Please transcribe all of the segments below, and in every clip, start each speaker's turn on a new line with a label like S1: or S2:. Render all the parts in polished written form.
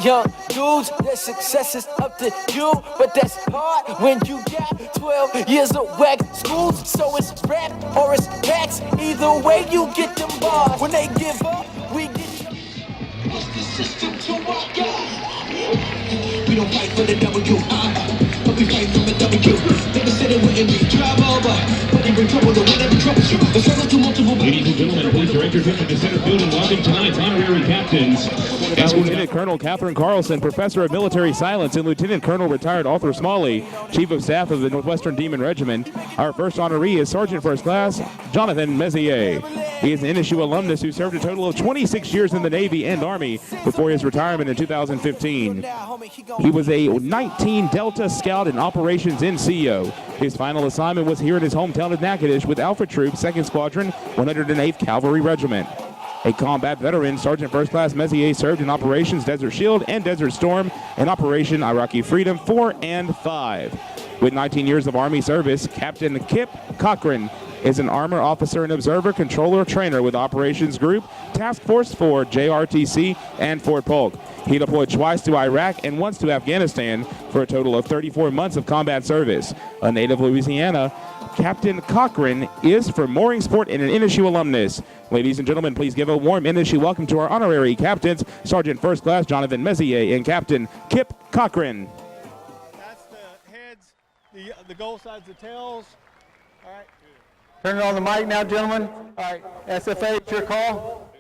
S1: Young dudes, their success is up to you, but that's hard when you got 12 years of whack schools. So it's rap or it's packs, either way you get them bars. When they give up, we get what's the system to our God? We don't fight for the W, but we fight for the W. Never said it wouldn't be trouble, but they bring trouble to whatever troubleshoot. The circle to multiple.
S2: Ladies and gentlemen, please direct your attention to center field and welcome tonight's honorary captains.
S3: Lieutenant Colonel Catherine Carlson, Professor of Military Science, and Lieutenant Colonel retired Arthur Smalley, Chief of Staff of the Northwestern Demon Regiment. Our first honoree is Sergeant First Class Jonathan Mezier. He is an NSU alumnus who served a total of 26 years in the Navy and Army before his retirement in 2015. He was a 19 Delta Scout in Operations NCO. His final assignment was here in his hometown of Natchitoches with Alpha Troop, 2nd Squadron, 108th Cavalry Regiment. A combat veteran, Sergeant First Class Mezier served in Operations Desert Shield and Desert Storm and Operation Iraqi Freedom 4 and 5. With 19 years of Army service, Captain Kip Cochran is an armor officer and observer, controller, trainer with Operations Group, Task Force 4, JRTC, and Fort Polk. He deployed twice to Iraq and once to Afghanistan for a total of 34 months of combat service. A native Louisiana, Captain Cochran is from Mooringsport and an NSU alumnus. Ladies and gentlemen, please give a warm NSU welcome to our honorary captains, Sergeant First Class Jonathan Mezier and Captain Kip Cochran.
S4: That's the heads, the goal sides, the tails. All right. Turn it on the mic now, gentlemen. All right, SFA, it's your call.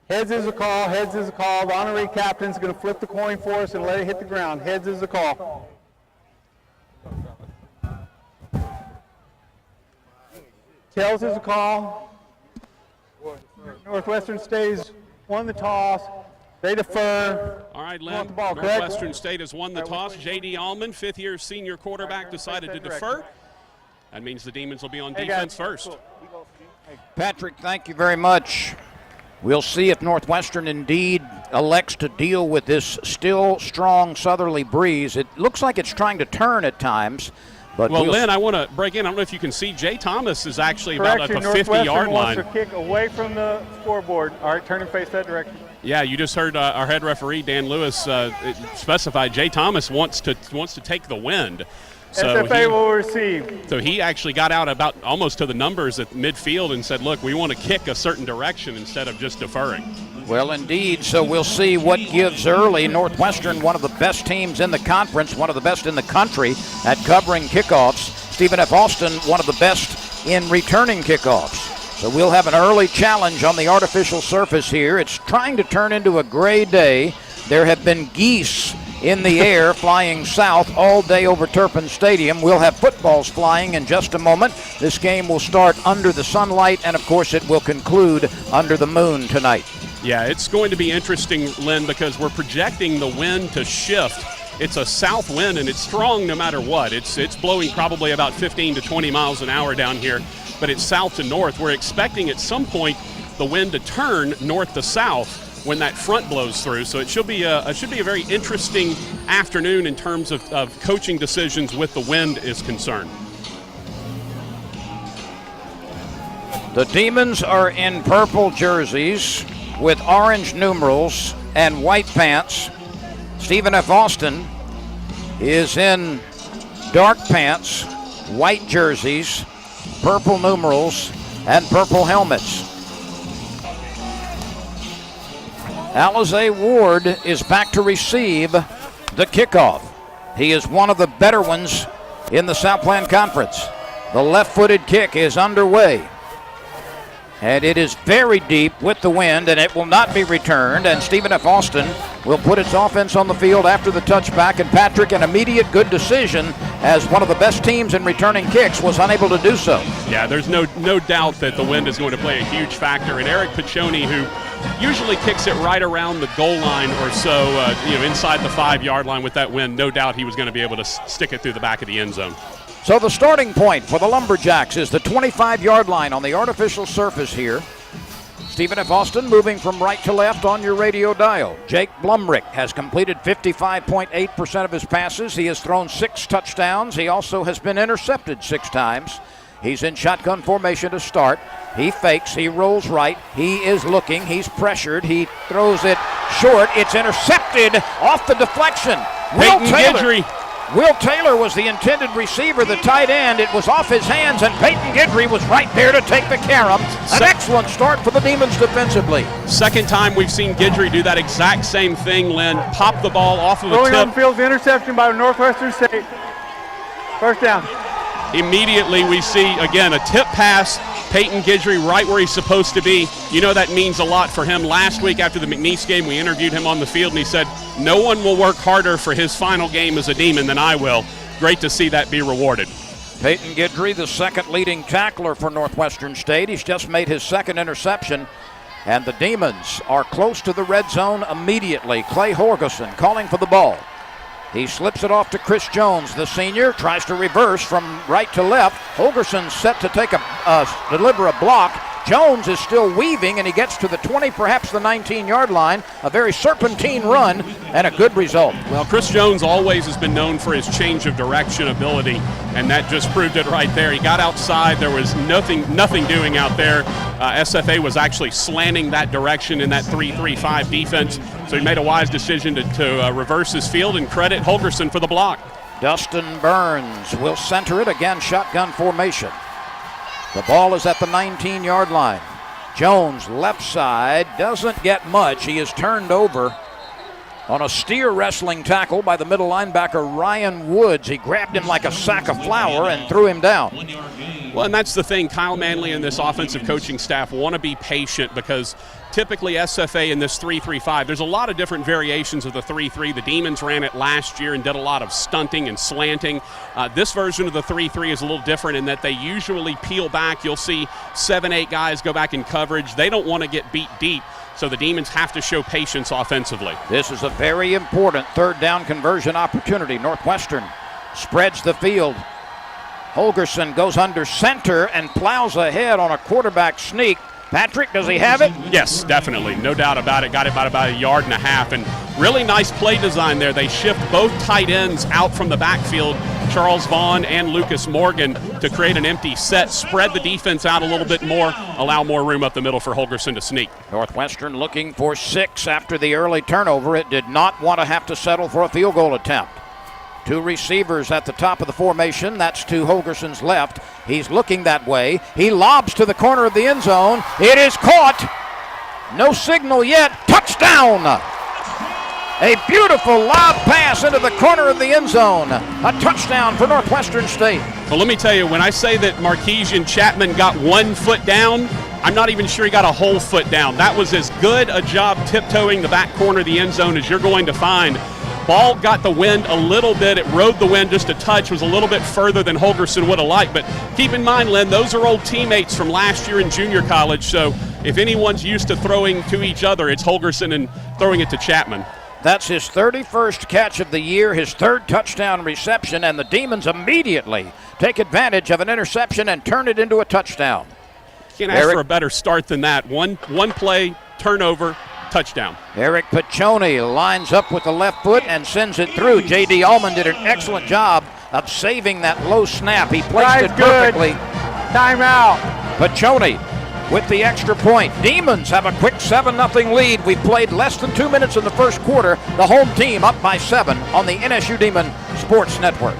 S4: Heads is a call, heads is a call. The honorary captain's going to flip the coin for us and let it hit the ground. Heads is a call. Tails is a call. Northwestern State's won the toss. They defer.
S5: All right, Len. Northwestern State has won the toss. J.D. Allman, fifth-year senior quarterback, decided to defer. That means the Demons will be on defense first.
S6: Patrick, thank you very much. We'll see if Northwestern indeed elects to deal with this still strong southerly breeze. It looks like it's trying to turn at times. But
S5: well, Lynn, I want to break in. I don't know if you can see, Jay Thomas is actually about at the 50-yard line.
S4: Wants to kick away from the scoreboard. All right, turn and face that direction.
S5: Yeah, you just heard our head referee, Dan Lewis, specify Jay Thomas wants to take the wind. So
S4: SFA will receive.
S5: So he actually got out about almost to the numbers at midfield and said, look, we want to kick a certain direction instead of just deferring.
S6: Well, indeed. So we'll see what gives early. Northwestern, one of the best teams in the conference, one of the best in the country at covering kickoffs. Stephen F. Austin, one of the best in returning kickoffs. So we'll have an early challenge on the artificial surface here. It's trying to turn into a gray day. There have been geese in the air flying south all day over Turpin Stadium. We'll have footballs flying in just a moment. This game will start under the sunlight, and of course it will conclude under the moon tonight.
S5: Yeah, it's going to be interesting, Lynn, because we're projecting the wind to shift. It's a south wind, and it's strong no matter what. It's blowing probably about 15 to 20 miles an hour down here, but it's south to north. We're expecting at some point the wind to turn north to south when that front blows through. So it should be a very interesting afternoon in terms of coaching decisions with the wind is concerned.
S6: The Demons are in purple jerseys with orange numerals and white pants. Stephen F. Austin is in dark pants, white jerseys, purple numerals, and purple helmets. Alize Ward is back to receive the kickoff. He is one of the better ones in the Southland Conference. The left-footed kick is underway. And it is very deep with the wind, and it will not be returned. And Stephen F. Austin will put its offense on the field after the touchback. And Patrick, an immediate good decision, as one of the best teams in returning kicks, was unable to do so.
S5: Yeah, there's no doubt that the wind is going to play a huge factor. And Eric Piccioni, who usually kicks it right around the goal line or so, inside the 5-yard line with that wind, no doubt he was going to be able to stick it through the back of the end zone.
S6: So the starting point for the Lumberjacks is the 25-yard line on the artificial surface here. Stephen F. Austin moving from right to left on your radio dial. Jake Blumrick has completed 55.8% of his passes. He has thrown 6 touchdowns. He also has been intercepted 6 times. He's in shotgun formation to start. He fakes, he rolls right, he is looking, he's pressured, he throws it short. It's intercepted off the deflection. Will Taylor was the intended receiver, the tight end. It was off his hands, and Peyton Guidry was right there to take the carom. An excellent start for the Demons defensively.
S5: Second time we've seen Guidry do that exact same thing, Lynn. Pop the ball off of a
S4: Rolling
S5: tip.
S4: on field, interception by Northwestern State. First down.
S5: Immediately we see, again, a tip pass. Peyton Guidry right where he's supposed to be. You know that means a lot for him. Last week after the McNeese game, we interviewed him on the field, and he said, no one will work harder for his final game as a Demon than I will. Great to see that be rewarded.
S6: Peyton Guidry, the second leading tackler for Northwestern State. He's just made his second interception, and the Demons are close to the red zone immediately. Clay Holgerson calling for the ball. He slips it off to Chris Jones, the senior, tries to reverse from right to left. Holgerson's set to deliver a block. Jones is still weaving, and he gets to the 20, perhaps the 19-yard line. A very serpentine run and a good result.
S5: Well, Chris Jones always has been known for his change of direction ability, and that just proved it right there. He got outside. There was nothing doing out there. SFA was actually slanting that direction in that 3-3-5 defense, so he made a wise decision to reverse his field and credit Holgerson for the block.
S6: Dustin Burns will center it, again shotgun formation. The ball is at the 19-yard line. Jones, left side, doesn't get much. He is turned over on a steer wrestling tackle by the middle linebacker Ryan Woods. He grabbed him like a sack of flour and threw him down.
S5: Well, and that's the thing. Kyle Manley and this offensive coaching staff want to be patient because typically SFA in this 3-3-5, there's a lot of different variations of the 3-3. The Demons ran it last year and did a lot of stunting and slanting. This version of the 3-3 is a little different in that they usually peel back. You'll see 7-8 guys go back in coverage. They don't want to get beat deep, so the Demons have to show patience offensively.
S6: This is a very important third down conversion opportunity. Northwestern spreads the field. Holgerson goes under center and plows ahead on a quarterback sneak. Patrick, does he have it?
S5: Yes, definitely. No doubt about it. Got it by about 1.5 yards. And really nice play design there. They shift both tight ends out from the backfield, Charles Vaughn and Lucas Morgan, to create an empty set, spread the defense out a little bit more, allow more room up the middle for Holgerson to sneak.
S6: Northwestern looking for 6 after the early turnover. It did not want to have to settle for a field goal attempt. 2 receivers at the top of the formation. That's to Holgerson's left. He's looking that way. He lobs to the corner of the end zone. It is caught. No signal yet. Touchdown! A beautiful lob pass into the corner of the end zone. A touchdown for Northwestern State.
S5: Well, let me tell you, when I say that Marquesian Chapman got 1 foot down, I'm not even sure he got a whole foot down. That was as good a job tiptoeing the back corner of the end zone as you're going to find. Ball got the wind a little bit. It rode the wind just a touch, was a little bit further than Holgerson would have liked. But keep in mind, Len, those are old teammates from last year in junior college. So if anyone's used to throwing to each other, it's Holgerson and throwing it to Chapman.
S6: That's his 31st catch of the year, his 3rd touchdown reception, and the Demons immediately take advantage of an interception and turn it into a touchdown.
S5: Can't ask for a better start than that. One play, turnover, touchdown.
S6: Eric Piccioni lines up with the left foot and sends it through. J.D. Allman did an excellent job of saving that low snap. He placed it perfectly.
S4: Timeout.
S6: Piccioni with the extra point. Demons have a quick 7-0 lead. We've played less than 2 minutes in the first quarter. The home team up by 7 on the NSU Demon Sports Network.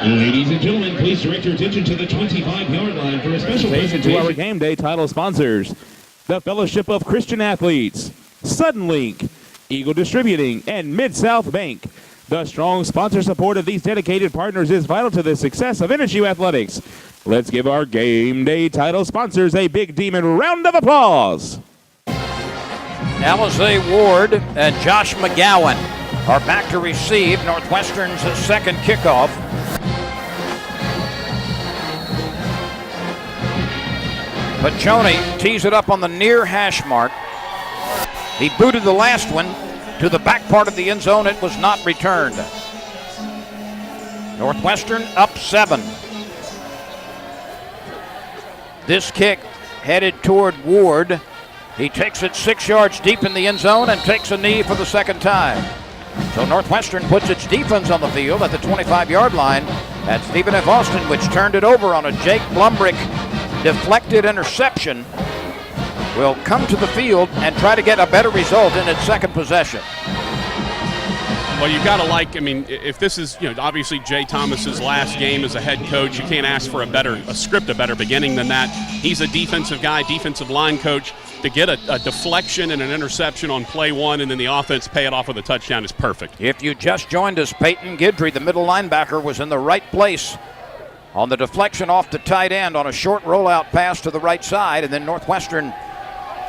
S2: Ladies and gentlemen, please direct your attention to the 25-yard line for a special
S3: presentation to our game day title sponsors: the Fellowship of Christian Athletes, Suddenlink, Eagle Distributing, and Mid-South Bank. The strong sponsor support of these dedicated partners is vital to the success of NSU athletics. Let's give our game day title sponsors a Big Demon round of applause.
S6: Alizé Ward and Josh McGowan are back to receive Northwestern's second kickoff. Pachoni tees it up on the near hash mark. He booted the last one to the back part of the end zone. It was not returned. Northwestern up 7. This kick headed toward Ward. He takes it 6 yards deep in the end zone and takes a knee for the second time. So Northwestern puts its defense on the field at the 25-yard line at Stephen F. Austin, which turned it over on a Jake Blumbrick deflected interception. Will come to the field and try to get a better result in its second possession.
S5: Well, you've got to if this is, obviously Jay Thomas's last game as a head coach, you can't ask for a better beginning than that. He's a defensive guy, defensive line coach. To get a deflection and an interception on play one and then the offense pay it off with a touchdown is perfect.
S6: If you just joined us, Peyton Guidry, the middle linebacker, was in the right place on the deflection off the tight end on a short rollout pass to the right side, and then Northwestern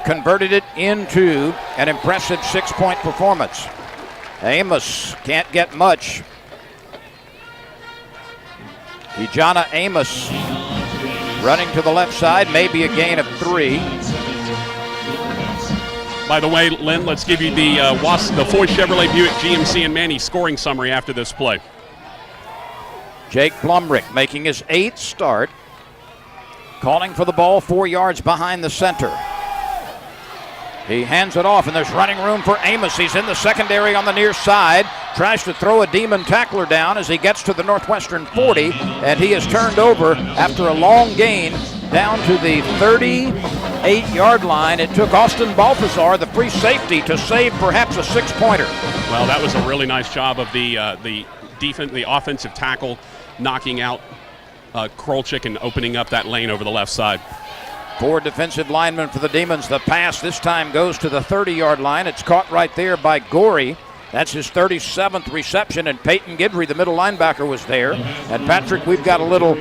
S6: converted it into an impressive 6-point performance. Amos can't get much. Ijana Amos running to the left side, maybe a gain of 3.
S5: By the way, Lynn, let's give you the Foy Chevrolet Buick GMC and Manny scoring summary after this play.
S6: Jake Blumbrick making his 8th start, calling for the ball 4 yards behind the center. He hands it off, and there's running room for Amos. He's in the secondary on the near side, tries to throw a demon tackler down as he gets to the Northwestern 40, and he is turned over after a long gain down to the 38-yard line. It took Austin Balthazar, the free safety, to save perhaps a 6-pointer.
S5: Well, that was a really nice job of the offensive tackle, knocking out Krolchik and opening up that lane over the left side.
S6: 4 defensive linemen for the Demons. The pass this time goes to the 30-yard line. It's caught right there by Gorey. That's his 37th reception, and Peyton Guidry, the middle linebacker, was there. And Patrick, we've got a little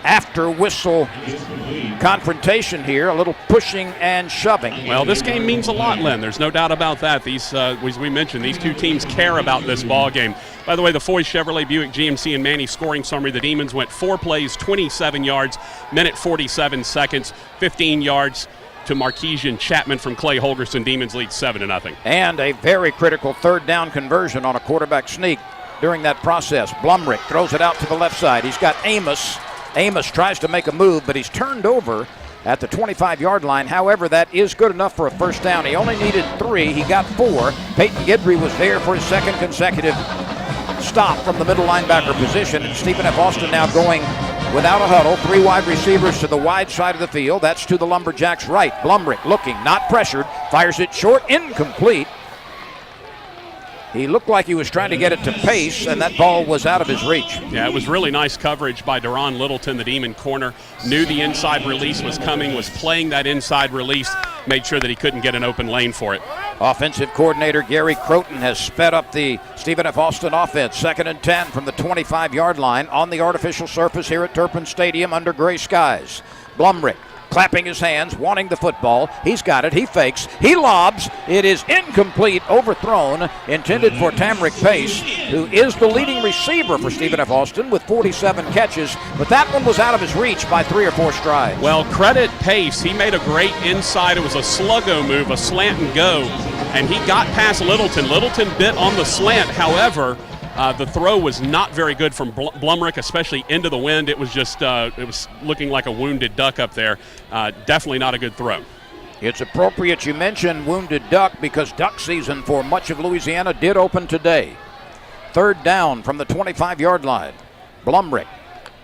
S6: after whistle confrontation here, a little pushing and shoving.
S5: Well, this game means a lot, Len. There's no doubt about that. These, as we mentioned, these two teams care about this ball game. By the way, the Foy Chevrolet Buick GMC and Manny scoring summary. The Demons went 4 plays, 27 yards, minute 47 seconds, 15 yards to Marquesian Chapman from Clay Holgerson. Demons lead 7-0.
S6: And a very critical 3rd down conversion on a quarterback sneak during that process. Blumbrick throws it out to the left side. He's got Amos. Amos tries to make a move, but he's turned over at the 25-yard line. However, that is good enough for a first down. He only needed 3. He got 4. Peyton Guidry was there for his 2nd consecutive stop from the middle linebacker position. And Stephen F. Austin now going without a huddle. 3 wide receivers to the wide side of the field. That's to the Lumberjacks' right. Blumbrick looking, not pressured, fires it short, incomplete. He looked like he was trying to get it to Pace, and that ball was out of his reach.
S5: Yeah, it was really nice coverage by Deron Littleton, the Demon corner. Knew the inside release was coming, was playing that inside release, made sure that he couldn't get an open lane for it.
S6: Offensive coordinator Gary Croton has sped up the Stephen F. Austin offense. 2nd and 10 from the 25-yard line on the artificial surface here at Turpin Stadium under gray skies. Blumbrick clapping his hands, wanting the football. He's got it. He fakes. He lobs. It is incomplete, overthrown, intended for Tamrick Pace, who is the leading receiver for Stephen F. Austin with 47 catches, but that one was out of his reach by 3 or 4 strides.
S5: Well, credit Pace. He made a great inside. It was a sluggo move, a slant and go, and he got past Littleton. Littleton bit on the slant. However, The throw was not very good from Blumrick, especially into the wind. It was just it was looking like a wounded duck up there. Definitely not a good throw.
S6: It's appropriate you mention wounded duck because duck season for much of Louisiana did open today. Third down from the 25-yard line. Blumrick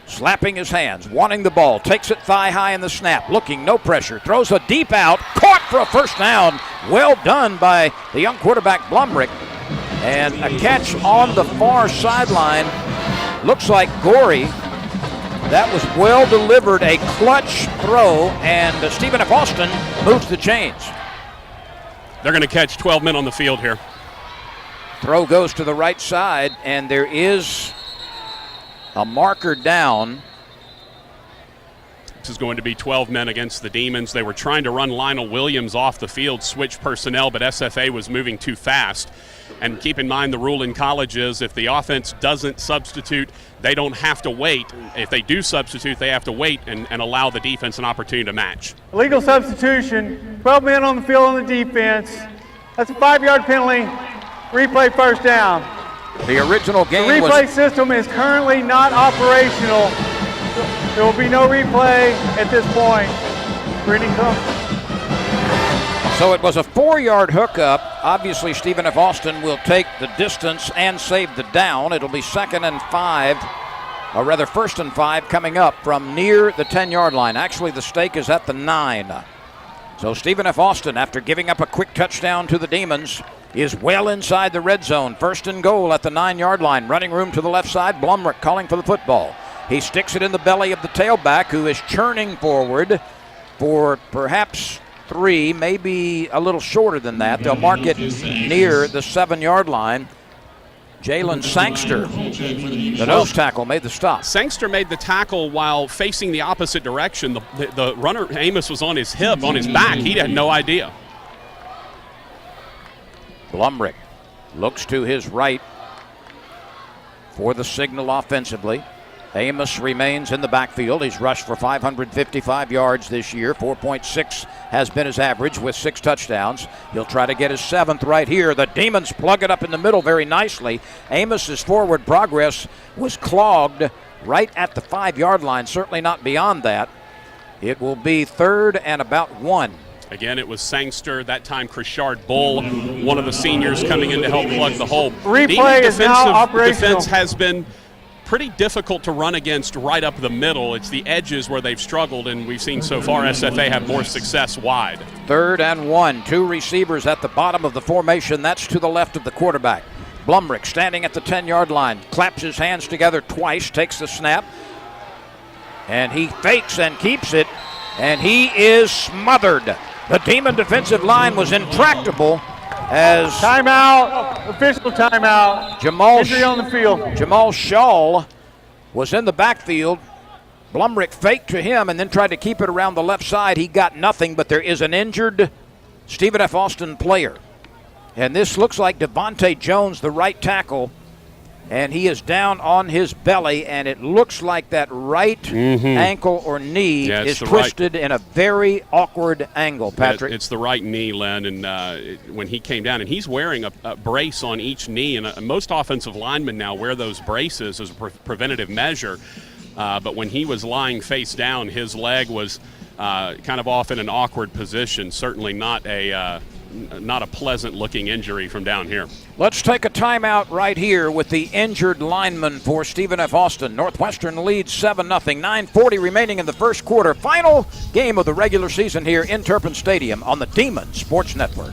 S6: slapping his hands, wanting the ball, takes it thigh high in the snap, looking, no pressure, throws a deep out, caught for a first down. Well done by the young quarterback Blumrick. And a catch on the far sideline. Looks like Gorey. That was well delivered, a clutch throw, and Stephen F. Austin moves the chains.
S5: They're going to catch 12 men on the field here.
S6: Throw goes to the right side, and there is a marker down.
S5: This is going to be 12 men against the Demons. They were trying to run Lionel Williams off the field, switch personnel, but SFA was moving too fast. And keep in mind the rule in college is if the offense doesn't substitute, they don't have to wait. If they do substitute, they have to wait and allow the defense an opportunity to match.
S4: Illegal substitution, 12 men on the field on the defense. That's a 5-yard penalty. Replay first down.
S6: The original game
S4: The replay system is currently not operational. There will be no replay at this point. Brittany, come.
S6: So it was a 4-yard hookup. Obviously, Stephen F. Austin will take the distance and save the down. It'll be 2nd and 5, or rather 1st and 5 coming up from near the 10-yard line. Actually, the stake is at the 9. So Stephen F. Austin, after giving up a quick touchdown to the Demons, is well inside the red zone. 1st and goal at the 9-yard line. Running room to the left side. Blumrick calling for the football. He sticks it in the belly of the tailback, who is churning forward for perhaps 3, maybe a little shorter than that. They'll mark it near the 7-yard line. Jalen Sangster, the nose tackle, made the stop.
S5: Sangster made the tackle while facing the opposite direction. The runner, Amos, was on his hip, on his back. He had no idea.
S6: Blumrick looks to his right for the signal offensively. Amos remains in the backfield. He's rushed for 555 yards this year. 4.6 has been his average with 6 touchdowns. He'll try to get his 7th right here. The Demons plug it up in the middle very nicely. Amos's forward progress was clogged right at the 5-yard line, certainly not beyond that. It will be 3rd and about 1.
S5: Again, it was Sangster, that time Krishard Bull, one of the seniors coming in to help plug the hole.
S4: Replay is now operational.
S5: Defense has been pretty difficult to run against right up the middle. It's the edges where they've struggled, and we've seen so far SFA have more success wide.
S6: 3rd and 1. 2 receivers at the bottom of the formation. That's to the left of the quarterback. Blumrick standing at the 10-yard line. Claps his hands together twice, takes the snap, and he fakes and keeps it, and he is smothered. The Demon defensive line was intractable as
S4: Timeout, official timeout. Injury on the field.
S6: Jamal Shaw was in the backfield. Blumrick faked to him and then tried to keep it around the left side. He got nothing, but there is an injured Stephen F. Austin player. And this looks like Devontae Jones, the right tackle, and he is down on his belly, and it looks like that right ankle or knee is twisted in a very awkward angle, Patrick.
S5: It's the right knee, Len, and when he came down, and he's wearing a brace on each knee, and most offensive linemen now wear those braces as a preventative measure, but when he was lying face down, his leg was kind of off in an awkward position, certainly not a pleasant-looking injury from down here.
S6: Let's take a timeout right here with the injured lineman for Stephen F. Austin. Northwestern leads 7-0. 9:40 remaining in the first quarter. Final game of the regular season here in Turpin Stadium on the Demon Sports Network.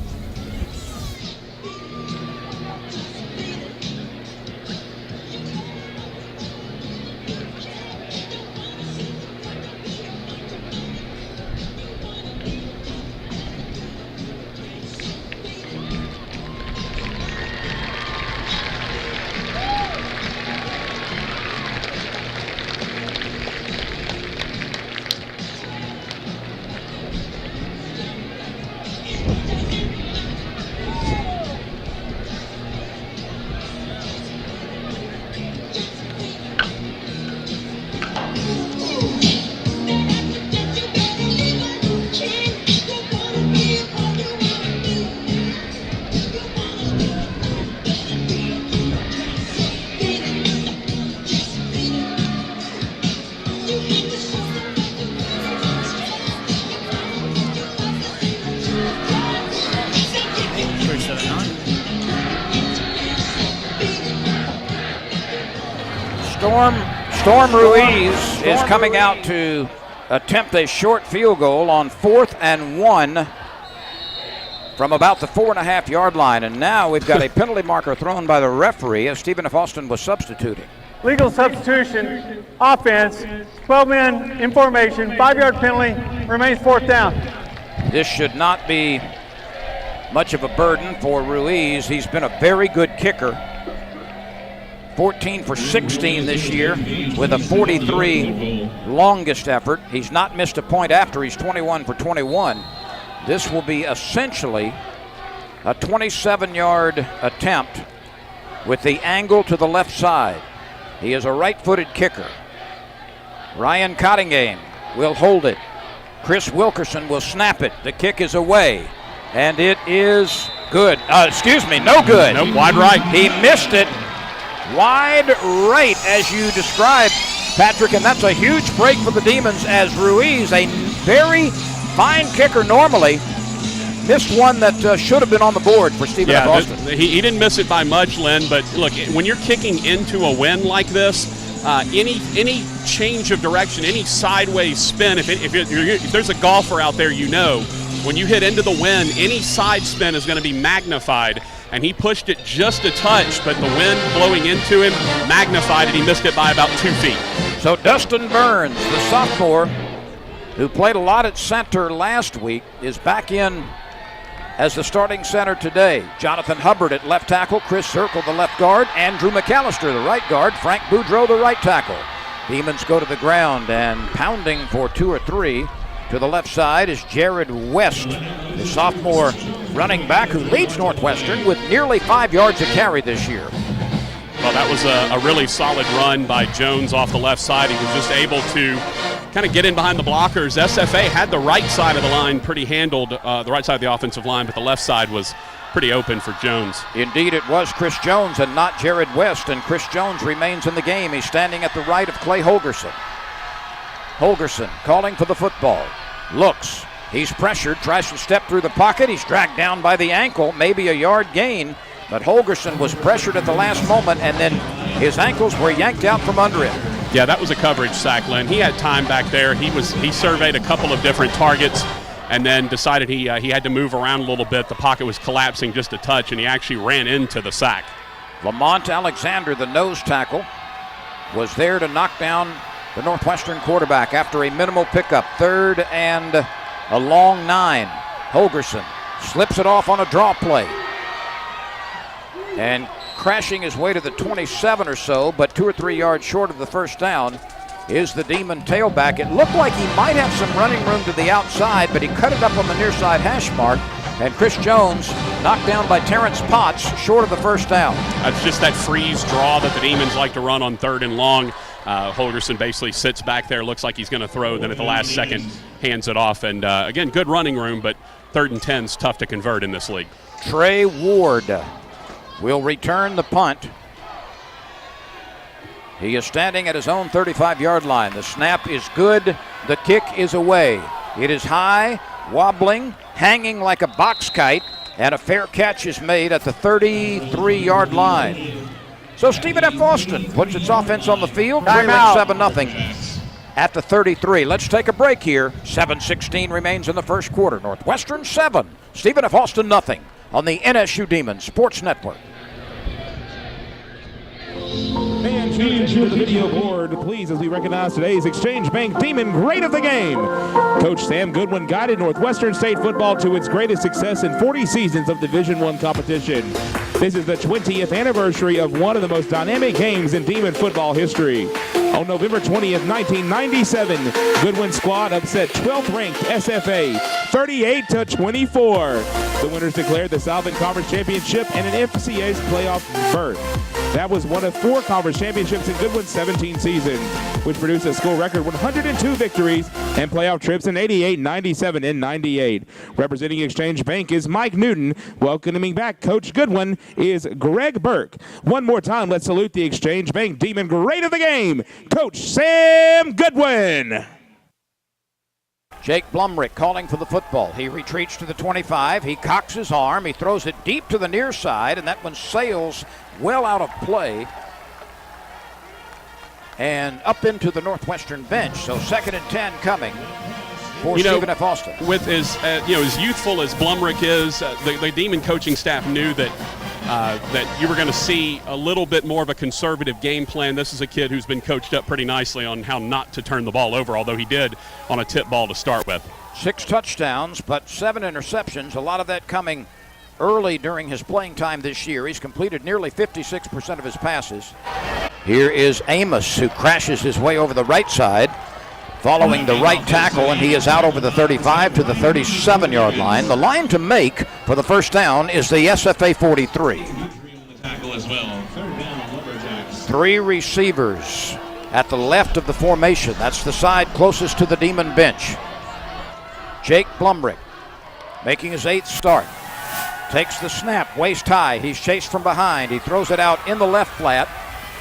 S6: Storm Ruiz is coming out to attempt a short field goal on 4th and 1 from about the 4.5-yard line. And now we've got a penalty marker thrown by the referee as Stephen F. Austin was substituting.
S4: Legal substitution, offense, 12 men in formation, 5-yard penalty, remains 4th down.
S6: This should not be much of a burden for Ruiz. He's been a very good kicker. 14 for 16 this year with a 43 longest effort. He's not missed a point after. He's 21 for 21. This will be essentially a 27-yard attempt with the angle to the left side. He is a right-footed kicker. Ryan Cottingham will hold it. Chris Wilkerson will snap it. The kick is away, and it is good. No good.
S5: Nope, wide right.
S6: He missed it. Wide right, as you described, Patrick, and that's a huge break for the Demons as Ruiz, a very fine kicker normally, missed one that should have been on the board for Stephen F. Austin.
S5: He didn't miss it by much, Len, but look, when you're kicking into a wind like this, any change of direction, any sideways spin, if there's a golfer out there, you know, when you hit into the wind, any side spin is going to be magnified. And he pushed it just a touch, but the wind blowing into him magnified it. He missed it by about 2 feet.
S6: So Dustin Burns, the sophomore, who played a lot at center last week, is back in as the starting center today. Jonathan Hubbard at left tackle, Chris Zirkle, the left guard, Andrew McAllister, the right guard, Frank Boudreau, the right tackle. Demons go to the ground, and pounding for 2 or 3 to the left side is Jared West, the sophomore running back who leads Northwestern with nearly 5 yards a carry this year.
S5: Well, that was a really solid run by Jones off the left side. He was just able to kind of get in behind the blockers. SFA had the right side of the line pretty handled, the right side of the offensive line, but the left side was pretty open for Jones.
S6: Indeed, it was Chris Jones and not Jared West, and Chris Jones remains in the game. He's standing at the right of Clay Holgerson. Holgerson calling for the football. Looks. He's pressured, tries to step through the pocket. He's dragged down by the ankle, maybe a yard gain, but Holgerson was pressured at the last moment, and then his ankles were yanked out from under him.
S5: Yeah, that was a coverage sack, Len. He had time back there. He surveyed a couple of different targets and then decided he had to move around a little bit. The pocket was collapsing just a touch, and he actually ran into the sack.
S6: Lamont Alexander, the nose tackle, was there to knock down the Northwestern quarterback after a minimal pickup. 3rd and a long 9. Holgerson slips it off on a draw play. And crashing his way to the 27 or so, but 2 or 3 yards short of the first down, is the Demon tailback. It looked like he might have some running room to the outside, but he cut it up on the near side hash mark. And Chris Jones knocked down by Terrence Potts short of the first down.
S5: That's just that freeze draw that the Demons like to run on 3rd and long. Holgerson basically sits back there, looks like he's going to throw, then at the last second hands it off. And again, good running room, but 3rd and 10 is tough to convert in this league.
S6: Trey Ward will return the punt. He is standing at his own 35-yard line. The snap is good. The kick is away. It is high, wobbling, hanging like a box kite, and a fair catch is made at the 33-yard line. So Stephen F. Austin puts its offense on the field, trailing 7-0 at the 33. Let's take a break here. 7:16 remains in the first quarter. Northwestern 7, Stephen F. Austin 0 on the NSU Demons Sports Network.
S3: And change to the video board, please, as we recognize today's Exchange Bank Demon Great of the Game. Coach Sam Goodwin guided Northwestern State football to its greatest success in 40 seasons of Division I competition. This is the 20th anniversary of one of the most dynamic games in Demon football history. On November 20th, 1997, Goodwin's squad upset 12th-ranked SFA 38-24. The winners declared the Southern Conference Championship and an FCS playoff berth. That was one of 4 conference championships in Goodwin's 17 seasons, which produced a school record 102 victories and playoff trips in 88, 97, and 98. Representing Exchange Bank is Mike Newton. Welcoming back Coach Goodwin is Greg Burke. One more time, let's salute the Exchange Bank Demon Great of the Game, Coach Sam Goodwin.
S6: Jake Blumrick calling for the football. He retreats to the 25. He cocks his arm. He throws it deep to the near side, and that one sails well out of play. and up into the Northwestern bench. So 2nd and 10 coming for Stephen F. Austin.
S5: With as youthful as Blumrick is, the Demon coaching staff knew that you were going to see a little bit more of a conservative game plan. This is a kid who's been coached up pretty nicely on how not to turn the ball over, although he did on a tip ball to start with. 6
S6: touchdowns, but 7 interceptions, a lot of that coming early during his playing time this year. He's completed nearly 56% of his passes. Here is Amos, who crashes his way over the right side, following the right tackle, and he is out over the 35 to the 37-yard line. The line to make for the first down is the SFA 43. 3 receivers at the left of the formation. That's the side closest to the Demon bench. Jake Blumrick making his 8th start. Takes the snap, waist high. He's chased from behind. He throws it out in the left flat.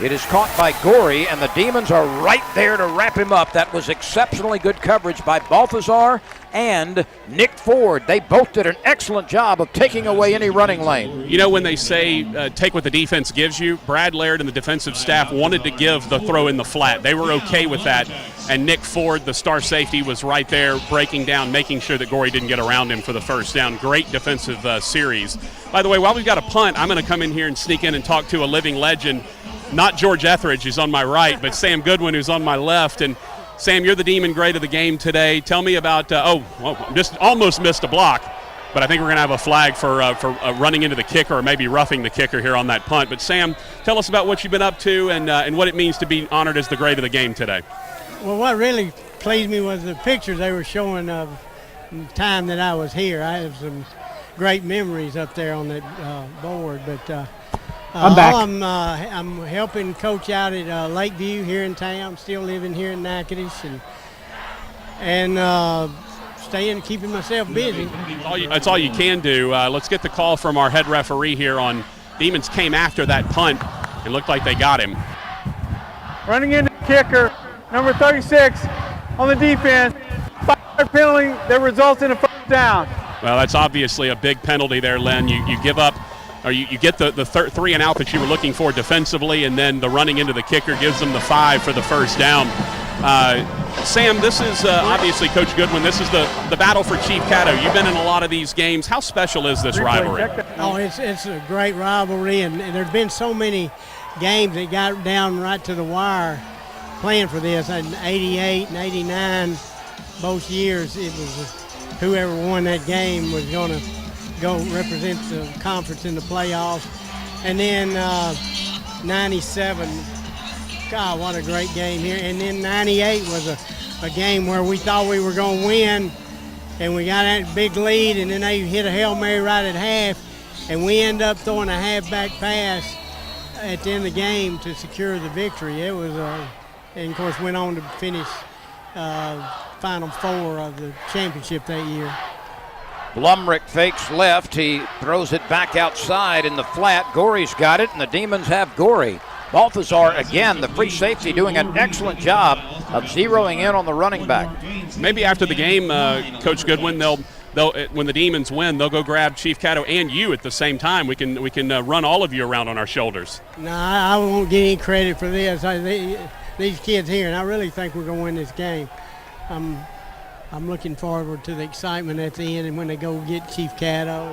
S6: It is caught by Gorey, and the Demons are right there to wrap him up. That was exceptionally good coverage by Balthazar and Nick Ford. They both did an excellent job of taking away any running lane.
S5: You know, when they say take what the defense gives you, Brad Laird and the defensive staff wanted to give the throw in the flat. They were okay with that. And Nick Ford, the star safety, was right there breaking down, making sure that Gorey didn't get around him for the first down. Great defensive series. By the way, while we've got a punt, I'm going to come in here and sneak in and talk to a living legend. Not George Etheridge, who's on my right, but Sam Goodwin, who's on my left. And Sam, you're the Demon grade of the game today. Tell me about, just almost missed a block, but I think we're going to have a flag for running into the kicker or maybe roughing the kicker here on that punt. But Sam, tell us about what you've been up to and what it means to be honored as the grade of the game today.
S7: Well, what really pleased me was the pictures they were showing of the time that I was here. I have some great memories up there on that board, but
S4: I'm back.
S7: I'm helping coach out at Lakeview here in town. Still living here in Natchitoches, and keeping myself busy.
S5: That's all you can do. Let's get the call from our head referee here on Demons came after that punt. It looked like they got him.
S4: Running into the kicker, number 36 on the defense. 5-yard penalty that results in a first down.
S5: Well, that's obviously a big penalty there, Len. You give up, or you get the 3 and out that you were looking for defensively, and then the running into the kicker gives them the 5 for the first down. Sam, this is obviously Coach Goodwin. This is the battle for Chief Caddo. You've been in a lot of these games. How special is this rivalry?
S7: Oh, it's a great rivalry, and there's been so many games that got down right to the wire playing for this. In 88 and 89, both years, it was whoever won that game was going to go represent the conference in the playoffs. And then 97, God, what a great game here. And then 98 was a game where we thought we were going to win, and we got that big lead, and then they hit a Hail Mary right at half, and we end up throwing a halfback pass at the end of the game to secure the victory. It was, and of course, went on to finish Final Four of the championship that year.
S6: Blumrick fakes left. He throws it back outside in the flat. Gorey's got it, and the Demons have Gorey. Balthazar, again, the free safety, doing an excellent job of zeroing in on the running back.
S5: Maybe after the game, Coach Goodwin, they'll when the Demons win, they'll go grab Chief Caddo and you at the same time. We can run all of you around on our shoulders.
S7: No, I won't get any credit for this. These kids here, and I really think we're going to win this game. I'm looking forward to the excitement at the end and when they go get Chief Caddo.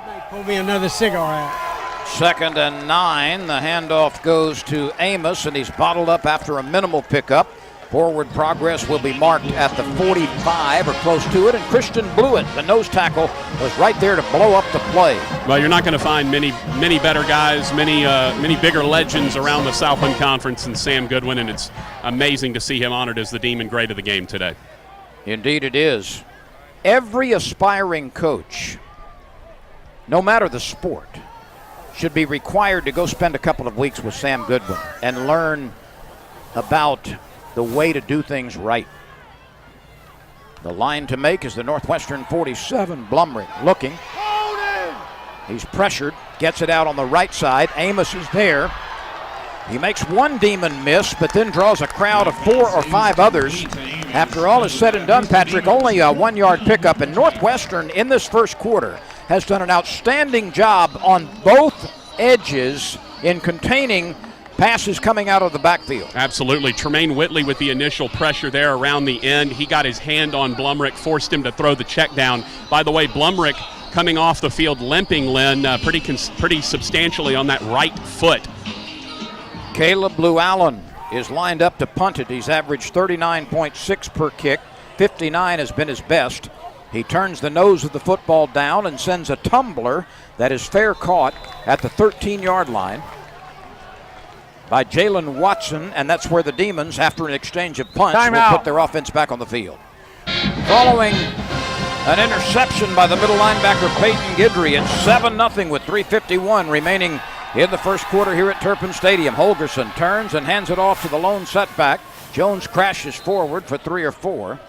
S7: They may pull me another cigar out.
S6: 2nd and 9. The handoff goes to Amos, and he's bottled up after a minimal pickup. Forward progress will be marked at the 45 or close to it, and Christian Blewett, the nose tackle, was right there to blow up the play.
S5: Well, you're not going to find many better guys, many bigger legends around the Southland Conference than Sam Goodwin, and it's amazing to see him honored as the Demon grade of the game today.
S6: Indeed it is. Every aspiring coach, no matter the sport, should be required to go spend a couple of weeks with Sam Goodwin and learn about the way to do things right. The line to make is the Northwestern 47. Blumrick looking. He's pressured, gets it out on the right side. Amos is there. He makes one Demon miss, but then draws a crowd of 4 or 5 others. After all is said and done, Patrick, only a 1-yard pickup, and Northwestern in this first quarter has done an outstanding job on both edges in containing Pass is coming out of the backfield.
S5: Absolutely. Tremaine Whitley with the initial pressure there around the end. He got his hand on Blumrick, forced him to throw the check down. By the way, Blumrick coming off the field limping, Lynn, pretty substantially on that right foot.
S6: Caleb Llewellyn is lined up to punt it. He's averaged 39.6 per kick. 59 has been his best. He turns the nose of the football down and sends a tumbler that is fair caught at the 13-yard line by Jalen Watson, and that's where the Demons, after an exchange of punts, will put their offense back on the field. Following an interception by the middle linebacker Peyton Guidry, it's 7-0 with 3:51 remaining in the first quarter here at Turpin Stadium. Holgerson turns and hands it off to the lone setback. Jones crashes forward for 3 or 4.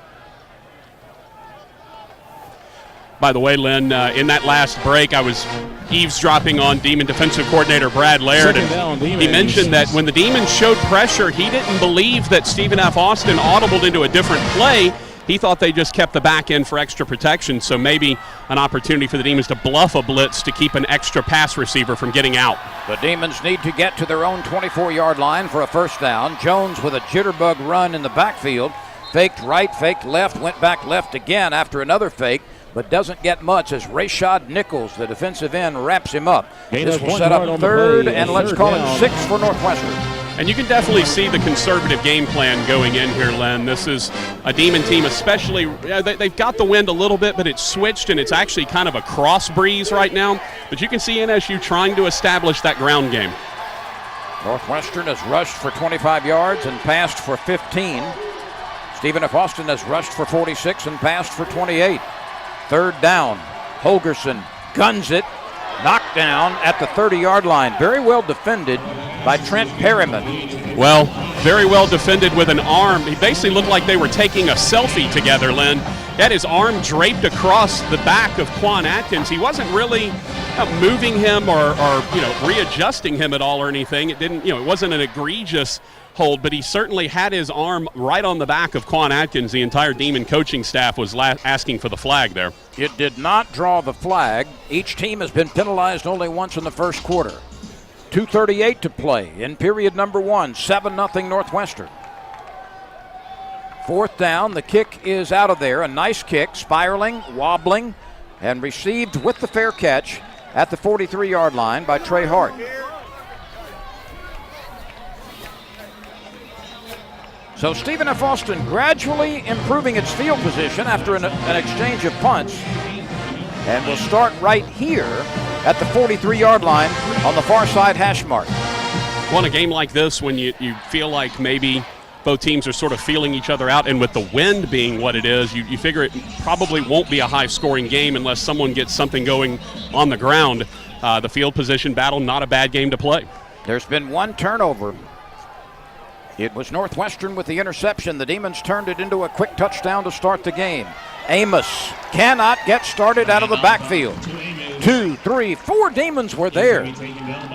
S5: By the way, Lynn, in that last break, I was eavesdropping on Demon defensive coordinator Brad Laird, and he mentioned that when the Demons showed pressure, he didn't believe that Stephen F. Austin audibled into a different play. He thought they just kept the back end for extra protection, so maybe an opportunity for the Demons to bluff a blitz to keep an extra pass receiver from getting out.
S6: The Demons need to get to their own 24-yard line for a first down. Jones with a jitterbug run in the backfield. Faked right, faked left, went back left again after another fake, but doesn't get much as Rashad Nichols, the defensive end, wraps him up. This will set up third, and let's call it 6 for Northwestern.
S5: And you can definitely see the conservative game plan going in here, Len. This is a Demon team, especially, they've got the wind a little bit, but it's switched, and it's actually kind of a cross breeze right now. But you can see NSU trying to establish that ground game.
S6: Northwestern has rushed for 25 yards and passed for 15. Stephen F. Austin has rushed for 46 and passed for 28. Third down. Holgerson guns it. Knocked down at the 30-yard line. Very well defended by Trent Perryman.
S5: Well, very well defended with an arm. He basically looked like they were taking a selfie together, Len. He had his arm draped across the back of Quan Atkins. He wasn't really moving him or readjusting him at all or anything. It didn't, it wasn't an egregious hold, but he certainly had his arm right on the back of Quan Atkins. The entire Demon coaching staff was asking for the flag there.
S6: It did not draw the flag. Each team has been penalized only once in the first quarter. 2:38 to play in period number 1, 7-0 Northwestern. Fourth down, the kick is out of there. A nice kick, spiraling, wobbling, and received with the fair catch at the 43-yard line by Trey Hart. So Stephen F. Austin gradually improving its field position after an exchange of punts, and will start right here at the 43-yard line on the far side hash mark.
S5: Well, in a game like this, when you feel like maybe both teams are sort of feeling each other out, and with the wind being what it is, you figure it probably won't be a high-scoring game unless someone gets something going on the ground. The field position battle, not a bad game to play.
S6: There's been one turnover. It was Northwestern with the interception. The Demons turned it into a quick touchdown to start the game. Amos cannot get started out of the backfield. 2, 3, 4 Demons were there.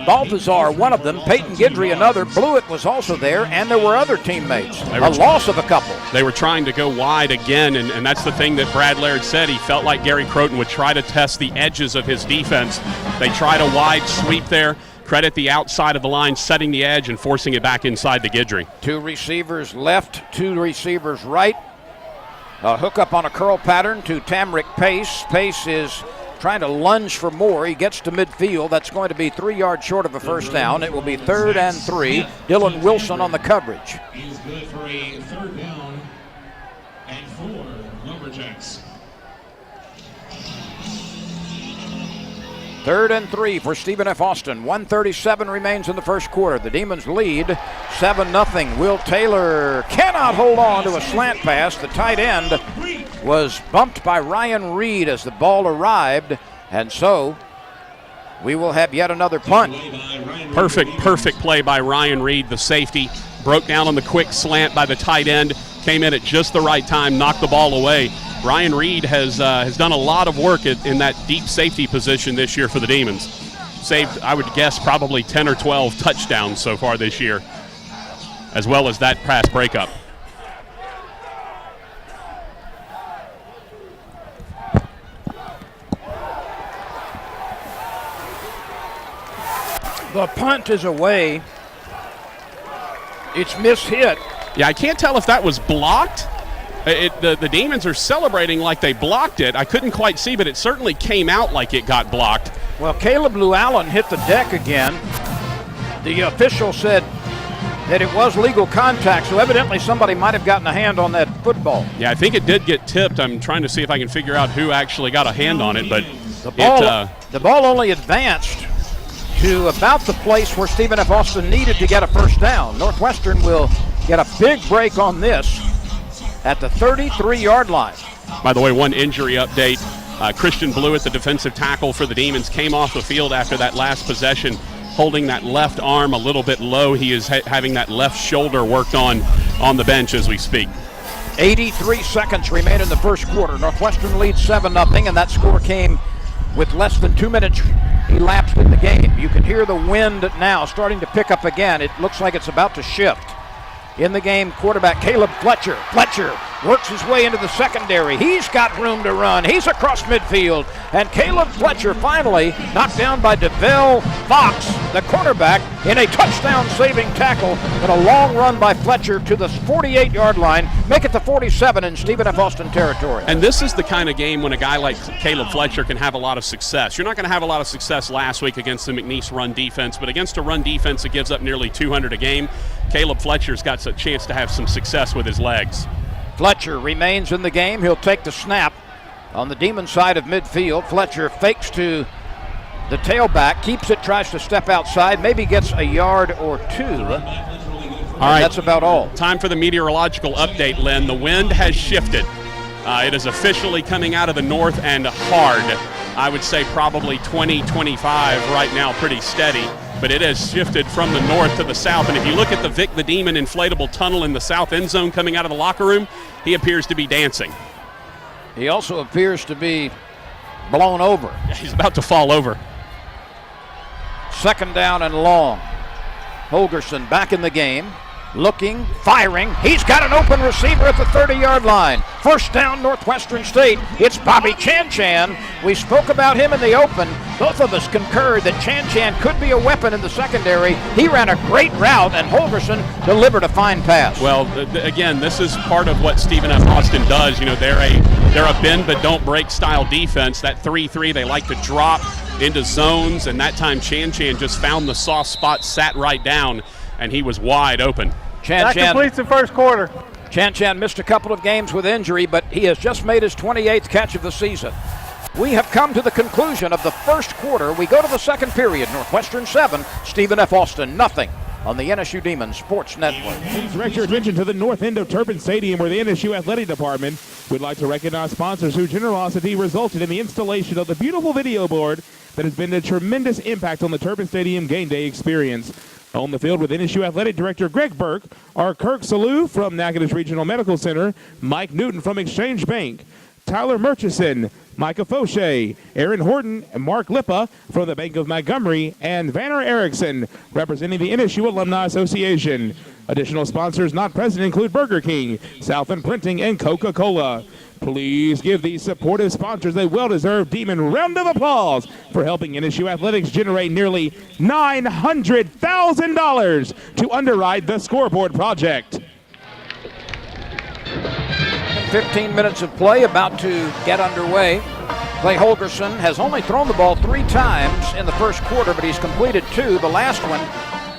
S6: Balthazar, one of them. Peyton Guidry, another. Blewett was also there, and there were other teammates. A loss of a couple.
S5: They were trying to go wide again, and that's the thing that Brad Laird said. He felt like Gary Croton would try to test the edges of his defense. They tried a wide sweep there. Credit the outside of the line, setting the edge and forcing it back inside to Guidry. 2
S6: receivers left, 2 receivers right. A hookup on a curl pattern to Tamrick Pace. Pace is trying to lunge for more. He gets to midfield. That's going to be 3 yards short of a first down. It will be 3rd and 3. Dylan Wilson on the coverage.
S2: He's good for a 3rd down and 4 Lumberjacks.
S6: 3rd and 3 for Stephen F. Austin. 1:37 remains in the first quarter. The Demons lead 7-0. Will Taylor cannot hold on to a slant pass. The tight end was bumped by Ryan Reed as the ball arrived, and so we will have yet another punt.
S5: Perfect play by Ryan Reed, the safety. Broke down on the quick slant by the tight end. Came in at just the right time, knocked the ball away. Ryan Reed has done a lot of work in that deep safety position this year for the Demons. Saved, I would guess, probably 10 or 12 touchdowns so far this year, as well as that pass breakup.
S6: The punt is away. It's mishit.
S5: Yeah, I can't tell if that was blocked. The Demons are celebrating like they blocked it. I couldn't quite see, but it certainly came out like it got blocked.
S6: Well, Caleb Llewellyn hit the deck again. The official said that it was legal contact, so evidently somebody might have gotten a hand on that football.
S5: Yeah, I think it did get tipped. I'm trying to see if I can figure out who actually got a hand on it, but
S6: the ball only advanced to about the place where Stephen F. Austin needed to get a first down. Northwestern will get a big break on this at the 33-yard line.
S5: By the way, one injury update. Christian Blewett, the defensive tackle for the Demons, came off the field after that last possession, holding that left arm a little bit low. He is having that left shoulder worked on the bench as we speak.
S6: 83 seconds remain in the first quarter. Northwestern leads 7-0, and that score came with less than 2 minutes elapsed in the game. You can hear the wind now starting to pick up again. It looks like it's about to shift. In the game, quarterback Caleb Fletcher. Fletcher works his way into the secondary. He's got room to run. He's across midfield. And Caleb Fletcher finally knocked down by DeVille Fox, the cornerback, in a touchdown-saving tackle. But a long run by Fletcher to the 48-yard line. Make it the 47 in Stephen F. Austin territory.
S5: And this is the kind of game when a guy like Caleb Fletcher can have a lot of success. You're not going to have a lot of success last week against the McNeese run defense, but against a run defense that gives up nearly 200 a game, Caleb Fletcher's got a chance to have some success with his legs.
S6: Fletcher remains in the game. He'll take the snap on the Demon side of midfield. Fletcher fakes to the tailback, keeps it, tries to step outside, maybe gets a yard or two.
S5: All right,
S6: that's about all.
S5: Time for the meteorological update, Lynn. The wind has shifted. It is officially coming out of the north and hard. I would say probably 20, 25 right now, pretty steady. But it has shifted from the north to the south. And if you look at the Vic the Demon inflatable tunnel in the south end zone coming out of the locker room, he appears to be dancing.
S6: He also appears to be blown over.
S5: Yeah, he's about to fall over.
S6: Second down and long. Holgerson back in the game. Looking, firing. He's got an open receiver at the 30-yard line. First down, Northwestern State. It's Bobby Chan. We spoke about him in the open. Both of us concurred that Chan could be a weapon in the secondary. He ran a great route, and Holgerson delivered a fine pass.
S5: Well, again, this is part of what Stephen F. Austin does. You know, they're a bend but don't break style defense. That 3-3, they like to drop into zones, and that time Chan just found the soft spot, sat right down, and he was wide open.
S4: That completes the first quarter.
S6: Chan missed a couple of games with injury, but he has just made his 28th catch of the season. We have come to the conclusion of the first quarter. We go to the second period. Northwestern 7, Stephen F. Austin nothing on the NSU Demons Sports Network.
S3: Please direct your attention to the north end of Turpin Stadium, where the NSU Athletic Department would like to recognize sponsors whose generosity resulted in the installation of the beautiful video board that has been a tremendous impact on the Turpin Stadium game day experience. On the field with NSU Athletic Director Greg Burke are Kirk Salou from Natchitoches Regional Medical Center, Mike Newton from Exchange Bank, Tyler Murchison, Micah Fauché, Aaron Horton, and Mark Lippa from the Bank of Montgomery, and Vanner Erickson representing the NSU Alumni Association. Additional sponsors not present include Burger King, Southland Printing, and Coca-Cola. Please give these supportive sponsors a well-deserved Demon round of applause for helping NSU Athletics generate nearly $900,000 to underwrite the scoreboard project.
S6: 15 minutes of play about to get underway. Clay Holgerson has only thrown the ball 3 times in the first quarter, but he's completed 2. The last one,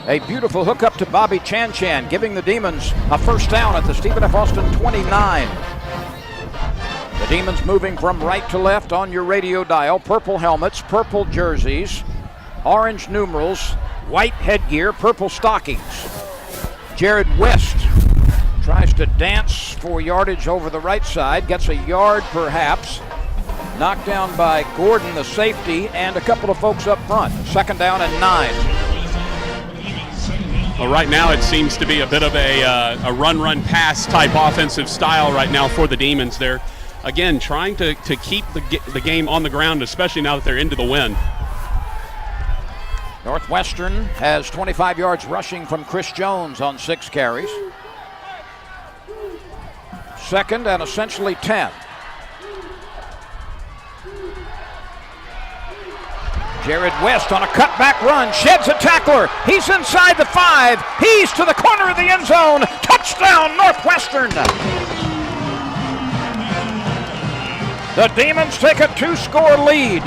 S6: a beautiful hookup to Bobby Chan, giving the Demons a first down at the Stephen F. Austin 29. The Demons moving from right to left on your radio dial. Purple helmets, purple jerseys, orange numerals, white headgear, purple stockings. Jared West tries to dance for yardage over the right side, gets a yard perhaps. Knocked down by Gordon, the safety, and a couple of folks up front. Second down and 9.
S5: Well, right now it seems to be a bit of a run-pass type offensive style right now for the Demons. They're, again, trying to keep the game on the ground, especially now that they're into the wind.
S6: Northwestern has 25 yards rushing from Chris Jones on 6 carries. Second and essentially 10. Jared West on a cutback run, sheds a tackler. He's inside the 5. He's to the corner of the end zone. Touchdown, Northwestern. The Demons take a 2-score lead.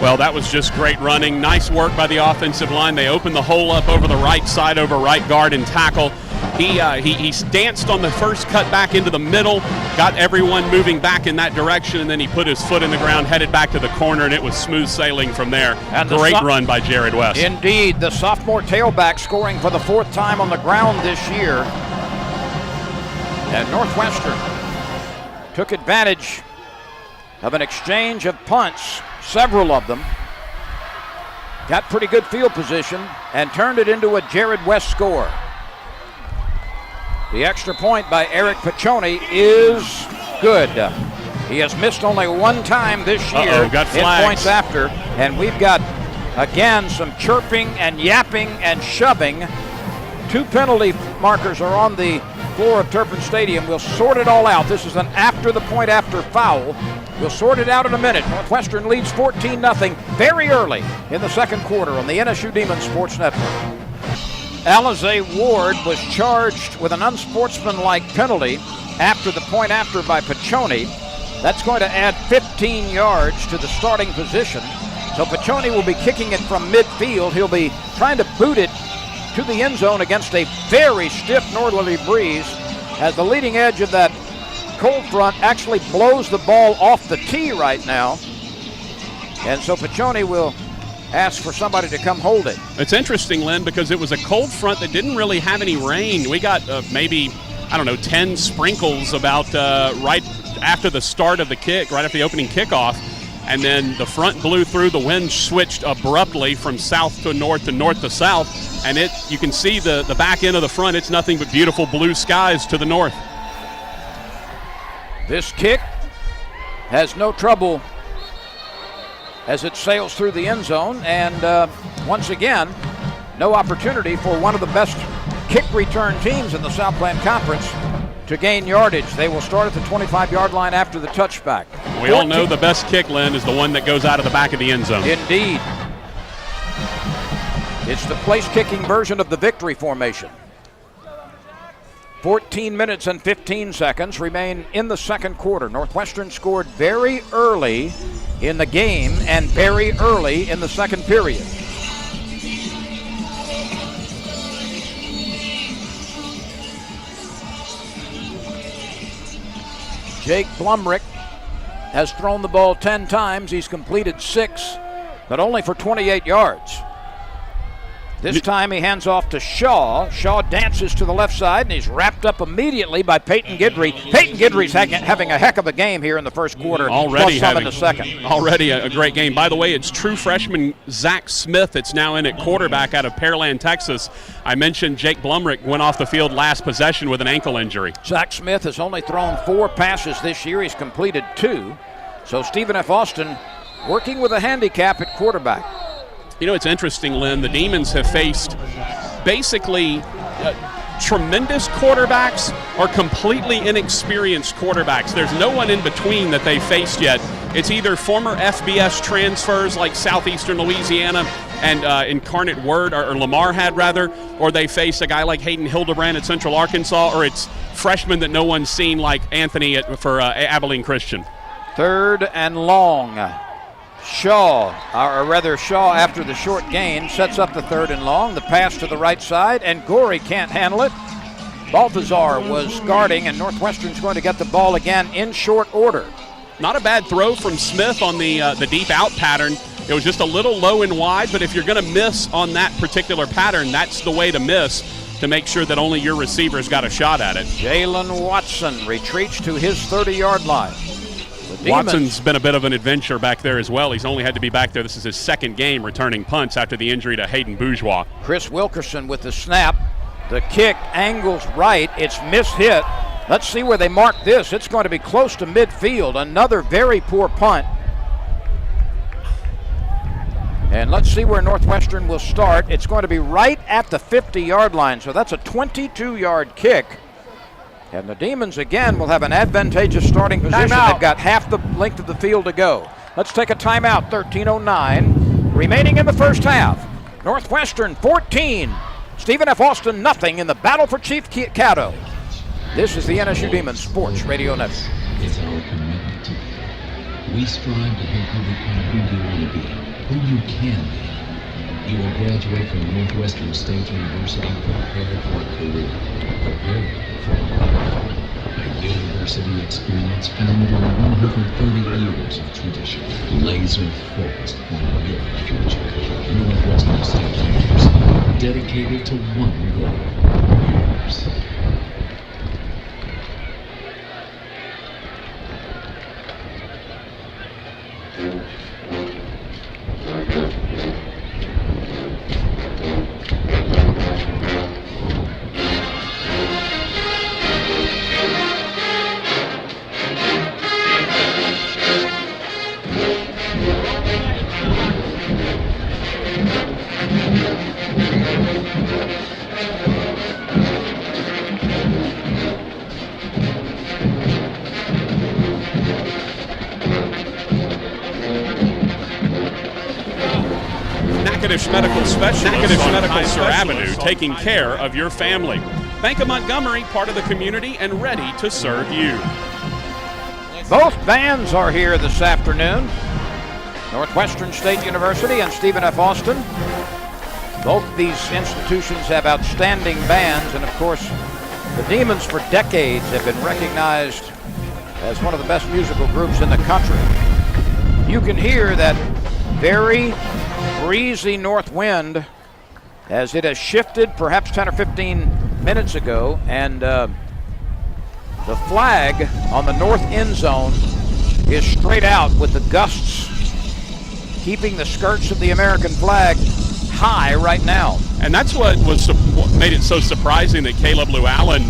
S5: Well, that was just great running. Nice work by the offensive line. They opened the hole up over the right side over right guard and tackle. He danced on the first cut back into the middle, got everyone moving back in that direction, and then he put his foot in the ground, headed back to the corner, and it was smooth sailing from there. And great run by Jared West.
S6: Indeed, the sophomore tailback scoring for the 4th time on the ground this year. And Northwestern took advantage of an exchange of punts, several of them, got pretty good field position, and turned it into a Jared West score. The extra point by Eric Piccioni is good. He has missed only one time this year.
S5: Got
S6: in points after, and we've got, again, some chirping and yapping and shoving. 2 penalty markers are on the floor of Turpin Stadium. We'll sort it all out. This is an after the point after foul. We'll sort it out in a minute. Northwestern leads 14-0 very early in the second quarter on the NSU Demons Sports Network. Alize Ward was charged with an unsportsmanlike penalty after the point after by Piccioni. That's going to add 15 yards to the starting position. So Piccioni will be kicking it from midfield. He'll be trying to boot it to the end zone against a very stiff northerly breeze as the leading edge of that cold front actually blows the ball off the tee right now. And so Piccioni will ask for somebody to come hold it.
S5: It's interesting, Lynn, because it was a cold front that didn't really have any rain. We got maybe, 10 sprinkles about right after the start of the kick, right after the opening kickoff. And then the front blew through. The wind switched abruptly from south to north to south. And you can see the back end of the front. It's nothing but beautiful blue skies to the north.
S6: This kick has no trouble as it sails through the end zone, and once again, no opportunity for one of the best kick return teams in the Southland Conference to gain yardage. They will start at the 25-yard line after the touchback.
S5: We all know the best kick, Lynn, is the one that goes out of the back of the end zone.
S6: Indeed. It's the place-kicking version of the victory formation. 14 minutes and 15 seconds remain in the second quarter. Northwestern scored very early in the game and very early in the second period. Jake Blumrick has thrown the ball 10 times. He's completed 6, but only for 28 yards. This time he hands off to Shaw. Shaw dances to the left side, and he's wrapped up immediately by Peyton Guidry. Peyton Guidry's having a heck of a game here in the first quarter, plus some in the second.
S5: Already a great game. By the way, it's true freshman Zach Smith that's now in at quarterback out of Pearland, Texas. I mentioned Jake Blumrick went off the field last possession with an ankle injury.
S6: Zach Smith has only thrown 4 passes this year. He's completed 2. So Stephen F. Austin working with a handicap at quarterback.
S5: You know, it's interesting, Lynn. The Demons have faced basically tremendous quarterbacks or completely inexperienced quarterbacks. There's no one in between that they faced yet. It's either former FBS transfers like Southeastern Louisiana and Incarnate Word, or Lamar had rather, or they face a guy like Hayden Hildebrand at Central Arkansas, or it's freshmen that no one's seen like Anthony for Abilene Christian.
S6: 3rd and long. Shaw after the short gain sets up the 3rd and long. The pass to the right side, and Gorey can't handle it. Balthazar was guarding, and Northwestern's going to get the ball again in short order.
S5: Not a bad throw from Smith on the deep out pattern. It was just a little low and wide, but if you're going to miss on that particular pattern, that's the way to miss, to make sure that only your receiver's got a shot at it.
S6: Jalen Watson retreats to his 30-yard line.
S5: Watson's been a bit of an adventure back there as well. He's only had to be back there. This is his second game returning punts after the injury to Hayden Bourgeois.
S6: Chris Wilkerson with the snap. The kick angles right. It's mishit. Let's see where they mark this. It's going to be close to midfield. Another very poor punt. And let's see where Northwestern will start. It's going to be right at the 50-yard line. So that's a 22-yard kick. And the Demons, again, will have an advantageous starting position. They've got half the length of the field to go. Let's take a timeout. 13:09 remaining in the first half. Northwestern 14, Stephen F. Austin nothing in the battle for Chief Caddo. This is the NSU Demons Sports Radio Network.
S2: It's our commitment to you. We strive to help you become who you want to be, who you can be. You will graduate from Northwestern State University prepared for a career, prepared for life. A university experience founded on 130 years of tradition, laser focused on your future. Northwestern State University, dedicated to one goal, yours.
S5: Medical Specialist on Kaiser Avenue, taking care of your family. Bank of Montgomery, part of the community and ready to serve you.
S6: Both bands are here this afternoon. Northwestern State University and Stephen F. Austin. Both these institutions have outstanding bands, and of course, the Demons for decades have been recognized as one of the best musical groups in the country. You can hear that very breezy north wind as it has shifted perhaps 10 or 15 minutes ago, and the flag on the north end zone is straight out with the gusts keeping the skirts of the American flag high right now.
S5: And that's what made it so surprising that Caleb Llewellyn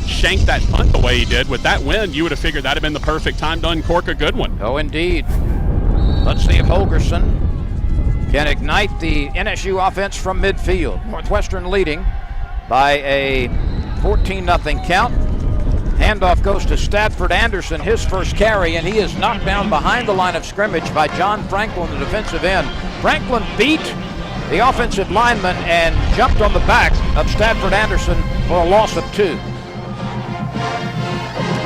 S5: shanked that punt the way he did. With that wind, you would have figured that had been the perfect time to uncork a good one.
S6: Oh, indeed. Let's see if Holgerson can ignite the NSU offense from midfield. Northwestern leading by a 14-0 count. Handoff goes to Stadford Anderson, his first carry, and he is knocked down behind the line of scrimmage by John Franklin, the defensive end. Franklin beat the offensive lineman and jumped on the back of Stadford Anderson for a loss of 2.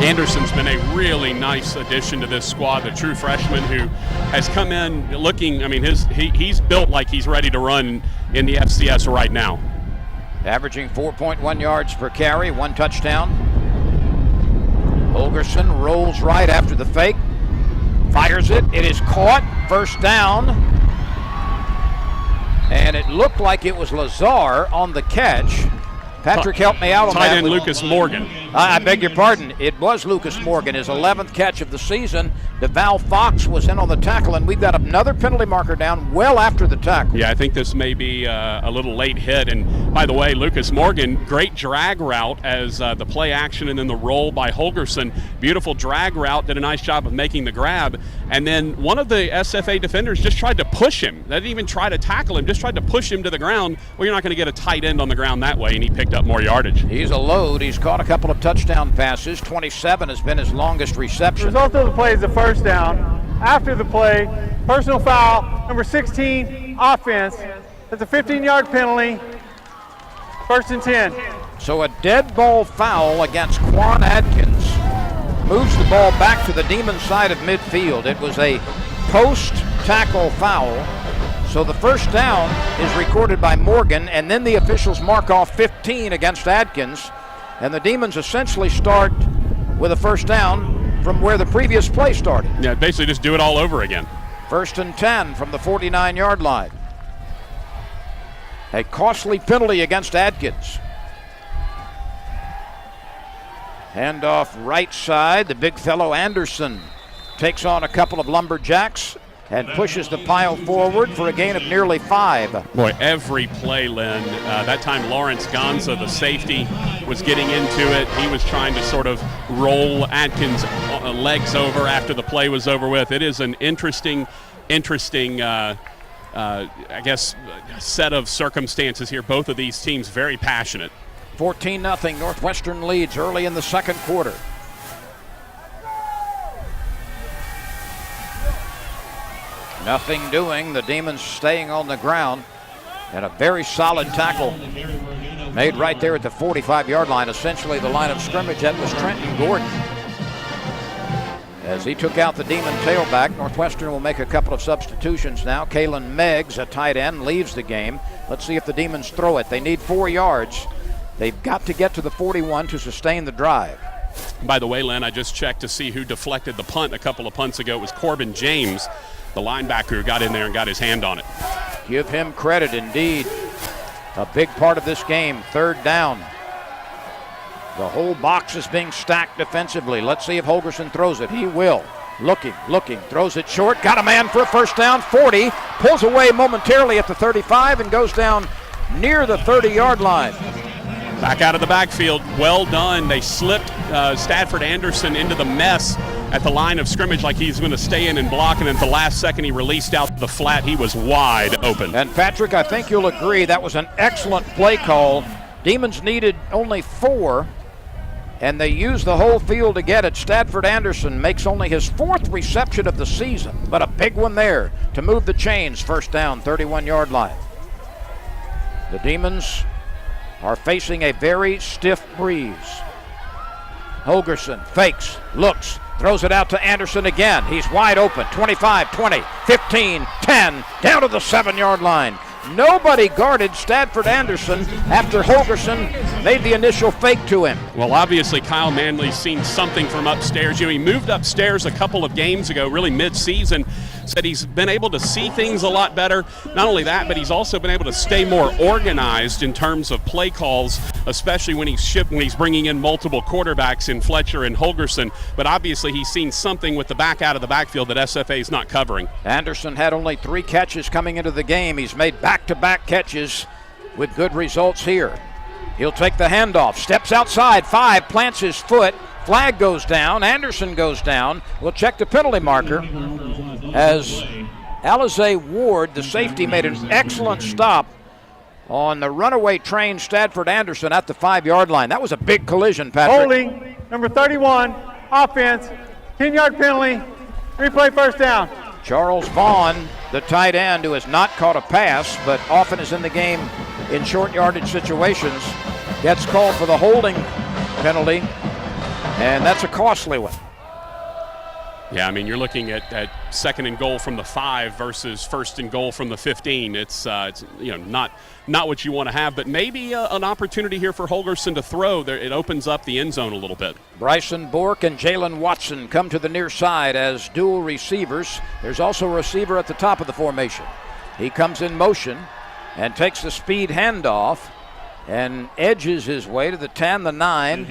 S5: Anderson's been a really nice addition to this squad, the true freshman who has come in looking, I mean, he's built like he's ready to run in the FCS right now.
S6: Averaging 4.1 yards per carry, 1 touchdown. Holgerson rolls right after the fake, fires it, it is caught, first down. And it looked like it was Lazar on the catch. Patrick, help me out on that.
S5: Tight end Lucas Morgan.
S6: I beg your pardon. It was Lucas Morgan, his 11th catch of the season. DeVal Fox was in on the tackle, and we've got another penalty marker down well after the tackle.
S5: Yeah, I think this may be a little late hit. And by the way, Lucas Morgan, great drag route as the play action and then the roll by Holgerson. Beautiful drag route, did a nice job of making the grab. And then one of the SFA defenders just tried to push him. They didn't even try to tackle him, just tried to push him to the ground. Well, you're not going to get a tight end on the ground that way, and he picked up more yardage.
S6: He's a load. He's caught a couple of touchdown passes. 27 has been his longest reception.
S4: The result of the play is a first down. After the play, personal foul, number 16, offense. That's a 15-yard penalty. 1st and 10.
S6: So a dead ball foul against Quan Adkins moves the ball back to the Demon side of midfield. It was a post-tackle foul. So the first down is recorded by Morgan, and then the officials mark off 15 against Adkins. And the Demons essentially start with a first down from where the previous play started.
S5: Yeah, basically just do it all over again.
S6: 1st and 10 from the 49-yard line. A costly penalty against Adkins. Handoff right side. The big fellow Anderson takes on a couple of lumberjacks and pushes the pile forward for a gain of nearly 5.
S5: Boy, every play, Lynn. That time Lawrence Gonza, the safety, was getting into it. He was trying to sort of roll Adkins' legs over after the play was over with. It is an interesting, I guess, set of circumstances here. Both of these teams very passionate.
S6: 14-0, Northwestern leads early in the second quarter. Nothing doing. The Demons staying on the ground. And a very solid tackle made right there at the 45-yard line, essentially the line of scrimmage. That was Trenton Gordon. As he took out the Demon tailback, Northwestern will make a couple of substitutions now. Kalen Meggs, a tight end, leaves the game. Let's see if the Demons throw it. They need 4 yards. They've got to get to the 41 to sustain the drive.
S5: By the way, Len, I just checked to see who deflected the punt a couple of punts ago. It was Corbin James, the linebacker, who got in there and got his hand on it.
S6: Give him credit, indeed. A big part of this game, 3rd down. The whole box is being stacked defensively. Let's see if Holgerson throws it. He will. Looking, throws it short. Got a man for a first down, 40. Pulls away momentarily at the 35 and goes down near the 30-yard line.
S5: Back out of the backfield. Well done. They slipped Stadford Anderson into the mess at the line of scrimmage like he's going to stay in and block, and at the last second he released out the flat. He was wide open.
S6: And Patrick, I think you'll agree that was an excellent play call. Demons needed only 4, and they used the whole field to get it. Stadford Anderson makes only his 4th reception of the season, but a big one there to move the chains. First down, 31-yard line. The Demons are facing a very stiff breeze. Holgerson fakes, looks, throws it out to Anderson again. He's wide open. 25, 20, 15, 10, down to the 7-yard line. Nobody guarded Stadford Anderson after Holgerson made the initial fake to him.
S5: Well, obviously Kyle Manley's seen something from upstairs. He moved upstairs a couple of games ago, really mid-season. Said he's been able to see things a lot better. Not only that, but he's also been able to stay more organized in terms of play calls, especially when he's bringing in multiple quarterbacks in Fletcher and Holgerson. But obviously he's seen something with the back out of the backfield that SFA is not covering.
S6: Anderson had only 3 catches coming into the game. He's made back-to-back catches with good results here. He'll take the handoff, steps outside, 5, plants his foot. Flag goes down. Anderson goes down. We'll check the penalty marker as Alize Ward, the safety, made an excellent stop on the runaway train Stadford Anderson at the 5-yard line. That was a big collision, Patrick.
S4: Holding, number 31, offense, 10-yard penalty, replay first down.
S6: Charles Vaughn, the tight end, who has not caught a pass but often is in the game in short yardage situations, gets called for the holding penalty, and that's a costly one.
S5: Yeah, I mean, you're looking at 2nd and goal from the 5 versus 1st and goal from the 15. It's not what you want to have, but maybe an opportunity here for Holgerson to throw. It opens up the end zone a little bit.
S6: Bryson Bork and Jalen Watson come to the near side as dual receivers. There's also a receiver at the top of the formation. He comes in motion and takes the speed handoff and edges his way to the 10, the 9,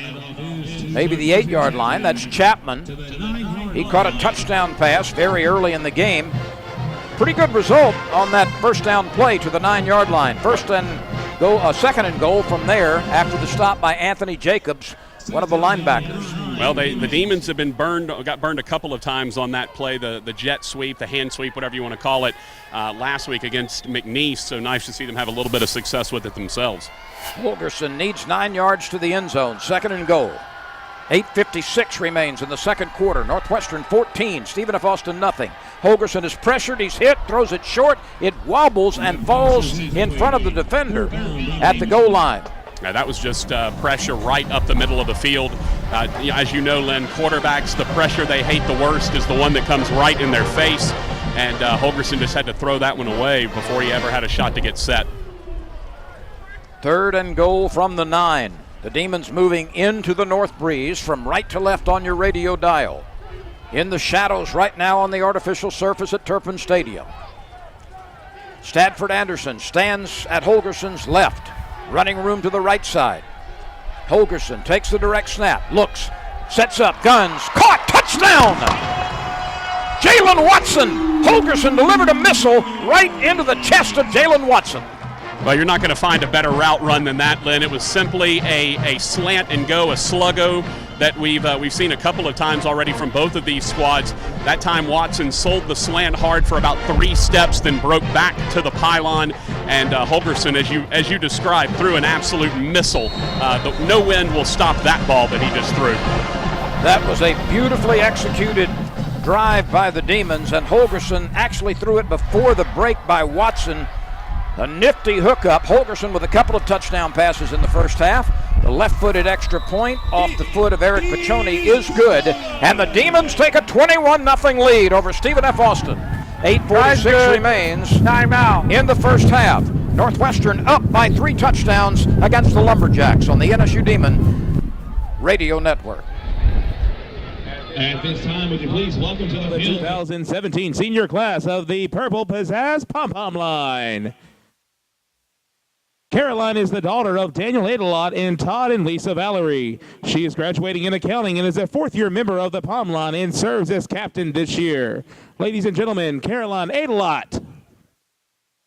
S6: maybe the 8-yard line. That's Chapman. He caught a touchdown pass very early in the game. Pretty good result on that first down play to the 9-yard line. 2nd and goal from there after the stop by Anthony Jacobs, one of the linebackers.
S5: Well, the Demons have got burned a couple of times on that play, the jet sweep, the hand sweep, whatever you want to call it, last week against McNeese. So nice to see them have a little bit of success with it themselves.
S6: Holgerson needs 9 yards to the end zone. 2nd and goal. 8:56 remains in the second quarter. Northwestern 14, Stephen F. Austin nothing. Holgerson is pressured, he's hit, throws it short. It wobbles and falls in front of the defender at the goal line.
S5: Now that was just pressure right up the middle of the field. As you know, Len, quarterbacks, the pressure they hate the worst is the one that comes right in their face. And Holgerson just had to throw that one away before he ever had a shot to get set.
S6: 3rd and goal from the 9. The Demons moving into the north breeze from right to left on your radio dial. In the shadows right now on the artificial surface at Turpin Stadium. Stadford Anderson stands at Holgerson's left. Running room to the right side. Holgerson takes the direct snap, looks, sets up, guns, caught, touchdown! Jalen Watson! Holgerson delivered a missile right into the chest of Jalen Watson.
S5: Well, you're not going to find a better route run than that, Lynn. It was simply a slant and go, a sluggo that we've seen a couple of times already from both of these squads. That time Watson sold the slant hard for about 3 steps, then broke back to the pylon, and Holgerson, as you described, threw an absolute missile. No wind will stop that ball that he just threw.
S6: That was a beautifully executed drive by the Demons, and Holgerson actually threw it before the break by Watson. A nifty hookup. Holgerson with a couple of touchdown passes in the first half. The left-footed extra point off the foot of Eric Piccioni is good, and the Demons take a 21-0 lead over Stephen F. Austin. 8:46 remains.
S4: Timeout
S6: in the first half. Northwestern up by 3 touchdowns against the Lumberjacks on the NSU Demon Radio Network.
S2: At this time, would you please welcome to the field
S3: 2017 senior class of the Purple Pizzazz Pom-Pom Line. Caroline is the daughter of Daniel Adelot and Todd and Lisa Valerie. She is graduating in accounting and is a 4th-year member of the Pom Line and serves as captain this year. Ladies and gentlemen, Caroline Adelot.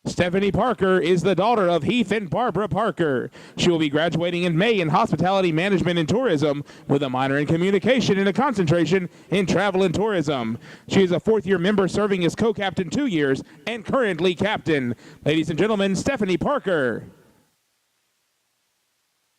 S3: Stephanie Parker is the daughter of Heath and Barbara Parker. She will be graduating in May in hospitality management and tourism with a minor in communication and a concentration in travel and tourism. She is a 4th-year member serving as co-captain 2 years and currently captain. Ladies and gentlemen, Stephanie Parker.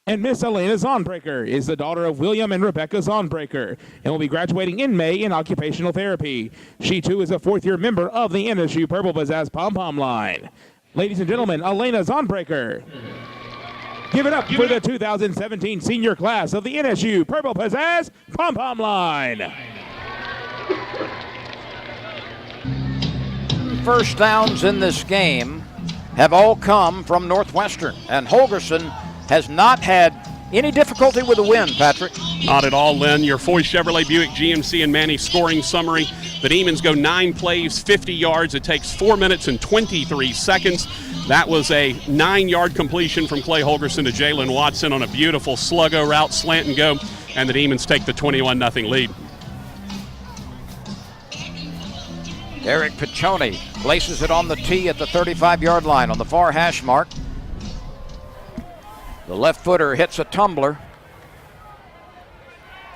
S3: And Miss Elena Zonbreaker is the daughter of William and Rebecca Zonbreaker and will be graduating in May in occupational therapy. She, too, is a 4th-year member of the NSU Purple Pizzazz Pom-Pom Line. Ladies and gentlemen, Elena Zonbreaker. Give it up for the 2017 senior class of the NSU Purple Pizzazz Pom-Pom Line.
S6: First downs in this game have all come from Northwestern, and Holgerson has not had any difficulty with the win, Patrick.
S5: Not at all, Lynn. Your Foy Chevrolet Buick GMC and Manny scoring summary. The Demons go 9 plays, 50 yards. It takes 4 minutes and 23 seconds. That was a 9-yard completion from Clay Holgerson to Jalen Watson on a beautiful sluggo route, slant and go, and the Demons take the 21-0 lead.
S6: Eric Piccioni places it on the tee at the 35-yard line on the far hash mark. The left footer hits a tumbler,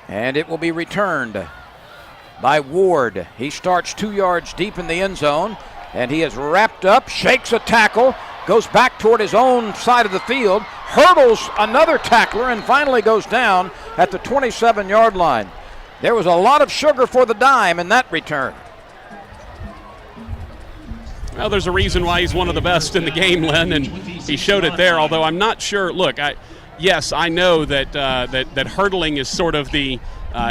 S6: and it will be returned by Ward. He starts 2 yards deep in the end zone, and he is wrapped up, shakes a tackle, goes back toward his own side of the field, hurdles another tackler, and finally goes down at the 27-yard line. There was a lot of sugar for the dime in that return.
S5: Well, there's a reason why he's one of the best in the game, Len, and he showed it there, although I'm not sure. Look, yes, I know that that hurdling is sort of the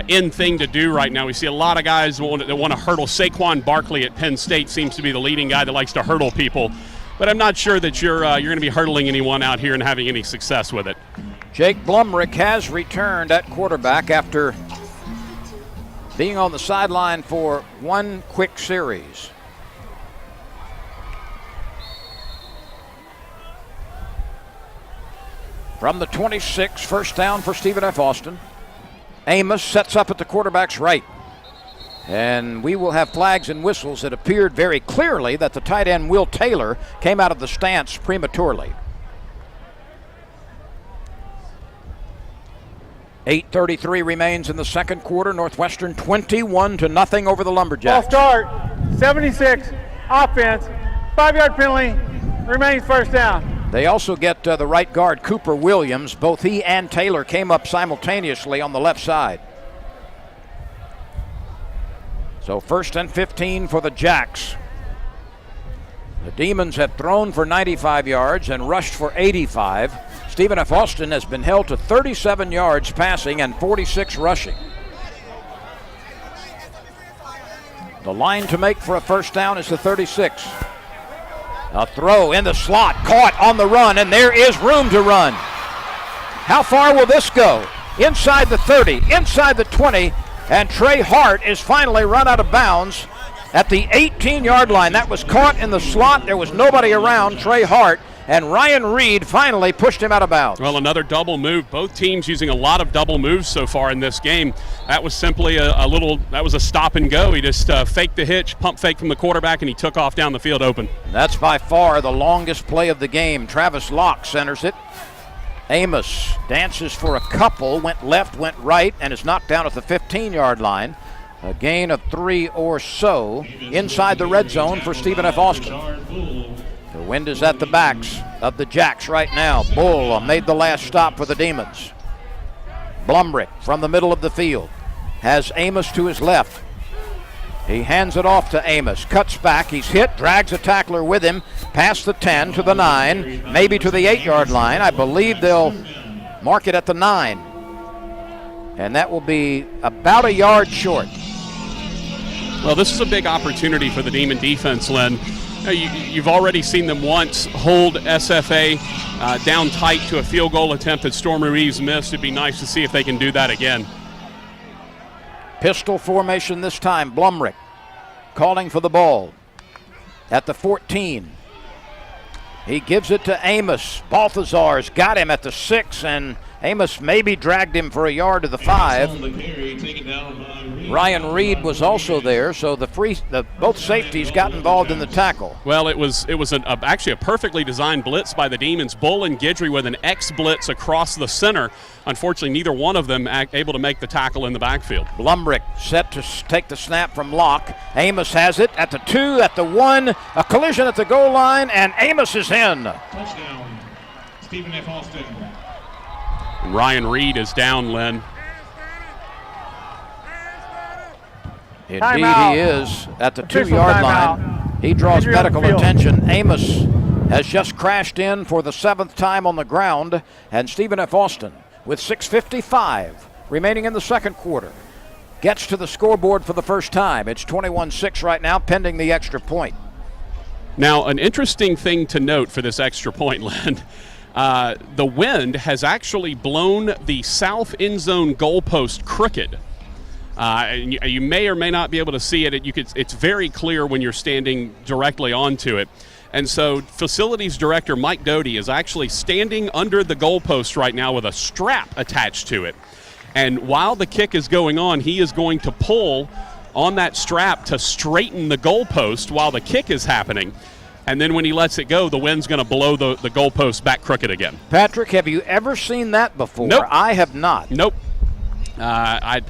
S5: in thing to do right now. We see a lot of guys that want to hurdle. Saquon Barkley at Penn State seems to be the leading guy that likes to hurdle people, but I'm not sure that you're going to be hurdling anyone out here and having any success with it.
S6: Jake Blumrick has returned at quarterback after being on the sideline for one quick series. From the 26, first down for Stephen F. Austin. Amos sets up at the quarterback's right. And we will have flags and whistles. It appeared very clearly that the tight end, Will Taylor, came out of the stance prematurely. 8:33 remains in the second quarter. Northwestern 21-0 over the Lumberjacks.
S4: Ball start, 76, offense, 5-yard penalty, remains first down.
S6: They also get the right guard, Cooper Williams. Both he and Taylor came up simultaneously on the left side. So 1st and 15 for the Jacks. The Demons have thrown for 95 yards and rushed for 85. Stephen F. Austin has been held to 37 yards passing and 46 rushing. The line to make for a first down is the 36. A throw in the slot, caught on the run, and there is room to run. How far will this go? Inside the 30, inside the 20, and Trey Hart is finally run out of bounds at the 18-yard line. That was caught in the slot. There was nobody around Trey Hart, and Ryan Reed finally pushed him out of bounds.
S5: Well, another double move. Both teams using a lot of double moves so far in this game. That was simply that was a stop and go. He just faked the hitch, pump fake from the quarterback, and he took off down the field open.
S6: That's by far the longest play of the game. Travis Locke centers it. Amos dances for a couple, went left, went right, and is knocked down at the 15-yard line. A gain of 3 or so inside the red zone for Stephen F. Austin. The wind is at the backs of the Jacks right now. Bull made the last stop for the Demons. Blumrick from the middle of the field has Amos to his left. He hands it off to Amos, cuts back, he's hit, drags a tackler with him, past the 10 to the 9, maybe to the 8-yard line. I believe they'll mark it at the 9. And that will be about a yard short.
S5: Well, this is a big opportunity for the Demon defense, Len. You've already seen them once hold SFA down tight to a field goal attempt that Storm Ruiz missed. It'd be nice to see if they can do that again.
S6: Pistol formation this time. Blumrick calling for the ball at the 14. He gives it to Amos. Balthazar's got him at the 6, and Amos maybe dragged him for a yard to the 5. Ryan Reed was also there, so both safeties got involved in the tackle.
S5: Well, it was actually a perfectly designed blitz by the Demons. Bull and Guidry with an X blitz across the center. Unfortunately, neither one of them able to make the tackle in the backfield.
S6: Blumrick set to take the snap from Locke. Amos has it at the 2, at the 1, a collision at the goal line, and Amos is in.
S8: Touchdown, Stephen F. Austin.
S5: Ryan Reed is down, Len.
S6: Indeed he is at the 2-yard line. He draws medical attention. Amos has just crashed in for the 7th time on the ground, and Stephen F. Austin, with 6:55 remaining in the second quarter, gets to the scoreboard for the first time. It's 21-6 right now, pending the extra point.
S5: Now, an interesting thing to note for this extra point, Len, the wind has actually blown the south end zone goalpost crooked. You may or may not be able to see it. It's very clear when you're standing directly onto it. And so facilities director Mike Doty is actually standing under the goalpost right now with a strap attached to it. And while the kick is going on, he is going to pull on that strap to straighten the goalpost while the kick is happening. And then when he lets it go, the wind's going to blow the goalpost back crooked again.
S6: Patrick, have you ever seen that before?
S5: Nope.
S6: I have not.
S5: Nope. I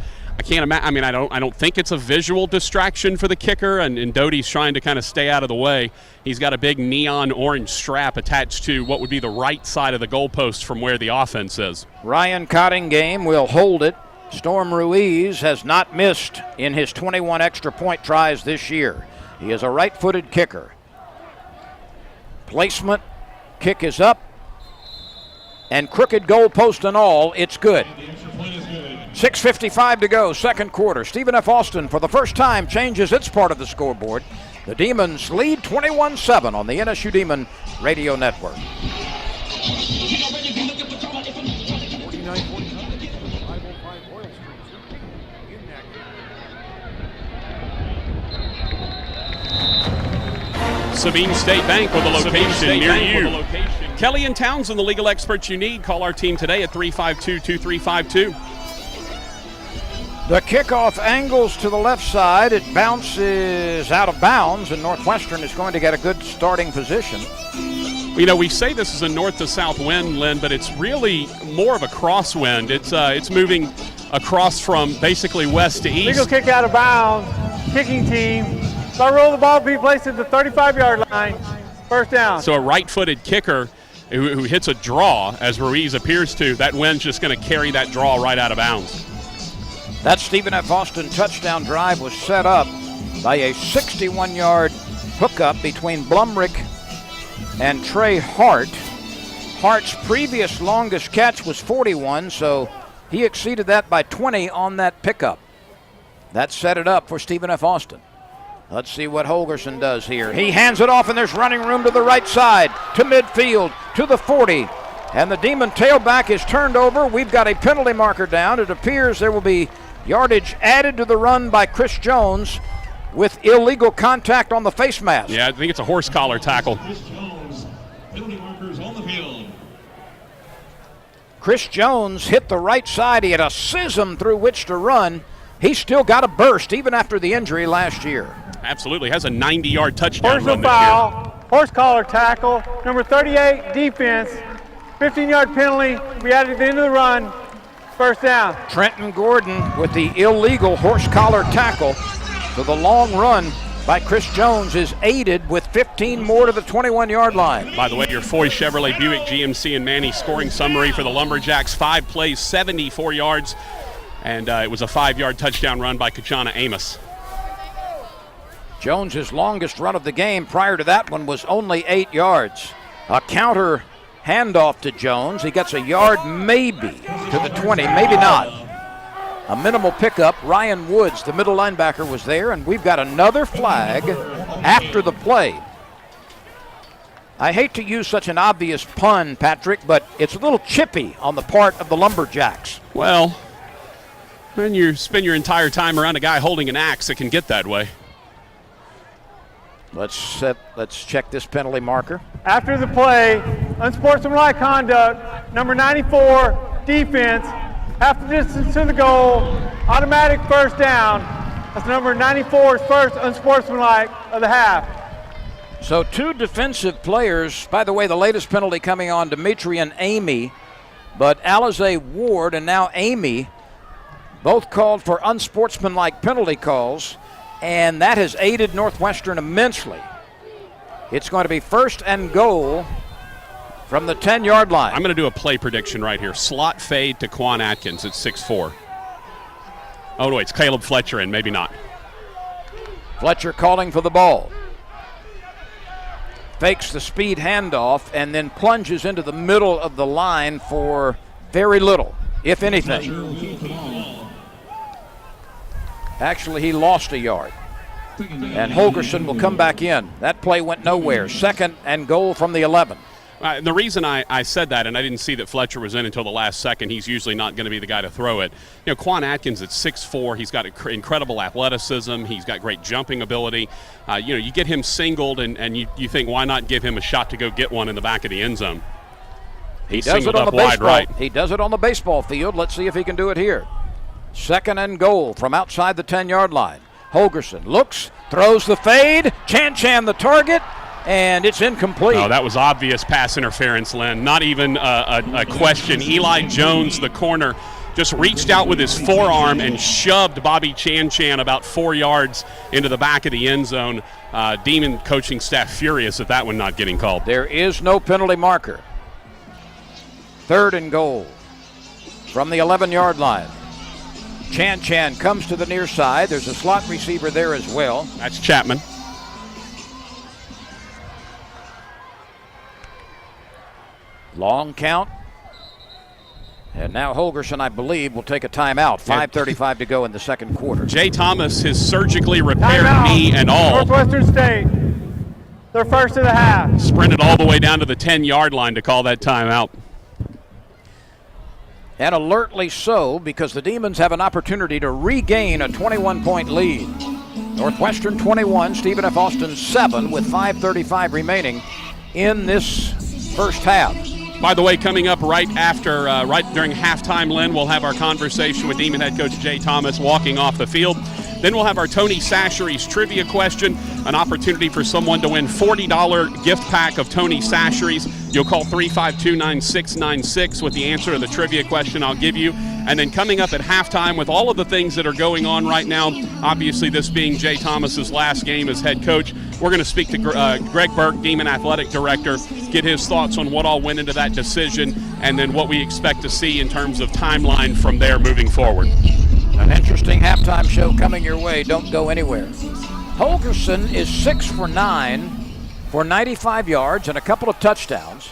S5: can't imagine. I mean, I don't think it's a visual distraction for the kicker, and Doty's trying to kind of stay out of the way. He's got a big neon orange strap attached to what would be the right side of the goalpost from where the offense is.
S6: Ryan Cottingham will hold it. Storm Ruiz has not missed in his 21 extra point tries this year. He is a right-footed kicker. Placement, kick is up, and crooked goalpost and all, it's good. 6:55 to go, second quarter. Stephen F. Austin, for the first time, changes its part of the scoreboard. The Demons lead 21-7 on the NSU Demon Radio Network.
S5: Sabine State Bank with a location near you. Kelly and Townsend, the legal experts you need. Call our team today at 352-2352.
S6: The kickoff angles to the left side. It bounces out of bounds, and Northwestern is going to get a good starting position.
S5: You know, we say this is a north to south wind, Lynn, but it's really more of a crosswind. It's moving across from basically west to east.
S4: Legal kick out of bounds. Kicking team. Start roll the ball, be placed at the 35-yard line. First down.
S5: So a right-footed kicker who hits a draw, as Ruiz appears to, that wind's just going to carry that draw right out of bounds.
S6: That Stephen F. Austin touchdown drive was set up by a 61-yard hookup between Blumrick and Trey Hart. Hart's previous longest catch was 41, so he exceeded that by 20 on that pickup. That set it up for Stephen F. Austin. Let's see what Holgerson does here. He hands it off, and there's running room to the right side, to midfield, to the 40. And the Demon tailback is turned over. We've got a penalty marker down. It appears there will be yardage added to the run by Chris Jones with illegal contact on the face mask.
S5: Yeah, I think it's a horse collar tackle.
S8: Chris Jones, penalty markers on the field.
S6: Chris Jones hit the right side. He had a schism through which to run. He's still got a burst even after the injury last year.
S5: Absolutely. Has a 90-yard touchdown
S4: Personal
S5: run this
S4: foul,
S5: year.
S4: horse collar tackle, number 38, defense, 15-yard penalty, we added at the end of the run, first down.
S6: Trenton Gordon with the illegal horse collar tackle. So the long run by Chris Jones is aided with 15 more to the 21-yard line.
S5: By the way, your Foy Chevrolet Buick GMC and Manny scoring summary for the Lumberjacks. 5 plays, 74 yards, and it was a 5-yard touchdown run by Kachana Amos.
S6: Jones's longest run of the game prior to that one was only 8 yards. A counter handoff to Jones. He gets a yard maybe to the 20, maybe not. A minimal pickup. Ryan Woods, the middle linebacker, was there, and we've got another flag after the play. I hate to use such an obvious pun, Patrick, but it's a little chippy on the part of the Lumberjacks.
S5: Well, when you spend your entire time around a guy holding an axe, it can get that way.
S6: Let's check this penalty marker.
S4: After the play, unsportsmanlike conduct, number 94, defense, half the distance to the goal, automatic first down. That's number 94's first unsportsmanlike of the half.
S6: So 2 defensive players, by the way, the latest penalty coming on Dimitri and Amy, but Alize Ward and now Amy both called for unsportsmanlike penalty calls, and that has aided Northwestern immensely. It's going to be first and goal from the 10-yard line.
S5: I'm going to do a play prediction right here. Slot fade to Quan Atkins at 6'4". Oh, no, it's Caleb Fletcher in, maybe not.
S6: Fletcher calling for the ball. Fakes the speed handoff and then plunges into the middle of the line for very little, if anything. Actually, he lost a yard. And Holgerson will come back in. That play went nowhere. Second and goal from the 11.
S5: The reason I said that, and I didn't see that Fletcher was in until the last second, he's usually not going to be the guy to throw it. You know, Quan Atkins at 6'4", he's got incredible athleticism. He's got great jumping ability. You get him singled, and you think, why not give him a shot to go get one in the back of the end zone?
S6: He does it on the baseball. Right. He does it on the baseball field. Let's see if he can do it here. Second and goal from outside the 10-yard line. Holgerson looks, throws the fade. Chan the target, and it's incomplete.
S5: Oh, that was obvious pass interference, Len. Not even a question. Eli Jones, the corner, just reached out with his forearm and shoved Bobby Chan about 4 yards into the back of the end zone. Demon coaching staff furious at that one not getting called.
S6: There is no penalty marker. Third and goal from the 11-yard line. Chan comes to the near side. There's a slot receiver there as well.
S5: That's Chapman.
S6: Long count. And now Holgerson, I believe, will take a timeout. 5:35 to go in the second quarter.
S5: Jay Thomas has surgically repaired knee and all.
S4: Northwestern State, they're first of the half.
S5: Sprinted all the way down to the 10-yard line to call that timeout.
S6: And alertly so, because the Demons have an opportunity to regain a 21-point lead. Northwestern 21, Stephen F. Austin 7 with 5:35 remaining in this first half.
S5: By the way, coming up right during halftime, Len, we'll have our conversation with Demon head coach Jay Thomas walking off the field. Then we'll have our Tony Sachery's trivia question, an opportunity for someone to win $40 gift pack of Tony Sachery's. You'll call 352-9696 with the answer to the trivia question I'll give you. And then coming up at halftime with all of the things that are going on right now, obviously this being Jay Thomas's last game as head coach, we're going to speak to Greg Burke, Demon Athletic Director, get his thoughts on what all went into that decision and then what we expect to see in terms of timeline from there moving forward.
S6: An interesting halftime show coming your way. Don't go anywhere. Holgerson is 6 for 9 for 95 yards and a couple of touchdowns.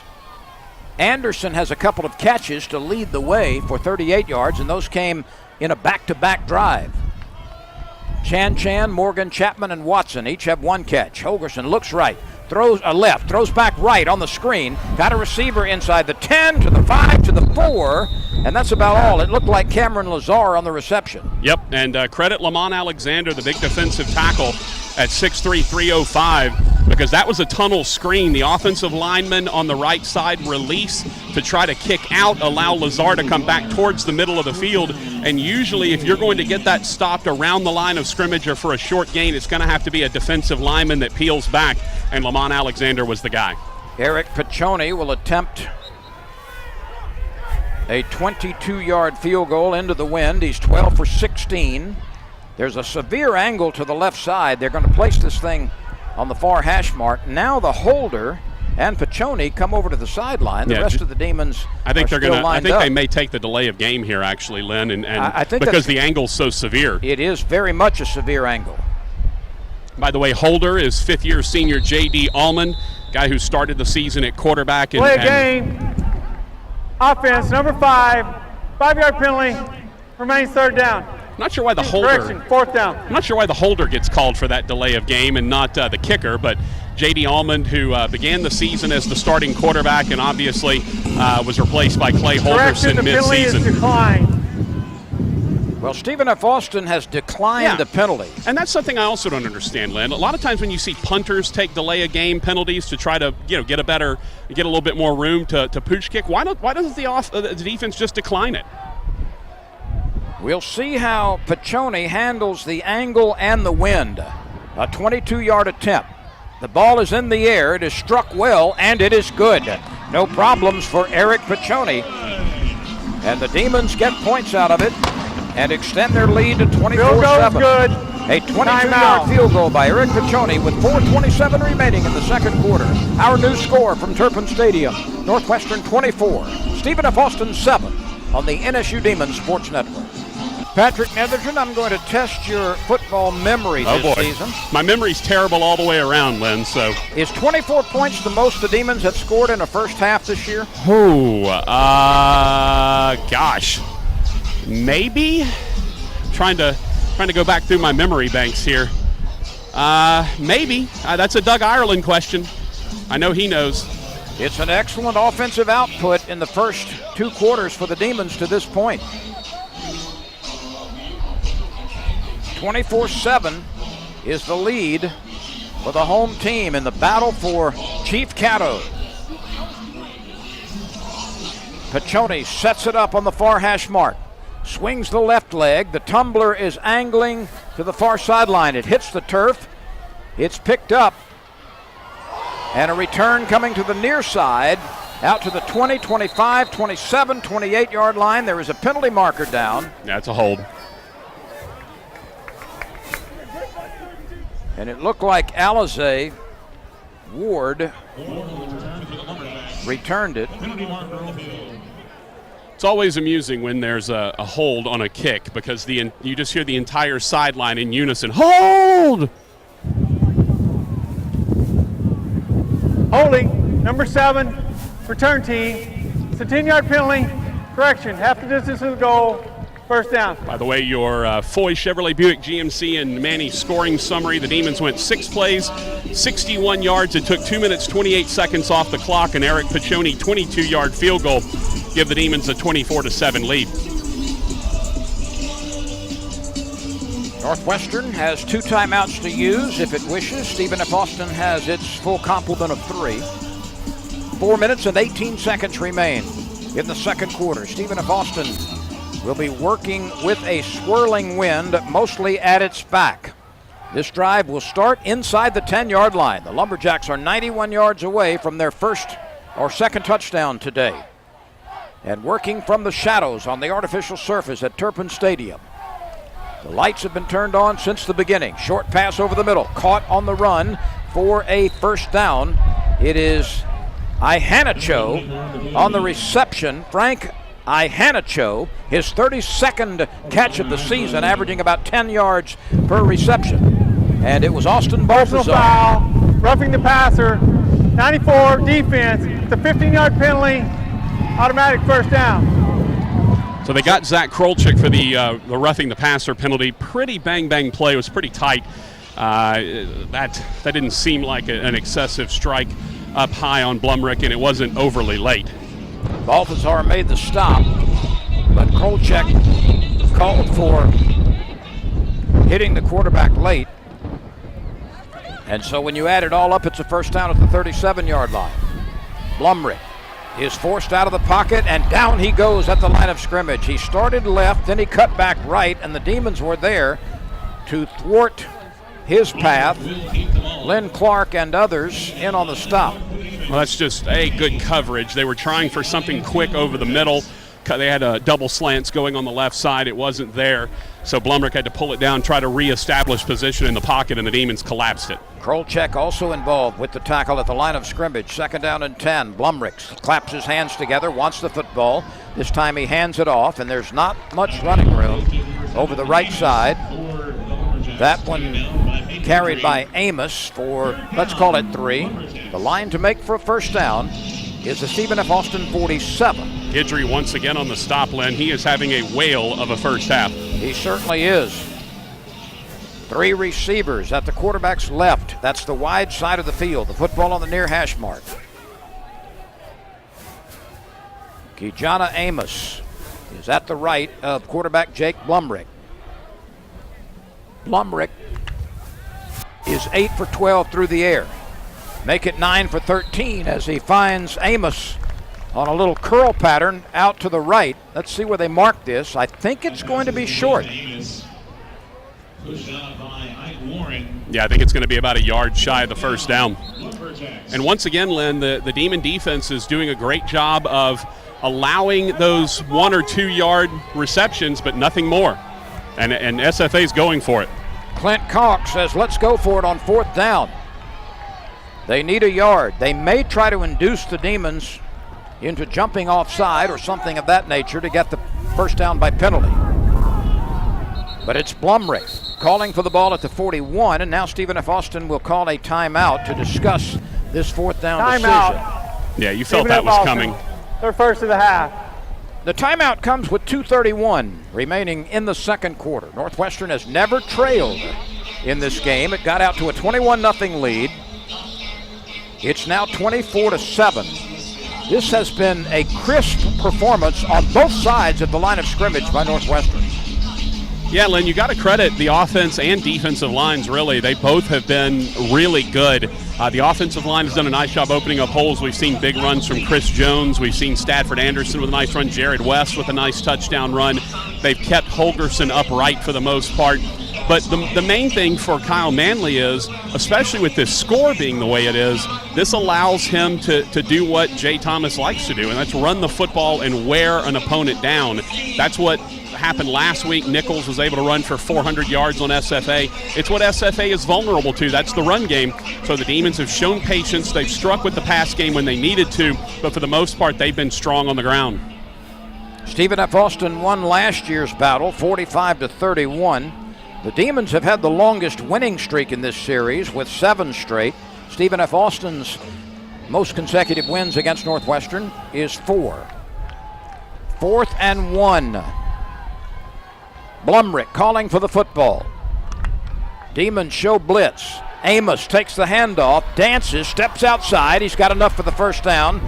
S6: Anderson has a couple of catches to lead the way for 38 yards, and those came in a back-to-back drive. Chan, Morgan, Chapman, and Watson each have one catch. Holgerson looks right, throws a left, throws back right on the screen. Got a receiver inside the 10 to the 5 to the 4, and that's about all. It looked like Cameron Lazar on the reception.
S5: Yep, and credit Lamont Alexander, the big defensive tackle at 6'3", 305, because that was a tunnel screen. The offensive lineman on the right side release to try to kick out, allow Lazar to come back towards the middle of the field. And usually if you're going to get that stopped around the line of scrimmage or for a short gain, it's going to have to be a defensive lineman that peels back, and Lamont Alexander was the guy.
S6: Eric Piccioni will attempt a 22-yard field goal into the wind. He's 12 for 16. There's a severe angle to the left side. They're going to place this thing on the far hash mark. Now the holder and Piccioni come over to the sideline. The rest of the Demons
S5: I think
S6: are
S5: they're
S6: still lined up.
S5: I think they may take the delay of game here, actually, Len, and I think because the angle's so severe.
S6: It is very much a severe angle.
S5: By the way, holder is fifth-year senior J.D. Allman, guy who started the season at quarterback.
S4: Play a game. Offense, number 5, 5-yard penalty, remains third down.
S5: I'm not sure why the holder.
S4: Correction, fourth down.
S5: I'm not sure why the holder gets called for that delay of game and not the kicker, but J.D. Almond, who began the season as the starting quarterback and obviously was replaced by Clay Holderson
S4: the penalty is
S5: midseason.
S4: declined.
S6: Well, Stephen F. Austin has declined the penalty.
S5: And that's something I also don't understand, Lynn. A lot of times when you see punters take delay of game penalties to try to get a little bit more room to pooch kick, why doesn't the defense just decline it?
S6: We'll see how Piccioni handles the angle and the wind. A 22-yard attempt. The ball is in the air. It is struck well, and it is good. No problems for Eric Piccioni. And the Demons get points out of it and extend their lead to 24-7.
S4: Good.
S6: A 22-yard field goal by Eric Piccioni with 4:27 remaining in the second quarter. Our new score from Turpin Stadium, Northwestern 24, Stephen F. Austin 7 on the NSU Demons Sports Network. Patrick Netherton, I'm going to test your football memory this season.
S5: My memory's terrible all the way around, Lynn. So,
S6: is 24 points the most the Demons have scored in a first half this year?
S5: Gosh, maybe. Trying to go back through my memory banks here. Maybe. That's a Doug Ireland question. I know he knows.
S6: It's an excellent offensive output in the first 2 quarters for the Demons to this point. 24-7 is the lead for the home team in the battle for Chief Caddo. Piccioni sets it up on the far hash mark. Swings the left leg. The tumbler is angling to the far sideline. It hits the turf. It's picked up. And a return coming to the near side out to the 20, 25, 27, 28-yard line. There is a penalty marker down.
S5: That's a hold.
S6: And it looked like Alizé Ward returned it.
S5: It's always amusing when there's a hold on a kick because you just hear the entire sideline in unison. Hold!
S4: Holding, number 7, return team. It's a 10-yard penalty. Correction, half the distance to the goal. First down.
S5: By the way, your Foy Chevrolet Buick GMC and Manny scoring summary. The Demons went 6 plays, 61 yards. It took 2 minutes, 28 seconds off the clock. And Eric Piccioni, 22-yard field goal, give the Demons a 24-7 lead.
S6: Northwestern has 2 timeouts to use if it wishes. Stephen F. Austin has its full complement of 3. 4 minutes and 18 seconds remain in the second quarter. Stephen F. Austin will be working with a swirling wind mostly at its back. This drive will start inside the 10-yard line. The Lumberjacks are 91 yards away from their first or second touchdown today. And working from the shadows on the artificial surface at Turpin Stadium. The lights have been turned on since the beginning. Short pass over the middle, caught on the run for a first down. It is Ihanacho on the reception. Frank Ihanacho, his 32nd catch of the season, averaging about 10 yards per reception. And it was Austin Balthazar.
S4: Foul, roughing the passer, 94 defense, the 15-yard penalty, automatic first down.
S5: So they got Zach Krolczyk for the roughing the passer penalty. Pretty bang-bang play. It was pretty tight. That didn't seem like an excessive strike up high on Blumrick, and it wasn't overly late.
S6: Balthazar made the stop, but Krolczyk called for hitting the quarterback late. And so when you add it all up, it's a first down at the 37-yard line. Blumrick is forced out of the pocket, and down he goes at the line of scrimmage. He started left, then he cut back right, and the Demons were there to thwart his path. Lynn Clark and others in on the stop.
S5: Well, that's just good coverage. They were trying for something quick over the middle. They had double slants going on the left side. It wasn't there. So Blumrick had to pull it down, try to reestablish position in the pocket, and the Demons collapsed it.
S6: Krolczyk also involved with the tackle at the line of scrimmage. Second down and 10. Blumrick claps his hands together, wants the football. This time he hands it off, and there's not much running room over the right side. That one carried by Amos for, let's call it 3. The line to make for a first down is the Stephen F. Austin 47.
S5: Guidry once again on the stop, Len. He is having a whale of a first half.
S6: He certainly is. 3 receivers at the quarterback's left. That's the wide side of the field. The football on the near hash mark. Kijana Amos is at the right of quarterback Jake Blumrick. Blumrick is 8 for 12 through the air. Make it 9 for 13 as he finds Amos on a little curl pattern out to the right. Let's see where they mark this. I think it's going to be short.
S5: Yeah, I think it's going to be about a yard shy of the first down. And once again, Len, the Demon defense is doing a great job of allowing those 1 or 2 yard receptions, but nothing more. And SFA is going for it.
S6: Clint Cox says, let's go for it on 4th down. They need a yard. They may try to induce the Demons into jumping offside or something of that nature to get the first down by penalty. But it's Blumrick calling for the ball at the 41, and now Stephen F. Austin will call a timeout to discuss this 4th down decision.
S5: Yeah, you felt that was coming.
S4: They're first of the half.
S6: The timeout comes with 2:31 remaining in the second quarter. Northwestern has never trailed in this game. It got out to a 21-0 lead. It's now 24-7. This has been a crisp performance on both sides of the line of scrimmage by Northwestern.
S5: Yeah, Len, you got to credit the offense and defensive lines, really. They both have been really good. The offensive line has done a nice job opening up holes. We've seen big runs from Chris Jones. We've seen Stafford Anderson with a nice run, Jared West with a nice touchdown run. They've kept Holgerson upright for the most part. But the main thing for Kyle Manley is, especially with this score being the way it is, this allows him to do what Jay Thomas likes to do, and that's run the football and wear an opponent down. That's what happened last week. Nichols was able to run for 400 yards on SFA. It's what SFA is vulnerable to. That's the run game. So the Demons have shown patience. They've struck with the pass game when they needed to, but for the most part, they've been strong on the ground.
S6: Stephen F. Austin won last year's battle, 45-31. The Demons have had the longest winning streak in this series with 7 straight. Stephen F. Austin's most consecutive wins against Northwestern is 4. 4th and 1. Blumrick calling for the football. Demons show blitz. Amos takes the handoff, dances, steps outside. He's got enough for the first down,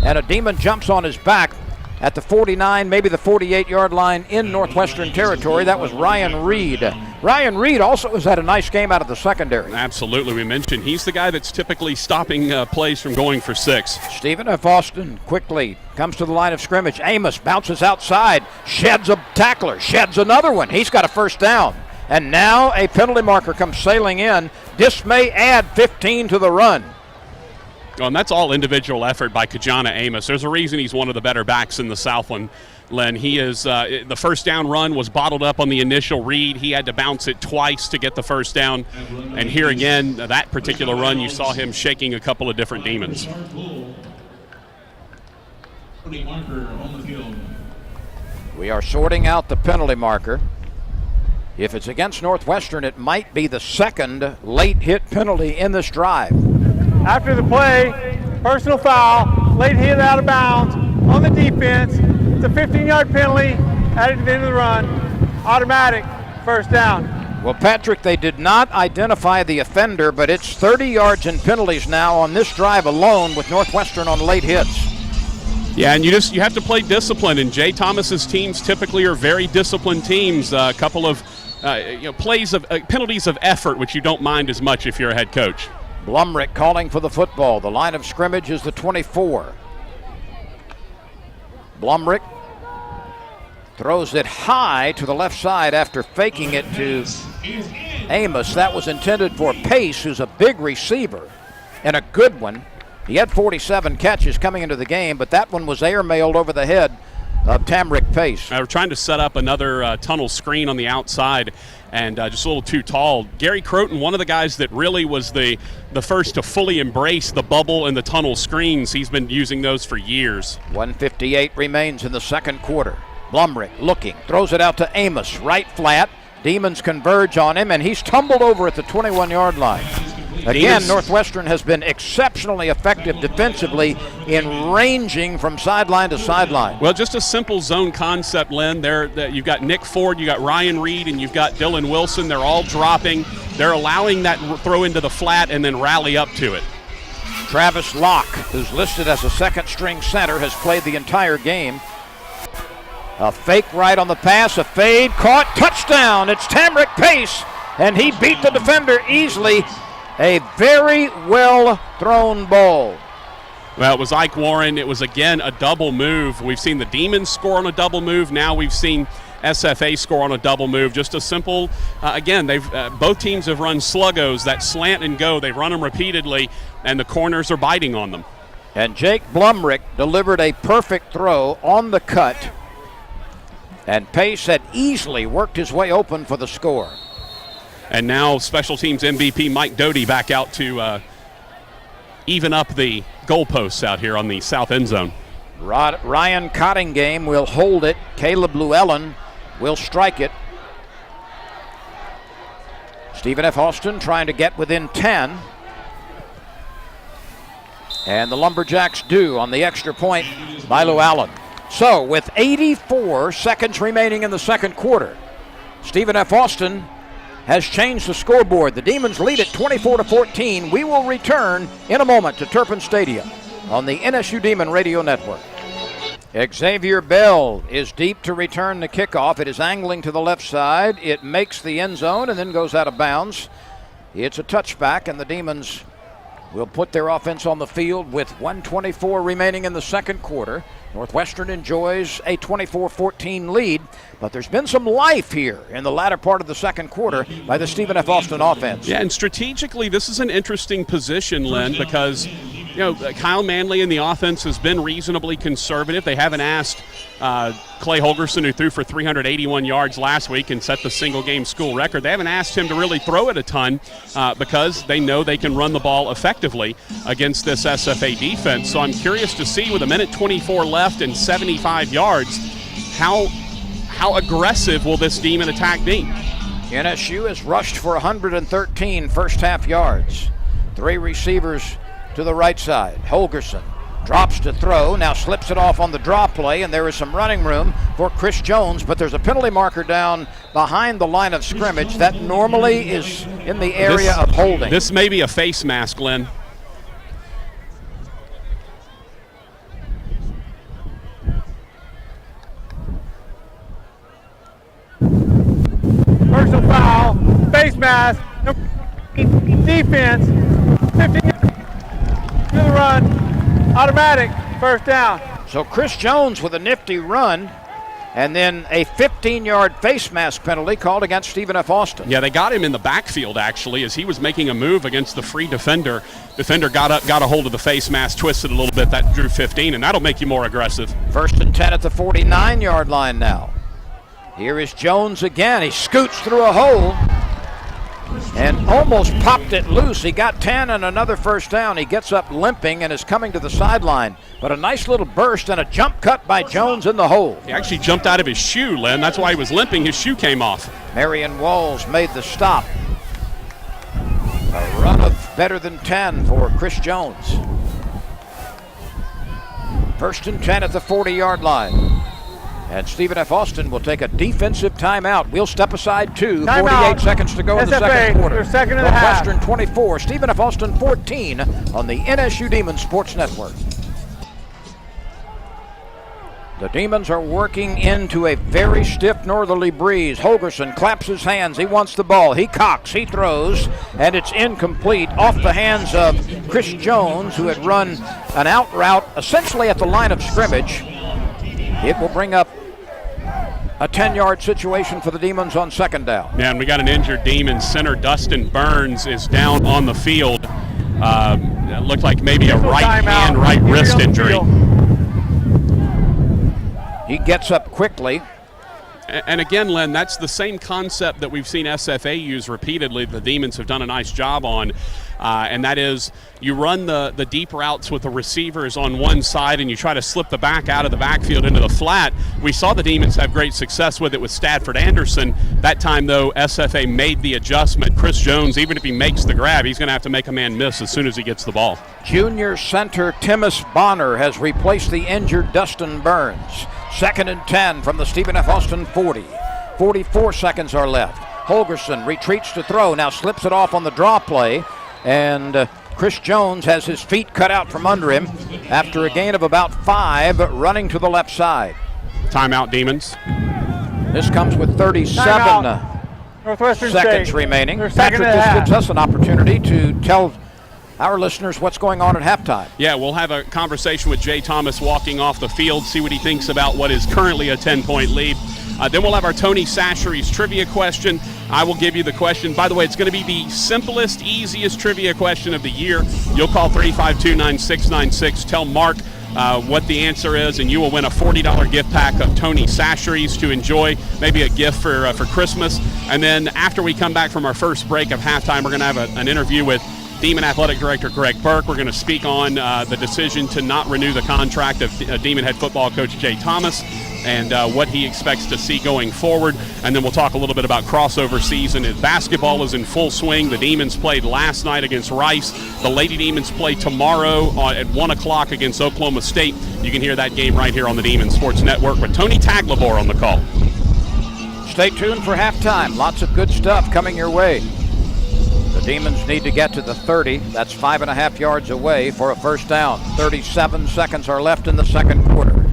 S6: and a Demon jumps on his back at the 49, maybe the 48-yard line in Northwestern territory. That was Ryan Reed. Ryan Reed also has had a nice game out of the secondary.
S5: Absolutely. We mentioned he's the guy that's typically stopping plays from going for 6.
S6: Stephen F. Austin quickly comes to the line of scrimmage. Amos bounces outside, sheds a tackler, sheds another one. He's got a first down. And now a penalty marker comes sailing in. This may add 15 to the run.
S5: Oh, and that's all individual effort by Kijana Amos. There's a reason he's one of the better backs in the Southland, Len. He is the first down run was bottled up on the initial read. He had to bounce it twice to get the first down. And here again, that particular run, you saw him shaking a couple of different Demons.
S6: We are sorting out the penalty marker. If it's against Northwestern, it might be the second late hit penalty in this drive.
S4: After the play, personal foul, late hit out of bounds on the defense. It's a 15-yard penalty added to the end of the run. Automatic first down.
S6: Well, Patrick, they did not identify the offender, but it's 30 yards in penalties now on this drive alone with Northwestern on late hits.
S5: Yeah, and you have to play discipline, and Jay Thomas's teams typically are very disciplined teams. A couple of penalties of effort, which you don't mind as much if you're a head coach.
S6: Blumrick calling for the football. The line of scrimmage is the 24. Blumrick throws it high to the left side after faking it to Amos. That was intended for Pace, who's a big receiver and a good one. He had 47 catches coming into the game, but that one was airmailed over the head of Tamrick Pace.
S5: We're trying to set up another tunnel screen on the outside, and just a little too tall. Gary Croton, one of the guys that really was the first to fully embrace the bubble and the tunnel screens. He's been using those for years.
S6: 1:58 remains in the second quarter. Blumrick looking, throws it out to Amos, right flat. Demons converge on him, and he's tumbled over at the 21-yard line. Again, Northwestern has been exceptionally effective defensively in ranging from sideline to sideline.
S5: Well, just a simple zone concept, Len. You've got Nick Ford, you've got Ryan Reed, and you've got Dylan Wilson. They're all dropping. They're allowing that throw into the flat and then rally up to it.
S6: Travis Locke, who's listed as a second-string center, has played the entire game. A fake right on the pass, a fade, caught, touchdown. It's Tamrick Pace, and he beat the defender easily. A very well-thrown ball.
S5: Well, it was Ike Warren. It was, again, a double move. We've seen the Demons score on a double move. Now we've seen SFA score on a double move. Just a simple, again, both teams have run sluggos, that slant and go. They've run them repeatedly, and the corners are biting on them.
S6: And Jake Blumrick delivered a perfect throw on the cut, and Pace had easily worked his way open for the score.
S5: And now special teams MVP Mike Doty back out to even up the goalposts out here on the south end zone.
S6: Ryan Cottingham will hold it. Caleb Llewellyn will strike it. Stephen F. Austin trying to get within 10. And the Lumberjacks do on the extra point by Llewellyn. So with 84 seconds remaining in the second quarter, Stephen F. Austin has changed the scoreboard. The Demons lead at 24-14. We will return in a moment to Turpin Stadium on the NSU Demon Radio Network. Xavier Bell is deep to return the kickoff. It is angling to the left side. It makes the end zone and then goes out of bounds. It's a touchback, and the Demons will put their offense on the field with 1:24 remaining in the second quarter. Northwestern enjoys a 24-14 lead, but there's been some life here in the latter part of the second quarter by the Stephen F. Austin offense.
S5: Yeah, and strategically, this is an interesting position, Len, because Kyle Manley in the offense has been reasonably conservative. They haven't asked Clay Holgerson, who threw for 381 yards last week and set the single-game school record. They haven't asked him to really throw it a ton because they know they can run the ball effectively against this SFA defense. So I'm curious to see, with 1:24 left and 75 yards, how aggressive will this Demon attack be?
S6: NSU has rushed for 113 first-half yards. Three receivers to the right side. Holgerson drops to throw, now slips it off on the draw play, and there is some running room for Chris Jones, but there's a penalty marker down behind the line of scrimmage. That normally is in the area of holding.
S5: This may be a face mask, Glenn.
S4: Personal foul, face mask, defense, 15 to the run, automatic, first down.
S6: So Chris Jones with a nifty run, and then a 15-yard face mask penalty called against Stephen F. Austin.
S5: Yeah, they got him in the backfield, actually, as he was making a move against the free defender. Defender got a hold of the face mask, twisted a little bit. That drew 15, and that'll make you more aggressive.
S6: 1st and 10 at the 49-yard line now. Here is Jones again. He scoots through a hole and almost popped it loose. He got 10 and another first down. He gets up limping and is coming to the sideline. But a nice little burst and a jump cut by Jones in the hole.
S5: He actually jumped out of his shoe, Len. That's why he was limping. His shoe came off.
S6: Marion Walls made the stop. A run of better than 10 for Chris Jones. 1st and 10 at the 40-yard line. And Stephen F. Austin will take a defensive timeout. We'll step aside 48 seconds to go in the second quarter.
S4: Second and a half.
S6: Northwestern 24, Stephen F. Austin 14 on the NSU Demons Sports Network. The Demons are working into a very stiff northerly breeze. Holgerson claps his hands. He wants the ball. He cocks. He throws. And it's incomplete off the hands of Chris Jones, who had run an out route essentially at the line of scrimmage. It will bring up a 10-yard situation for the Demons on second down.
S5: Yeah, and we got an injured Demon. Center Dustin Burns is down on the field. It looked like maybe a right hand, right wrist injury.
S6: He gets up quickly.
S5: And again, Len, that's the same concept that we've seen SFA use repeatedly. The Demons have done a nice job on, and that is you run the deep routes with the receivers on one side and you try to slip the back out of the backfield into the flat. We saw the Demons have great success with it with Stafford Anderson. That time, though, SFA made the adjustment. Chris Jones, even if he makes the grab, he's going to have to make a man miss as soon as he gets the ball.
S6: Junior center Timus Bonner has replaced the injured Dustin Burns. 2nd and 10 from the Stephen F. Austin 40. 44 seconds are left. Holgerson retreats to throw, now slips it off on the draw play, and Chris Jones has his feet cut out from under him after a gain of about 5, running to the left side.
S5: Timeout, Demons.
S6: This comes with 37 seconds remaining. Patrick, this gives us an opportunity to tell our listeners what's going on at halftime.
S5: Yeah, we'll have a conversation with Jay Thomas walking off the field, see what he thinks about what is currently a 10-point lead. Then we'll have our Tony Sachery's trivia question. I will give you the question. By the way, it's going to be the simplest, easiest trivia question of the year. You'll call 352-9696. Tell Mark what the answer is, and you will win a $40 gift pack of Tony Sachery's to enjoy, maybe a gift for Christmas. And then after we come back from our first break of halftime, we're going to have an interview with Demon Athletic Director Greg Burke. We're going to speak on the decision to not renew the contract of Demon head football coach Jay Thomas and what he expects to see going forward. And then we'll talk a little bit about crossover season. Basketball is in full swing. The Demons played last night against Rice. The Lady Demons play tomorrow at 1 o'clock against Oklahoma State. You can hear that game right here on the Demon Sports Network with Tony Taglabor on the call.
S6: Stay tuned for halftime. Lots of good stuff coming your way. The Demons need to get to the 30. That's 5.5 yards away for a first down. 37 seconds are left in the second quarter.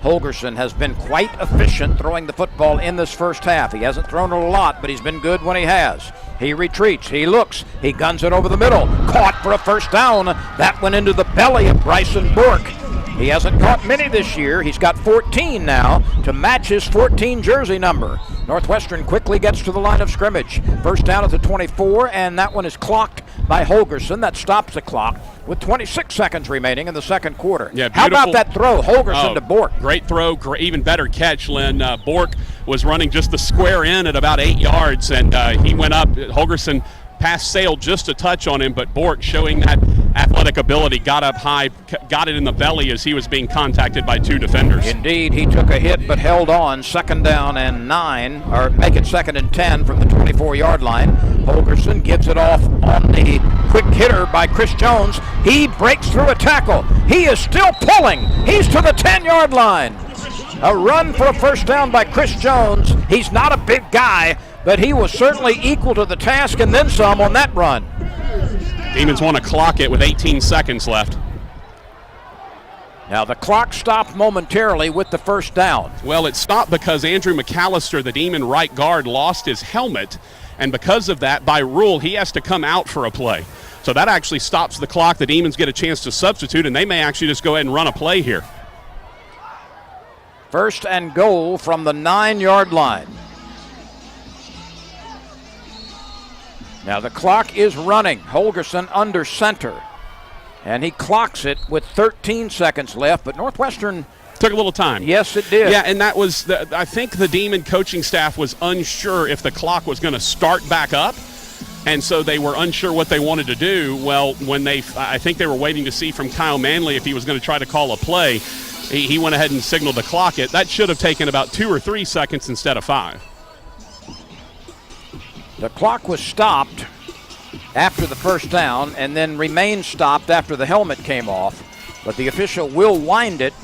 S6: Holgerson has been quite efficient throwing the football in this first half. He hasn't thrown it a lot, but he's been good when he has. He retreats, he looks, he guns it over the middle. Caught for a first down. That went into the belly of Bryson Bourke. He hasn't caught many this year. He's got 14 now to match his 14 jersey number. Northwestern quickly gets to the line of scrimmage. First down at the 24, and that one is clocked by Holgerson. That stops the clock with 26 seconds remaining in the second quarter.
S5: Yeah,
S6: how about that throw, Holgerson to Bourke?
S5: Great throw, even better catch, Lynn. Bourke was running just the square in at about 8 yards, and he went up. Holgerson pass sailed just a touch on him, but Bourke, showing that athletic ability, got up high, got it in the belly as he was being contacted by two defenders.
S6: Indeed, he took a hit but held on. 2nd down and 9, or make it 2nd and 10 from the 24-yard line. Holgerson gives it off on the quick hitter by Chris Jones. He breaks through a tackle. He is still pulling. He's to the 10-yard line. A run for a first down by Chris Jones. He's not a big guy, but he was certainly equal to the task and then some on that run.
S5: Demons want to clock it with 18 seconds left.
S6: Now the clock stopped momentarily with the first down.
S5: Well, it stopped because Andrew McAllister, the Demon right guard, lost his helmet, and because of that, by rule, he has to come out for a play. So that actually stops the clock. The Demons get a chance to substitute, and they may actually just go ahead and run a play here.
S6: 1st and goal from the 9-yard line. Now the clock is running. Holgerson under center. And he clocks it with 13 seconds left, but Northwestern
S5: took a little time.
S6: Yes, it did.
S5: Yeah, and that was, I think the Demon coaching staff was unsure if the clock was going to start back up, and so they were unsure what they wanted to do. Well, I think they were waiting to see from Kyle Manley if he was going to try to call a play. He went ahead and signaled to clock it. That should have taken about 2 or 3 seconds instead of 5.
S6: The clock was stopped after the first down and then remained stopped after the helmet came off, but the official will wind it,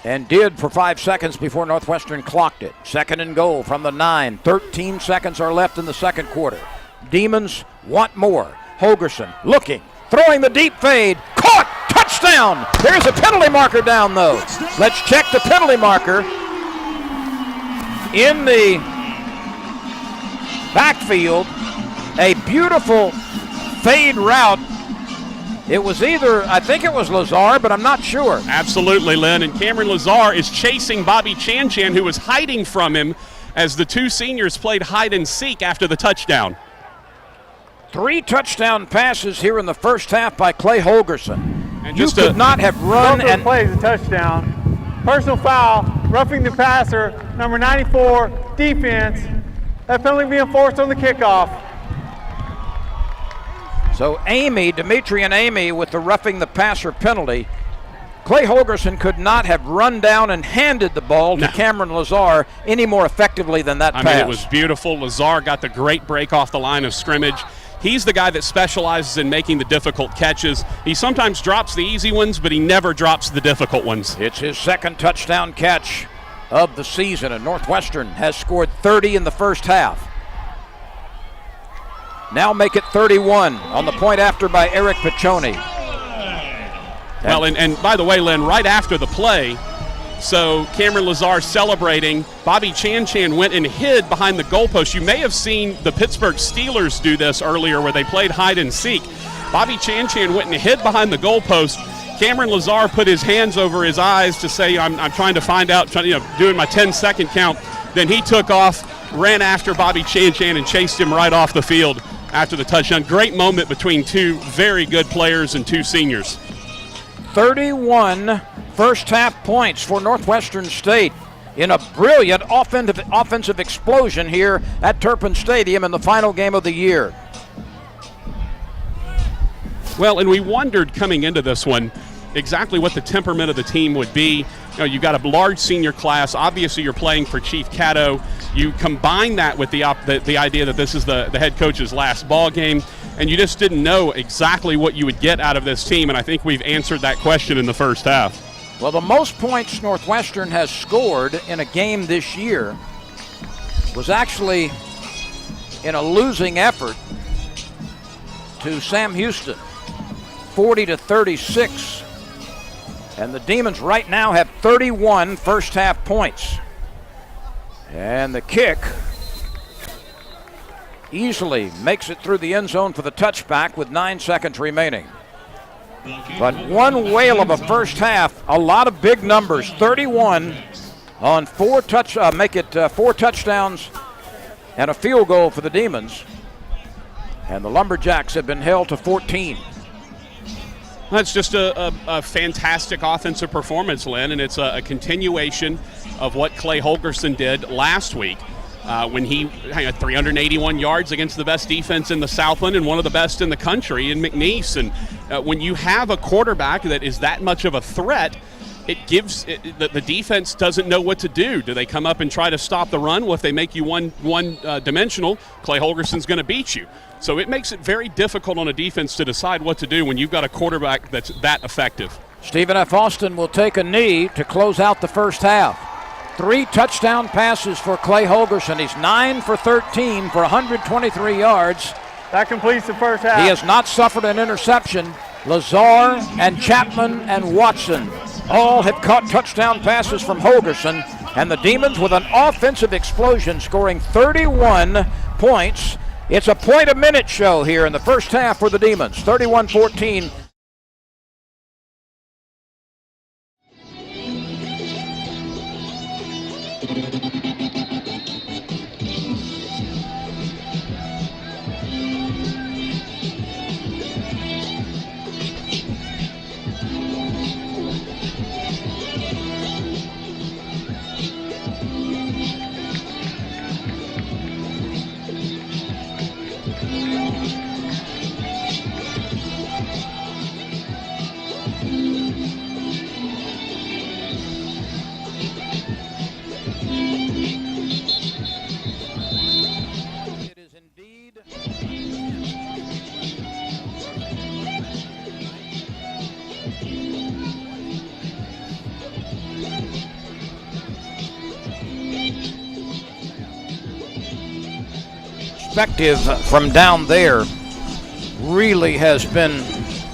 S6: and did for 5 seconds before Northwestern clocked it. 2nd and goal from the 9. 13 seconds are left in the second quarter. Demons want more. Holgerson looking, throwing the deep fade, caught, touchdown. There's a penalty marker down though. Let's check the penalty marker. In the backfield, a beautiful fade route. It was I think it was Lazar, but I'm not sure.
S5: Absolutely, Lynn. And Cameron Lazar is chasing Bobby Chan, who was hiding from him as the two seniors played hide and seek after the touchdown.
S6: 3 touchdown passes here in the first half by Clay Holgerson.
S5: And
S6: you could not have run and
S4: plays a touchdown. Personal foul roughing the passer, number 94, defense. That penalty being enforced on the kickoff.
S6: So Dimitri and Amy with the roughing the passer penalty. Clay Holgerson could not have run down and handed the ball to Cameron Lazar any more effectively than that pass.
S5: I mean, it was beautiful. Lazar got the great break off the line of scrimmage. He's the guy that specializes in making the difficult catches. He sometimes drops the easy ones, but he never drops the difficult ones.
S6: It's his second touchdown catch of the season, and Northwestern has scored 30 in the first half. Now make it 31 on the point after by Eric Piccioni.
S5: Well, and by the way, Len, right after the play, so Cameron Lazar celebrating, Bobby Chan went and hid behind the goalpost. You may have seen the Pittsburgh Steelers do this earlier where they played hide and seek. Bobby Chan went and hid behind the goalpost. Cameron Lazar put his hands over his eyes to say, I'm trying to find out, doing my 10-second count. Then he took off, ran after Bobby Chan and chased him right off the field after the touchdown. Great moment between two very good players and two seniors.
S6: 31 first half points for Northwestern State in a brilliant offensive explosion here at Turpin Stadium in the final game of the year.
S5: Well, and we wondered coming into this one exactly what the temperament of the team would be. You've got a large senior class. Obviously, you're playing for Chief Caddo. You combine that with the idea that this is the head coach's last ball game, and you just didn't know exactly what you would get out of this team, and I think we've answered that question in the first half.
S6: Well, the most points Northwestern has scored in a game this year was actually in a losing effort to Sam Houston, 40-36. And the Demons right now have 31 first half points. And the kick easily makes it through the end zone for the touchback with 9 seconds remaining. But one whale of a first half, a lot of big numbers. 31 on 4 touchdowns and a field goal for the Demons. And the Lumberjacks have been held to 14.
S5: That's just a fantastic offensive performance, Lynn, and it's a continuation of what Clay Holgerson did last week when he had 381 yards against the best defense in the Southland and one of the best in the country in McNeese. And when you have a quarterback that is that much of a threat, it gives the defense doesn't know what to do. Do they come up and try to stop the run? Well, if they make you one dimensional, Clay Holgerson's going to beat you. So it makes it very difficult on a defense to decide what to do when you've got a quarterback that's that effective.
S6: Stephen F. Austin will take a knee to close out the first half. 3 touchdown passes for Clay Holgerson. He's 9 for 13 for 123 yards.
S4: That completes the first half.
S6: He has not suffered an interception. Lazar and Chapman and Watson all have caught touchdown passes from Holgerson. And the Demons with an offensive explosion, scoring 31 points. It's a point-a-minute show here in the first half for the Demons, 31-14. Perspective from down there really has been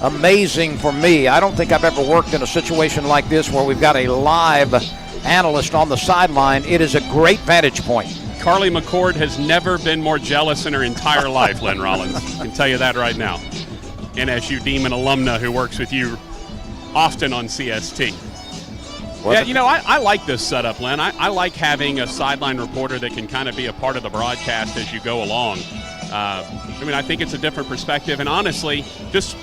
S6: amazing for me. I don't think I've ever worked in a situation like this where we've got a live analyst on the sideline. It is a great vantage point.
S5: Carly McCord has never been more jealous in her entire life, Len Rollins. I can tell you that right now. NSU Demon alumna who works with you often on CST. Yeah, I like this setup, Len. I like having a sideline reporter that can kind of be a part of the broadcast as you go along. I think it's a different perspective. And honestly, just,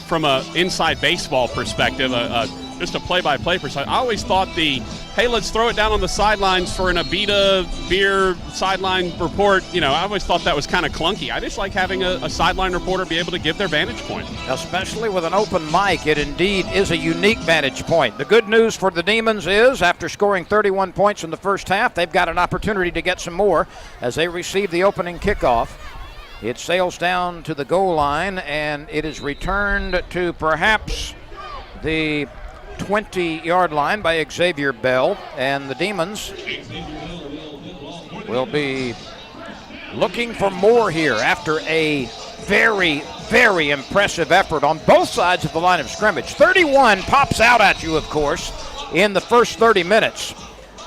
S5: from an inside baseball perspective, a just a play-by-play perspective, I always thought hey, let's throw it down on the sidelines for an Abita beer sideline report. I always thought that was kind of clunky. I just like having a sideline reporter be able to give their vantage point.
S6: Especially with an open mic, it indeed is a unique vantage point. The good news for the Demons is, after scoring 31 points in the first half, they've got an opportunity to get some more as they receive the opening kickoff. It sails down to the goal line, and it is returned to perhaps the 20-yard line by Xavier Bell, and the Demons will be looking for more here after a very, very impressive effort on both sides of the line of scrimmage. 31 pops out at you, of course, in the first 30 minutes.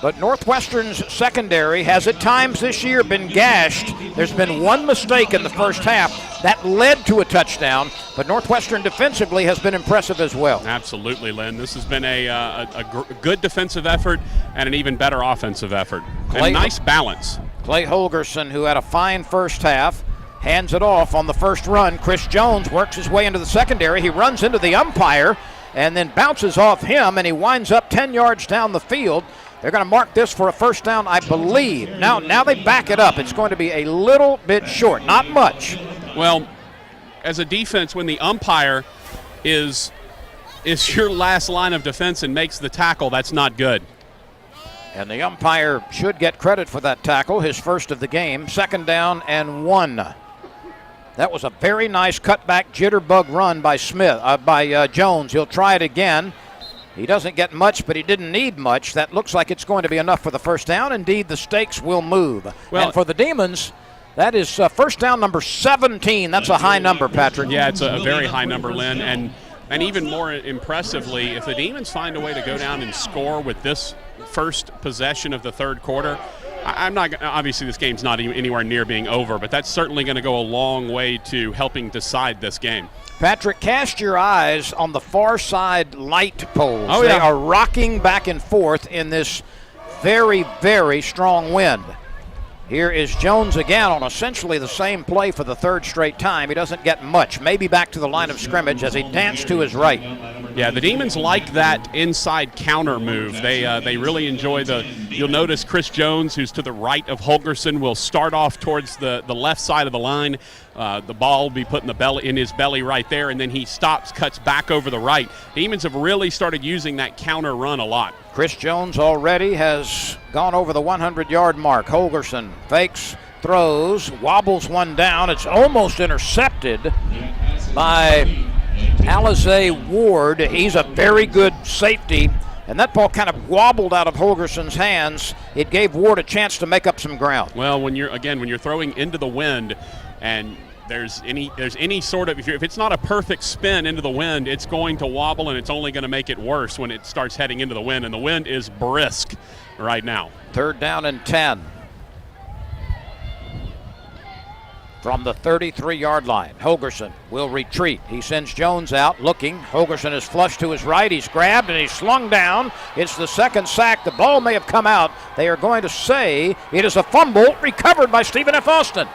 S6: But Northwestern's secondary has at times this year been gashed. There's been one mistake in the first half that led to a touchdown, but Northwestern defensively has been impressive as well.
S5: Absolutely, Lynn. This has been a good defensive effort and an even better offensive effort. And nice balance.
S6: Clay Holgerson, who had a fine first half, hands it off on the first run. Chris Jones works his way into the secondary. He runs into the umpire and then bounces off him, and he winds up 10 yards down the field. They're going to mark this for a first down, I believe. Now they back it up. It's going to be a little bit short, not much.
S5: Well, as a defense, when the umpire is your last line of defense and makes the tackle, that's not good.
S6: And the umpire should get credit for that tackle, his first of the game. 2nd down and 1. That was a very nice cutback jitterbug run by Jones. He'll try it again. He doesn't get much, but he didn't need much. That looks like it's going to be enough for the first down. Indeed, the stakes will move. Well, and for the Demons, that is first down number 17. That's a high number, Patrick.
S5: Yeah, it's a very high number, Lynn. And even more impressively, if the Demons find a way to go down and score with this first possession of the third quarter, I'm not, obviously this game's not anywhere near being over, but that's certainly going to go a long way to helping decide this game.
S6: Patrick, cast your eyes on the far side light poles.
S5: Oh, yeah.
S6: They are rocking back and forth in this very, very strong wind. Here is Jones again on essentially the same play for the third straight time. He doesn't get much, maybe back to the line of scrimmage as he danced to his right.
S5: Yeah, the Demons like that inside counter move. They really enjoy you'll notice Chris Jones, who's to the right of Holgerson, will start off towards the left side of the line. The ball will be put in his belly right there, and then he stops, cuts back over the right. Demons have really started using that counter run a lot.
S6: Chris Jones already has gone over the 100-yard mark. Holgerson fakes, throws, wobbles one down. It's almost intercepted by Alizé Ward. He's a very good safety, and that ball kind of wobbled out of Holgerson's hands. It gave Ward a chance to make up some ground.
S5: Well, when you're throwing into the wind and there's any sort of, if it's not a perfect spin into the wind, it's going to wobble, and it's only going to make it worse when it starts heading into the wind, and the wind is brisk right now.
S6: 3rd down and 10. From the 33-yard line, Holgerson will retreat. He sends Jones out looking. Holgerson is flushed to his right. He's grabbed and he's slung down. It's the second sack. The ball may have come out. They are going to say it is a fumble recovered by Stephen F. Austin.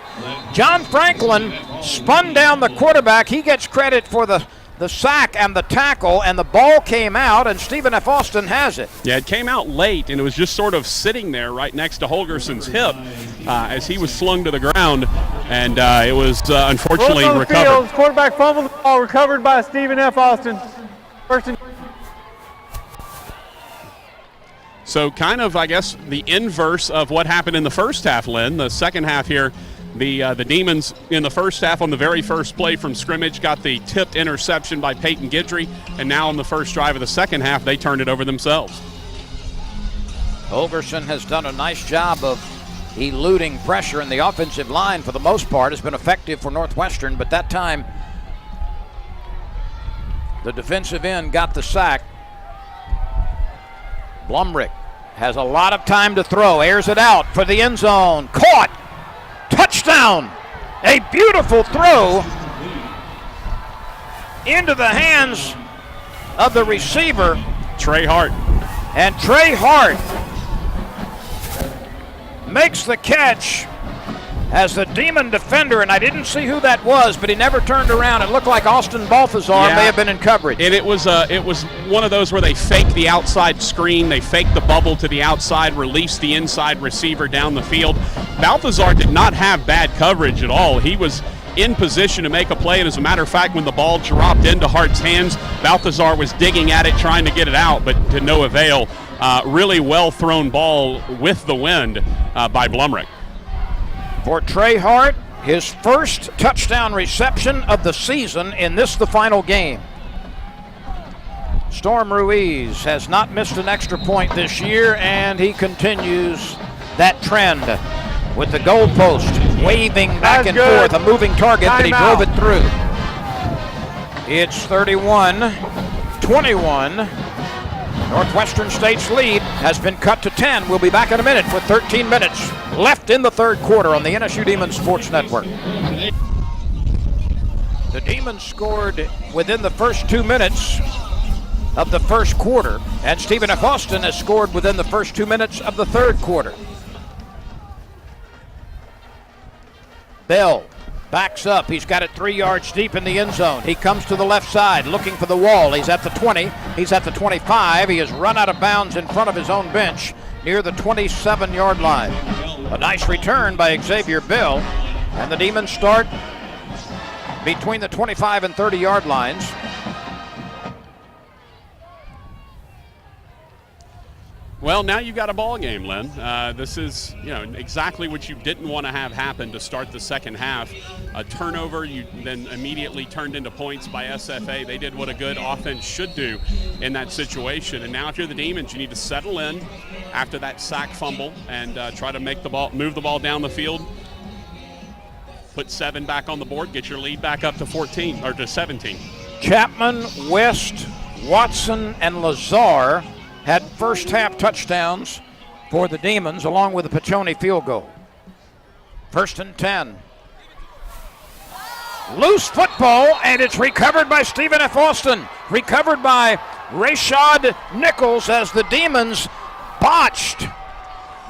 S6: John Franklin spun down the quarterback. He gets credit for the sack and the tackle, and the ball came out, and Stephen F. Austin has it.
S5: Yeah, it came out late, and it was just sort of sitting there right next to Holgerson's hip as he was slung to the ground, and it was unfortunately recovered.
S4: Field, quarterback fumbled the ball, recovered by Stephen F. Austin.
S5: So kind of, I guess, the inverse of what happened in the first half, Lynn. The second half here, the Demons in the first half on the very first play from scrimmage got the tipped interception by Peyton Guidry, and now on the first drive of the second half, they turned it over themselves.
S6: Holgerson has done a nice job of eluding pressure, and the offensive line, for the most part, has been effective for Northwestern, but that time the defensive end got the sack. Blumrick has a lot of time to throw, airs it out for the end zone, caught, touchdown, a beautiful throw into the hands of the receiver,
S5: Trey Hart.
S6: and Trey Hart makes the catch as the Demon defender, and I didn't see who that was, but he never turned around. It looked like Austin Balthazar may have been in coverage.
S5: And it was one of those where they faked the outside screen, they faked the bubble to the outside, released the inside receiver down the field. Balthazar did not have bad coverage at all. He was in position to make a play, and as a matter of fact, when the ball dropped into Hart's hands, Balthazar was digging at it, trying to get it out, but to no avail. Really well thrown ball with the wind by Blumrick.
S6: For Trey Hart, his first touchdown reception of the season in this, the final game. Storm Ruiz has not missed an extra point this year, and he continues that trend with the goalpost waving back and forth, a moving target, but he drove it through. It's 31-21. Northwestern State's lead has been cut to 10. We'll be back in a minute with 13 minutes left in the third quarter on the NSU Demons Sports Network. The Demons scored within the first 2 minutes of the first quarter, and Stephen F. Austin has scored within the first 2 minutes of the third quarter. Bell backs up. He's got it 3 yards deep in the end zone. He comes to the left side looking for the wall. He's at the 20. He's at the 25. He has run out of bounds in front of his own bench near the 27-yard line. A nice return by Xavier Bell. And the Demons start between the 25 and 30-yard lines.
S5: Well, now you've got a ball game, Len. This is, exactly what you didn't want to have happen to start the second half. A turnover, you then immediately turned into points by SFA. They did what a good offense should do in that situation. And now if you're the Demons, you need to settle in after that sack fumble and try to move the ball down the field. Put 7 back on the board, get your lead back up to 14 or to 17.
S6: Chapman, West, Watson, and Lazar had first half touchdowns for the Demons, along with a Piccioni field goal. 1st and 10. Loose football, and it's recovered by Stephen F. Austin. Recovered by Rashad Nichols as the Demons botched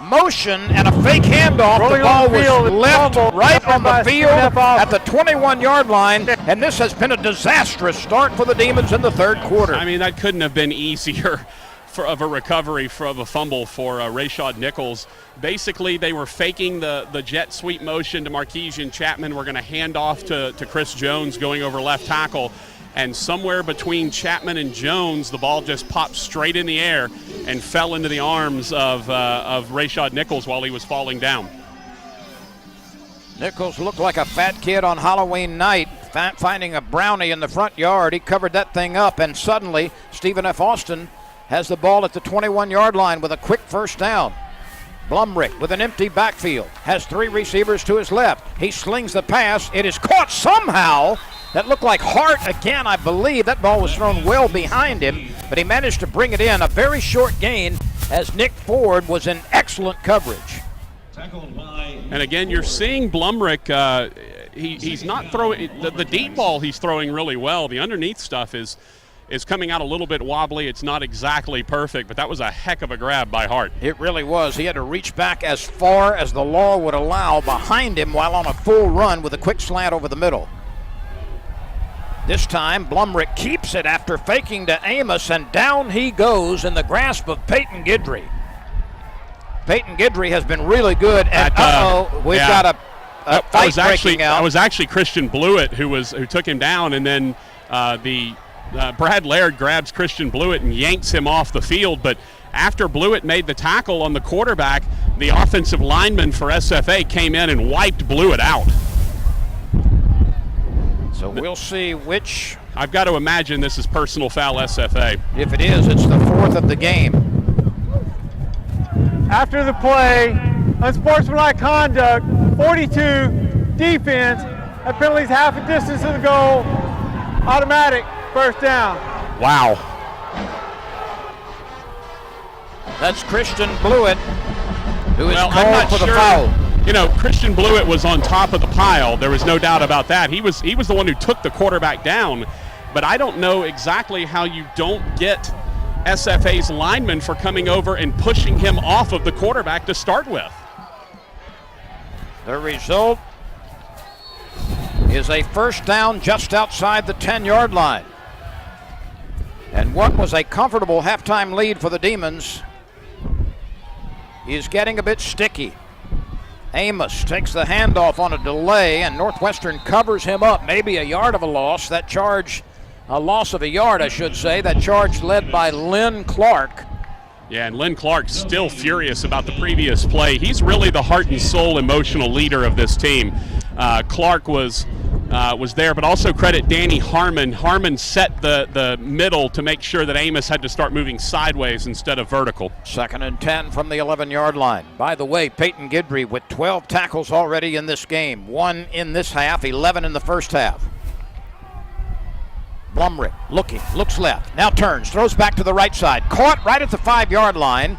S6: motion and a fake handoff. The ball was left right on the field at the 21-yard line, and this has been a disastrous start for the Demons in the third quarter.
S5: I mean, that couldn't have been easier of a recovery of a fumble for Rashad Nichols. Basically, they were faking the jet sweep motion to Marquesian Chapman. We're going to hand off to Chris Jones going over left tackle. And somewhere between Chapman and Jones, the ball just popped straight in the air and fell into the arms of Rashad Nichols while he was falling down.
S6: Nichols looked like a fat kid on Halloween night, finding a brownie in the front yard. He covered that thing up, and suddenly Stephen F. Austin has the ball at the 21-yard line with a quick first down. Blumrick with an empty backfield, has 3 receivers to his left. He slings the pass. It is caught somehow. That looked like Hart again, I believe. That ball was thrown well behind him, but he managed to bring it in. A very short gain as Nick Ford was in excellent coverage.
S5: And again, you're seeing Blumrick, he's not throwing, the deep ball he's throwing really well. The underneath stuff is coming out a little bit wobbly. It's not exactly perfect, but that was a heck of a grab by Hart.
S6: It really was. He had to reach back as far as the law would allow behind him while on a full run with a quick slant over the middle. This time, Blumrick keeps it after faking to Amos, and down he goes in the grasp of Peyton Guidry. Peyton Guidry has been really good at, we've got a fight breaking out.
S5: That was actually Christian Blewett who took him down, and then Brad Laird grabs Christian Blewett and yanks him off the field. But after Blewett made the tackle on the quarterback, the offensive lineman for SFA came in and wiped Blewett out.
S6: So we'll see which.
S5: I've got to imagine this is personal foul SFA.
S6: If it is, it's the 4th of the game.
S4: After the play, unsportsmanlike conduct, 42, defense, that penalty's half a distance to the goal, automatic, first down.
S5: Wow.
S6: That's Christian Blewett, who is
S5: I'm
S6: called
S5: not
S6: for
S5: sure.
S6: the foul.
S5: Christian Blewett was on top of the pile. There was no doubt about that. He was the one who took the quarterback down, but I don't know exactly how you don't get SFA's lineman for coming over and pushing him off of the quarterback to start with.
S6: The result is a first down just outside the 10-yard line. And what was a comfortable halftime lead for the Demons is getting a bit sticky. Amos takes the handoff on a delay, and Northwestern covers him up. Maybe a yard of a loss. That charge, a loss of a yard, I should say. That charge led by Lynn Clark.
S5: Yeah, and Lynn Clark's still furious about the previous play. He's really the heart and soul emotional leader of this team. Clark was there, but also credit Danny Harmon. Harmon set the middle to make sure that Amos had to start moving sideways instead of vertical.
S6: 2nd and 10 from the 11-yard line. By the way, Peyton Guidry with 12 tackles already in this game. 1 in this half, 11 in the first half. Blumrick looks left, now turns, throws back to the right side. Caught right at the 5-yard line.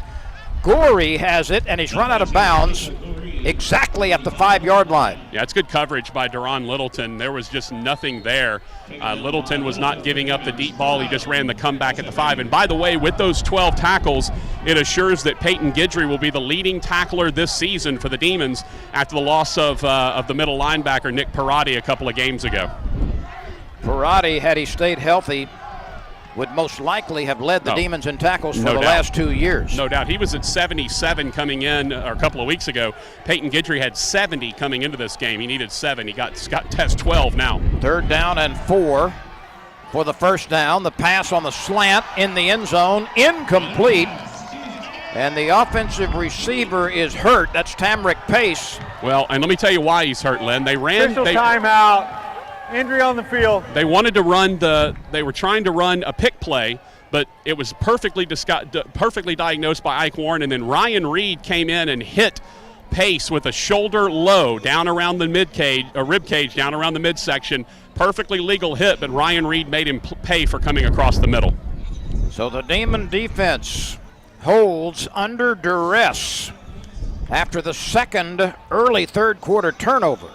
S6: Gorey has it, and he's run out of bounds exactly at the 5-yard line.
S5: Yeah, it's good coverage by Deron Littleton. There was just nothing there. Littleton was not giving up the deep ball. He just ran the comeback at the 5. And by the way, with those 12 tackles, it assures that Peyton Guidry will be the leading tackler this season for the Demons after the loss of the middle linebacker Nick Parati a couple of games ago.
S6: Parati, had he stayed healthy, would most likely have led the Demons in tackles for the last 2 years.
S5: No doubt. He was at 77 coming in a couple of weeks ago. Peyton Guidry had 70 coming into this game. He needed 7. He has 12 now.
S6: 3rd down and 4 for the first down. The pass on the slant in the end zone, incomplete. And the offensive receiver is hurt. That's Tamrick Pace.
S5: Well, and let me tell you why he's hurt, Len.
S4: Official timeout. Injury on the field.
S5: They wanted to run they were trying to run a pick play, but it was perfectly diagnosed by Ike Warren, and then Ryan Reed came in and hit Pace with a shoulder low down around the rib cage down around the midsection. Perfectly legal hit, but Ryan Reed made him pay for coming across the middle.
S6: So the Demon defense holds under duress after the second early third quarter turnover.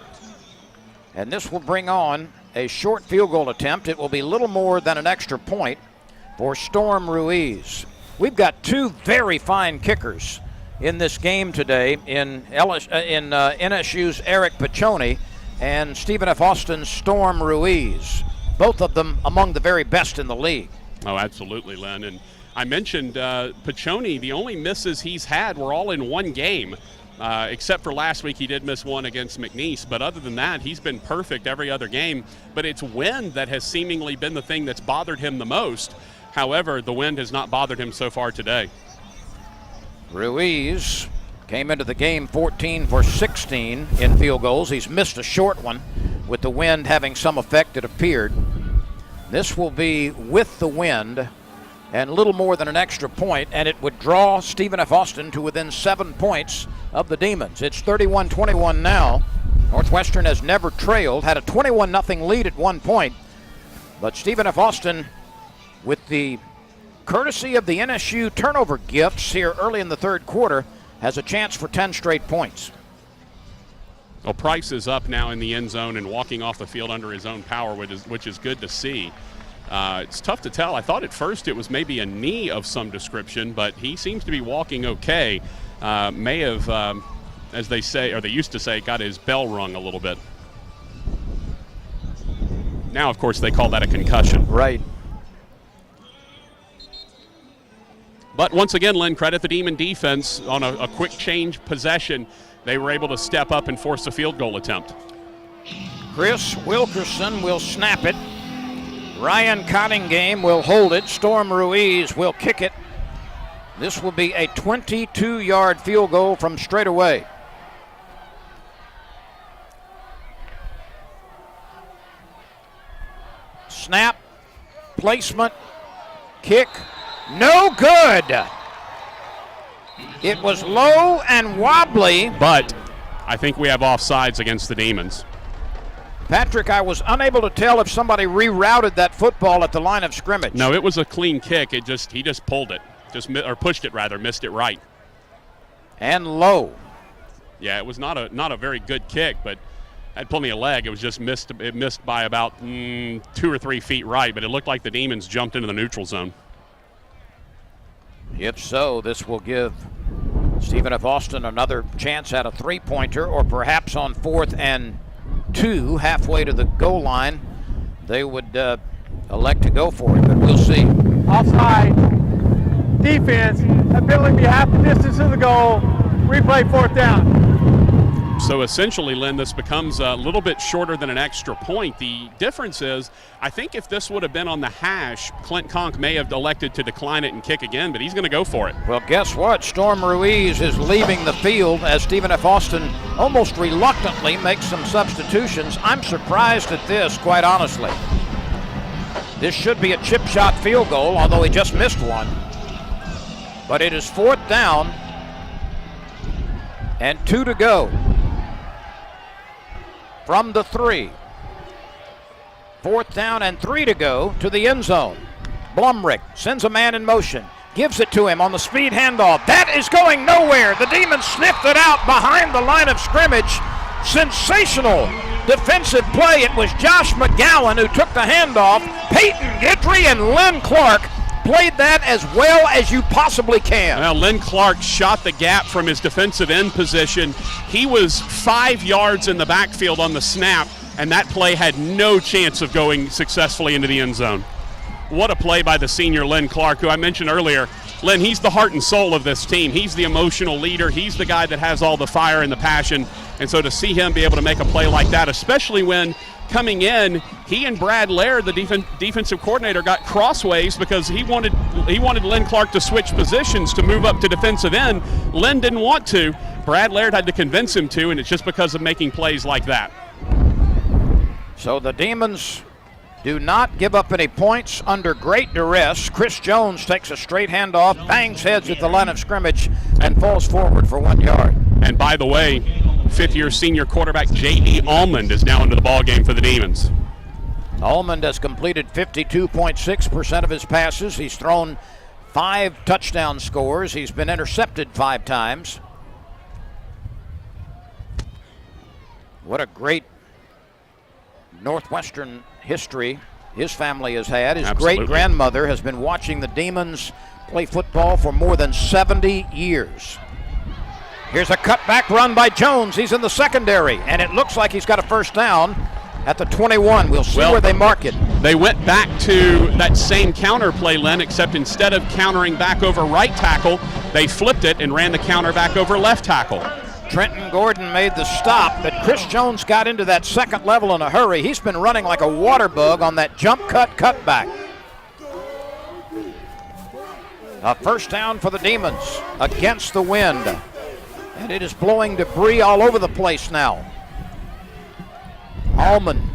S6: And this will bring on a short field goal attempt. It will be little more than an extra point for Storm Ruiz. We've got 2 very fine kickers in this game today in NSU's Eric Piccioni and Stephen F. Austin's Storm Ruiz. Both of them among the very best in the league.
S5: Oh, absolutely, Len. And I mentioned Piccioni, the only misses he's had were all in one game. Except for last week, he did miss one against McNeese. But other than that, he's been perfect every other game. But it's wind that has seemingly been the thing that's bothered him the most. However, the wind has not bothered him so far today.
S6: Ruiz came into the game 14 for 16 in field goals. He's missed a short one with the wind having some effect, it appeared. This will be with the wind and little more than an extra point, and it would draw Stephen F. Austin to within 7 points of the Demons. It's 31-21 now. Northwestern has never trailed, had a 21-0 lead at one point, but Stephen F. Austin, with the courtesy of the NSU turnover gifts here early in the third quarter, has a chance for 10 straight points.
S5: Well, Price is up now in the end zone and walking off the field under his own power, which is good to see. It's tough to tell. I thought at first it was maybe a knee of some description, but he seems to be walking okay. May have, as they say, or they used to say, got his bell rung a little bit. Now, of course, they call that a concussion.
S6: Right.
S5: But once again, Len, credit the Demon defense on a quick change possession. They were able to step up and force a field goal attempt.
S6: Chris Wilkerson will snap it. Ryan Cottingham will hold it. Storm Ruiz will kick it. This will be a 22-yard field goal from straight away. Snap, placement, kick, no good. It was low and wobbly.
S5: But I think we have offsides against the Demons.
S6: Patrick, I was unable to tell if somebody rerouted that football at the line of scrimmage.
S5: No, it was a clean kick. He just pulled it, or pushed it rather, missed it right.
S6: And low.
S5: Yeah, it was not a very good kick, but had plenty of leg. It was just missed. It missed by about 2 or 3 feet right, but it looked like the Demons jumped into the neutral zone.
S6: If so, this will give Stephen F. Austin, another chance at a three-pointer, or perhaps on 4th and 2, halfway to the goal line, they would elect to go for it, but we'll see.
S4: Offside. Defense. That penalty be half the distance to the goal. Replay 4th down.
S5: So essentially, Lynn, this becomes a little bit shorter than an extra point. The difference is, I think if this would have been on the hash, Clint Conk may have elected to decline it and kick again, but he's going to go for it.
S6: Well, guess what? Storm Ruiz is leaving the field as Stephen F. Austin almost reluctantly makes some substitutions. I'm surprised at this, quite honestly. This should be a chip shot field goal, although he just missed one. But it is 4th down and 2 to go. From the 3. 4th down and 3 to go to the end zone. Blumrick sends a man in motion, gives it to him on the speed handoff. That is going nowhere. The Demons sniffed it out behind the line of scrimmage. Sensational defensive play. It was Josh McGowan who took the handoff. Peyton Guidry and Len Clark played that as well as you possibly can.
S5: Well, Len Clark shot the gap from his defensive end position. He was 5 yards in the backfield on the snap, and that play had no chance of going successfully into the end zone. What a play by the senior Len Clark, who I mentioned earlier. Len, he's the heart and soul of this team. He's the emotional leader. He's the guy that has all the fire and the passion. And so to see him be able to make a play like that, especially when coming in, he and Brad Laird, the defensive coordinator, got crossways because he wanted Len Clark to switch positions to move up to defensive end. Len didn't want to. Brad Laird had to convince him to, and it's just because of making plays like that.
S6: So the Demons do not give up any points under great duress. Chris Jones takes a straight handoff, bangs heads at the line of scrimmage, and falls forward for 1 yard.
S5: And by the way, 5th-year senior quarterback J.D. Almond is now into the ballgame for the Demons.
S6: Almond has completed 52.6% of his passes. He's thrown 5 touchdown scores. He's been intercepted 5 times. What a great Northwestern history his family has had. His great-grandmother has been watching the Demons play football for more than 70 years. Here's a cutback run by Jones. He's in the secondary, and it looks like he's got a first down at the 21. We'll see where they mark it.
S5: They went back to that same counter play, Len, except instead of countering back over right tackle, they flipped it and ran the counter back over left tackle.
S6: Trenton Gordon made the stop, but Chris Jones got into that second level in a hurry. He's been running like a water bug on that jump cutback. A first down for the Demons against the wind. And it is blowing debris all over the place now. Allman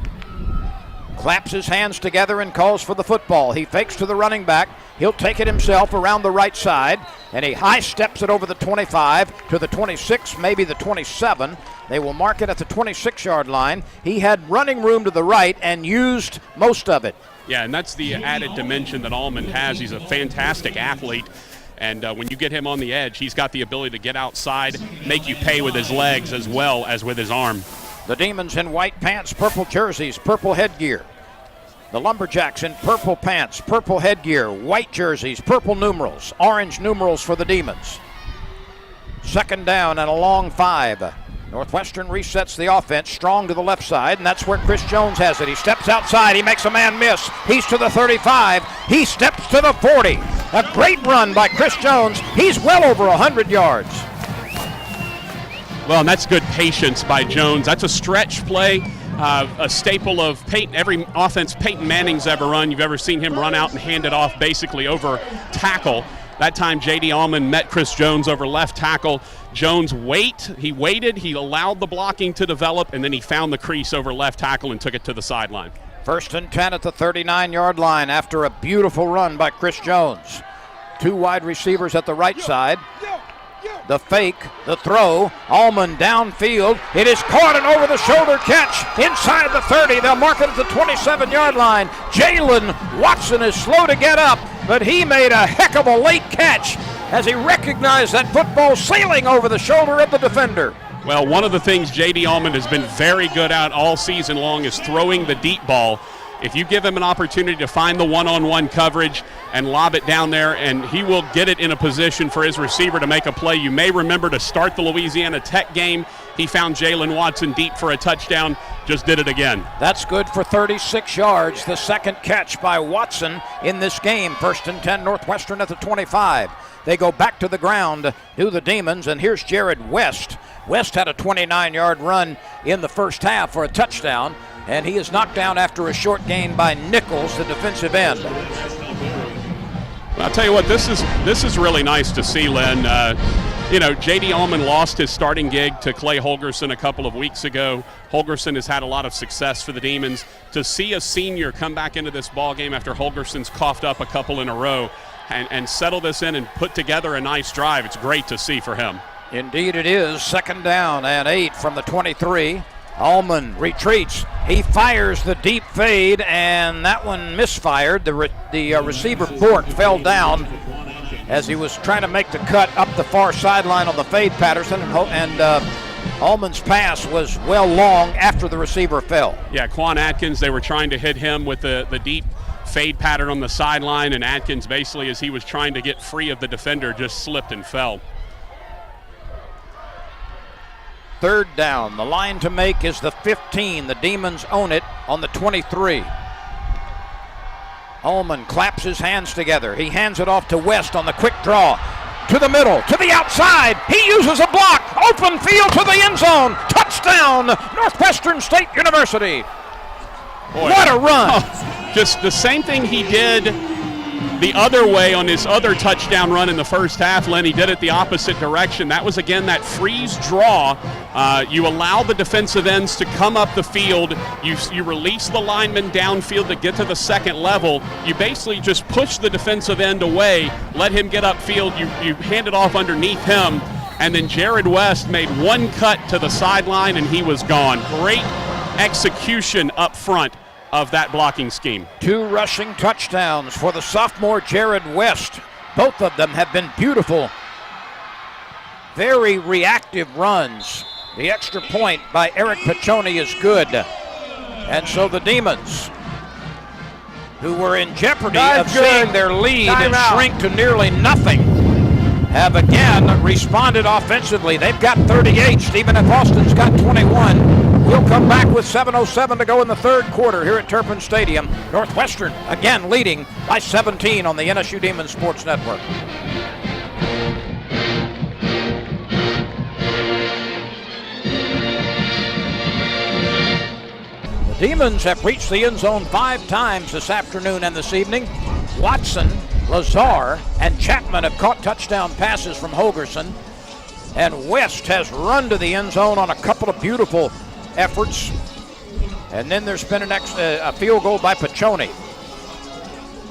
S6: claps his hands together and calls for the football. He fakes to the running back. He'll take it himself around the right side, and he high steps it over the 25 to the 26, maybe the 27. They will mark it at the 26-yard line. He had running room to the right and used most of it.
S5: Yeah, and that's the added dimension that Allman has. He's a fantastic athlete. And when you get him on the edge, he's got the ability to get outside, make you pay with his legs as well as with his arm.
S6: The Demons in white pants, purple jerseys, purple headgear. The Lumberjacks in purple pants, purple headgear, white jerseys, purple numerals, orange numerals for the Demons. Second down and a long 5. Northwestern resets the offense, strong to the left side, and that's where Chris Jones has it. He steps outside, he makes a man miss. He's to the 35, he steps to the 40. A great run by Chris Jones. He's well over 100 yards.
S5: Well, and that's good patience by Jones. That's a stretch play, a staple of every offense Peyton Manning's ever run. You've ever seen him run out and hand it off basically over tackle. That time, J.D. Allman met Chris Jones over left tackle. Jones waited, he allowed the blocking to develop, and then he found the crease over left tackle and took it to the sideline.
S6: 1st and 10 at the 39-yard line after a beautiful run by Chris Jones. 2 wide receivers at the right side. The fake, the throw, Allman downfield. It is caught, an over-the-shoulder catch inside the 30. They'll mark it at the 27-yard line. Jalen Watson is slow to get up, but he made a heck of a late catch as he recognized that football sailing over the shoulder of the defender.
S5: Well, one of the things J.D. Allman has been very good at all season long is throwing the deep ball. If you give him an opportunity to find the one-on-one coverage and lob it down there, and he will get it in a position for his receiver to make a play. You may remember to start the Louisiana Tech game, he found Jalen Watson deep for a touchdown, just did it again.
S6: That's good for 36 yards, the second catch by Watson in this game. 1st and 10, Northwestern at the 25. They go back to the ground, do the Demons, and here's Jared West. West had a 29-yard run in the first half for a touchdown, and he is knocked down after a short gain by Nichols, the defensive end.
S5: Well, I'll tell you what, this is really nice to see, Len. J.D. Allman lost his starting gig to Clay Holgerson a couple of weeks ago. Holgerson has had a lot of success for the Demons. To see a senior come back into this ball game after Holgerson's coughed up a couple in a row and settle this in and put together a nice drive, it's great to see for him.
S6: Indeed it is. 2nd down and 8 from the 23. Allman retreats. He fires the deep fade, and that one misfired. The receiver, Bork, fell down as he was trying to make the cut up the far sideline on the fade, Patterson, and Allman's pass was well long after the receiver fell.
S5: Yeah, Quan Atkins, they were trying to hit him with the deep fade pattern on the sideline, and Atkins basically, as he was trying to get free of the defender, just slipped and fell.
S6: 3rd down. The line to make is the 15. The Demons own it on the 23. Allman claps his hands together. He hands it off to West on the quick draw. To the middle, to the outside. He uses a block. Open field to the end zone. Touchdown, Northwestern State University.
S5: Boy,
S6: what a run.
S5: Just the same thing he did the other way on his other touchdown run in the first half. Len, he did it the opposite direction. That was, again, that freeze draw. You allow the defensive ends to come up the field. You release the lineman downfield to get to the second level. You basically just push the defensive end away, let him get upfield. You hand it off underneath him, and then Jared West made one cut to the sideline, and he was gone. Great execution up front of that blocking scheme.
S6: 2 rushing touchdowns for the sophomore Jared West. Both of them have been beautiful, very reactive runs. The extra point by Eric Piccioni is good. And so the Demons, who were in jeopardy of seeing their lead shrink to nearly nothing, have again responded offensively. They've got 38. Stephen F. Austin's got 21. We'll come back with 7:07 to go in the 3rd quarter here at Turpin Stadium. Northwestern again leading by 17 on the NSU Demons Sports Network. The Demons have reached the end zone 5 times this afternoon and this evening. Watson, Lazar, and Chapman have caught touchdown passes from Holgerson. And West has run to the end zone on a couple of beautiful efforts. And then there's been a field goal by Piccioni.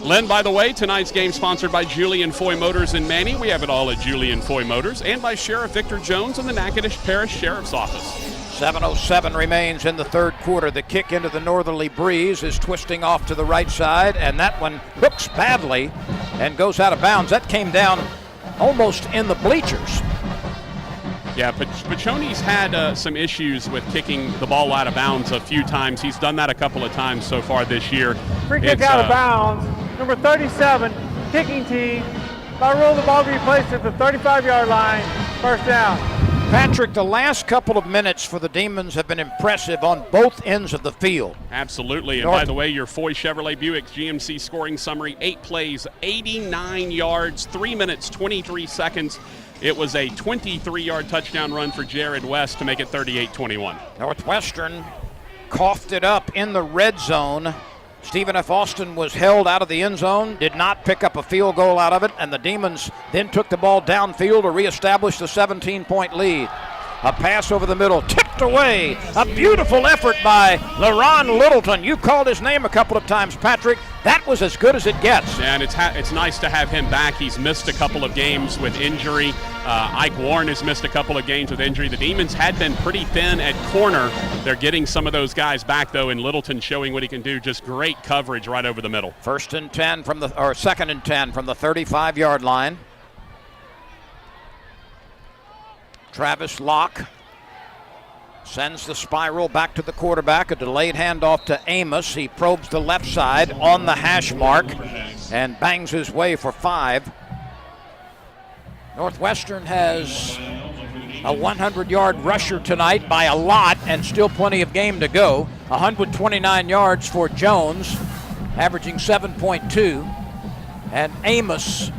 S5: Len, by the way, tonight's game sponsored by Julian Foy Motors in Manny. We have it all at Julian Foy Motors, and by Sheriff Victor Jones in the Natchitoches Parish Sheriff's Office.
S6: 7:07 remains in the 3rd quarter. The kick into the northerly breeze is twisting off to the right side, and that one hooks badly and goes out of bounds. That came down almost in the bleachers.
S5: Yeah, but Piccioni's had some issues with kicking the ball out of bounds a few times. He's done that a couple of times so far this year.
S4: Free kick out of bounds. Number 37, kicking team. By rule, the ball will be placed at the 35-yard line. 1st down.
S6: Patrick, the last couple of minutes for the Demons have been impressive on both ends of the field.
S5: Absolutely. And by the way, your Foy Chevrolet Buick GMC scoring summary, 8 plays, 89 yards, 3 minutes, 23 seconds. It was a 23-yard touchdown run for Jared West to make it 38-21.
S6: Northwestern coughed it up in the red zone. Stephen F. Austin was held out of the end zone, did not pick up a field goal out of it, and the Demons then took the ball downfield to reestablish the 17-point lead. A pass over the middle, tipped away. A beautiful effort by LaRon Littleton. You called his name a couple of times, Patrick. That was as good as it gets.
S5: And it's nice to have him back. He's missed a couple of games with injury. Ike Warren has missed a couple of games with injury. The Demons had been pretty thin at corner. They're getting some of those guys back, though, and Littleton showing what he can do. Just great coverage right over the middle.
S6: 2nd and 10 from the 35-yard line. Travis Locke Sends the spiral back to the quarterback. A delayed handoff to Amos. He probes the left side on the hash mark and bangs his way for 5. Northwestern has a 100-yard rusher tonight by a lot, and still plenty of game to go. 129 yards for Jones, averaging 7.2. And Amos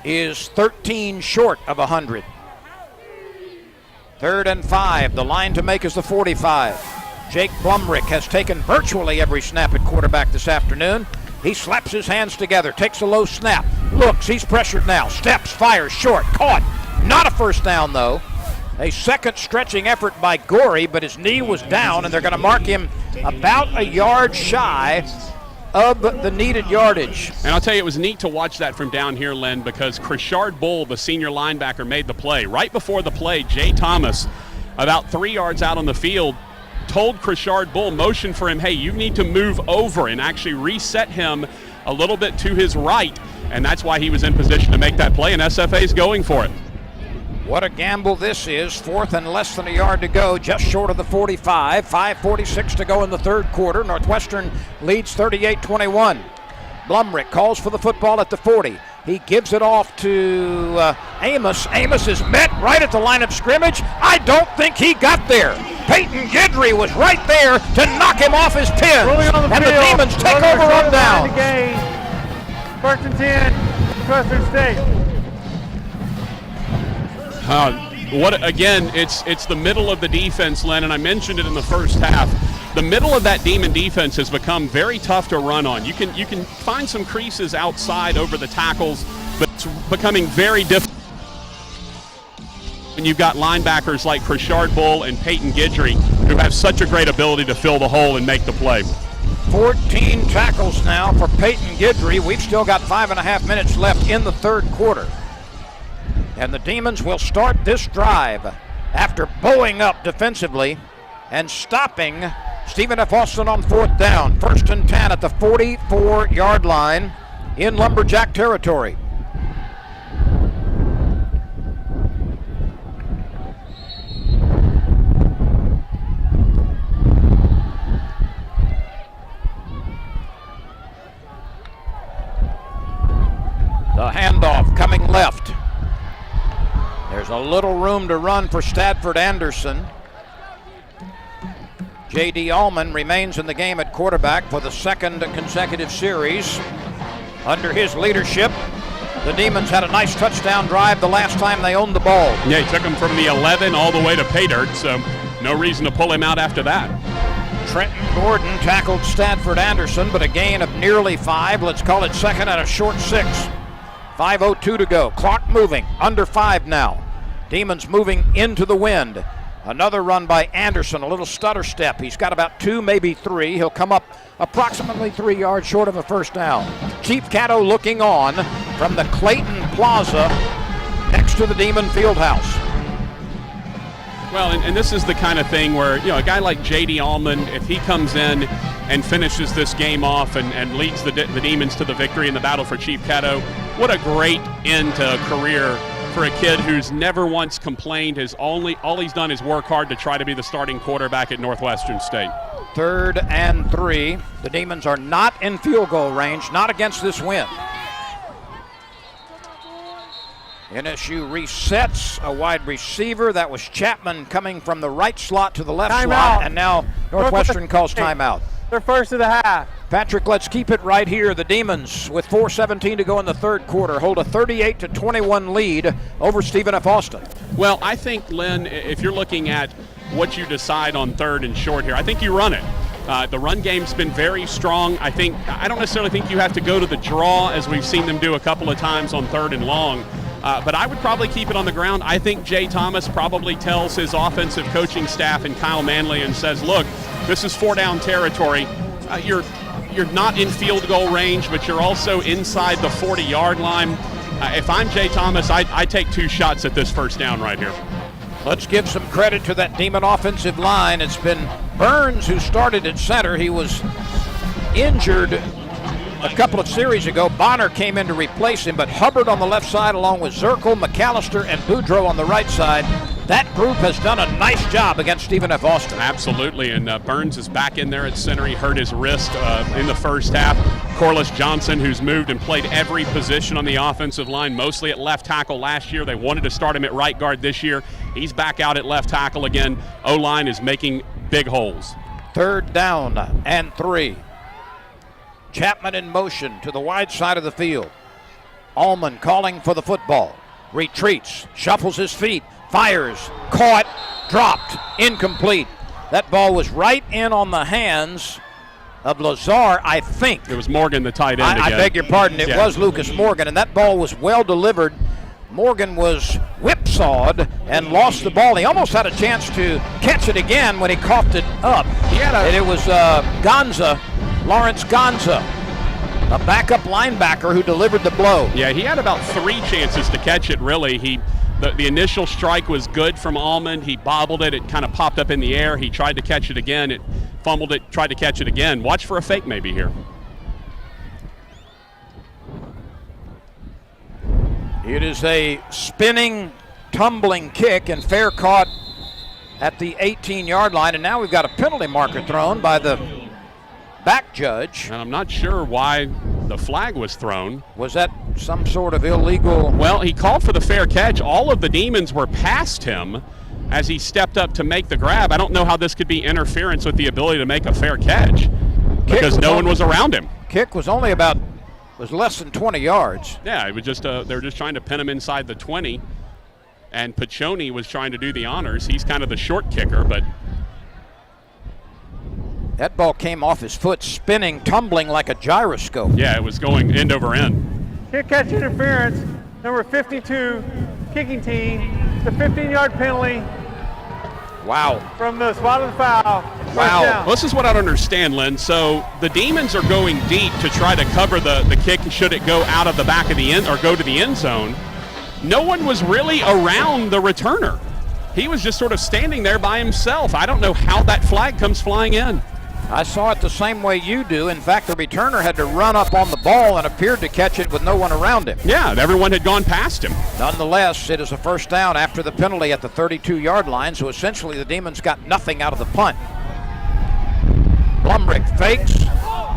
S6: is 13 short of 100. 3rd and 5. The line to make is the 45. Jake Blumrick has taken virtually every snap at quarterback this afternoon. He slaps his hands together, takes a low snap, looks, he's pressured now, steps, fires, short, caught. Not a first down, though. A second stretching effort by Gorey, but his knee was down, and they're going to mark him about a yard shy of the needed yardage.
S5: And I'll tell you, it was neat to watch that from down here, Len, because Krishard Bull, the senior linebacker, made the play. Right before the play, Jay Thomas, about 3 yards out on the field, told Krishard Bull, motioned for him, hey, you need to move over, and actually reset him a little bit to his right. And that's why he was in position to make that play, and SFA's going for it.
S6: What a gamble this is. 4th and less than a yard to go, just short of the 45. 5:46 to go in the third quarter. Northwestern leads 38-21. Blumrick calls for the football at the 40. He gives it off to Amos. Amos is met right at the line of scrimmage. I don't think he got there. Peyton Guidry was right there to knock him off his pin. And the Demons take over on down.
S4: 1st and 10, Northwestern State.
S5: It's the middle of the defense, Len, and I mentioned it in the first half. The middle of that Demon defense has become very tough to run on. You can find some creases outside over the tackles, but it's becoming very difficult when you've got linebackers like Krishard Bull and Peyton Guidry who have such a great ability to fill the hole and make the play.
S6: 14 tackles now for Peyton Guidry. We've still got 5.5 minutes left in the third quarter. And the Demons will start this drive after bowing up defensively and stopping Stephen F. Austin on 4th down. 1st and 10 at the 44-yard line in Lumberjack territory. The handoff coming left. There's a little room to run for Stadford Anderson. J.D. Allman remains in the game at quarterback for the second consecutive series. Under his leadership, the Demons had a nice touchdown drive the last time they owned the ball.
S5: Yeah, he took him from the 11 all the way to pay dirt, so no reason to pull him out after that.
S6: Trenton Gordon tackled Stadford Anderson, but a gain of nearly 5. Let's call it second and a short 6. 5:02 to go. Clock moving. Under 5 now. Demons moving into the wind. Another run by Anderson. A little stutter step. He's got about 2, maybe 3. He'll come up approximately 3 yards short of a first down. Chief Caddo looking on from the Clayton Plaza next to the Demon Fieldhouse.
S5: Well, and this is the kind of thing where, a guy like J.D. Allman, if he comes in and finishes this game off and leads the Demons to the victory in the battle for Chief Caddo, what a great end to a career for a kid who's never once complained. All he's done is work hard to try to be the starting quarterback at Northwestern State.
S6: 3rd and 3. The Demons are not in field goal range, not against this win. NSU resets a wide receiver. That was Chapman coming from the right slot to the left slot, and now Northwestern calls timeout.
S4: They're first of the half.
S6: Patrick, let's keep it right here. The Demons, with 4:17 to go in the third quarter, hold a 38-21 lead over Stephen F. Austin.
S5: Well, I think, Len, if you're looking at what you decide on 3rd and short here, I think you run it. The run game's been very strong. I don't necessarily think you have to go to the draw, as we've seen them do a couple of times on 3rd and long. But I would probably keep it on the ground. I think Jay Thomas probably tells his offensive coaching staff and Kyle Manley and says, look, this is 4-down territory. You're not in field goal range, but you're also inside the 40-yard line. If I'm Jay Thomas, I take 2 shots at this first down right here.
S6: Let's give some credit to that Demon offensive line. It's been Burns who started at center. He was injured a couple of series ago. Bonner came in to replace him, but Hubbard on the left side along with Zirkle, McAllister, and Boudreaux on the right side. That group has done a nice job against Stephen F. Austin.
S5: Absolutely, and Burns is back in there at center. He hurt his wrist in the first half. Corliss Johnson, who's moved and played every position on the offensive line, mostly at left tackle last year. They wanted to start him at right guard this year. He's back out at left tackle again. O-line is making big holes.
S6: 3rd down and 3. Chapman in motion to the wide side of the field. Allman calling for the football. Retreats, shuffles his feet, fires, caught, dropped, incomplete. That ball was right in on the hands of Lazar, I think.
S5: It was Morgan, the tight end
S6: I beg your pardon. It was Lucas Morgan, and that ball was well delivered. Morgan was whipsawed and lost the ball. He almost had a chance to catch it again when he coughed it up. And it was Lawrence Gonza, a backup linebacker who delivered the blow.
S5: Yeah, he had about 3 chances to catch it, really. The initial strike was good from Allman. He bobbled it. It kind of popped up in the air. He tried to catch it again. It fumbled it, tried to catch it again. Watch for a fake maybe here.
S6: It is a spinning, tumbling kick and fair caught at the 18-yard line. And now we've got a penalty marker thrown by the back judge.
S5: And I'm not sure why the flag was thrown.
S6: Was that some sort of illegal?
S5: Well, he called for the fair catch. All of the Demons were past him as he stepped up to make the grab. I don't know how this could be interference with the ability to make a fair catch because no one was around him.
S6: Kick was less than 20 yards.
S5: Yeah, it was just they were just trying to pin him inside the 20, and Piccioni was trying to do the honors. He's kind of the short kicker, but
S6: that ball came off his foot, spinning, tumbling like a gyroscope.
S5: Yeah, it was going end over end.
S4: Kick catch interference, number 52, kicking team. The 15-yard penalty.
S6: Wow.
S4: From the spot of the foul.
S6: Wow.
S5: Well, this is what I don't understand, Lynn. So the Demons are going deep to try to cover the kick should it go out of the back of the end or go to the end zone. No one was really around the returner. He was just sort of standing there by himself. I don't know how that flag comes flying in.
S6: I saw it the same way you do. In fact, the returner had to run up on the ball and appeared to catch it with no one around him.
S5: Yeah, everyone had gone past him.
S6: Nonetheless, it is a first down after the penalty at the 32-yard line, so essentially the Demons got nothing out of the punt. Blumrick fakes,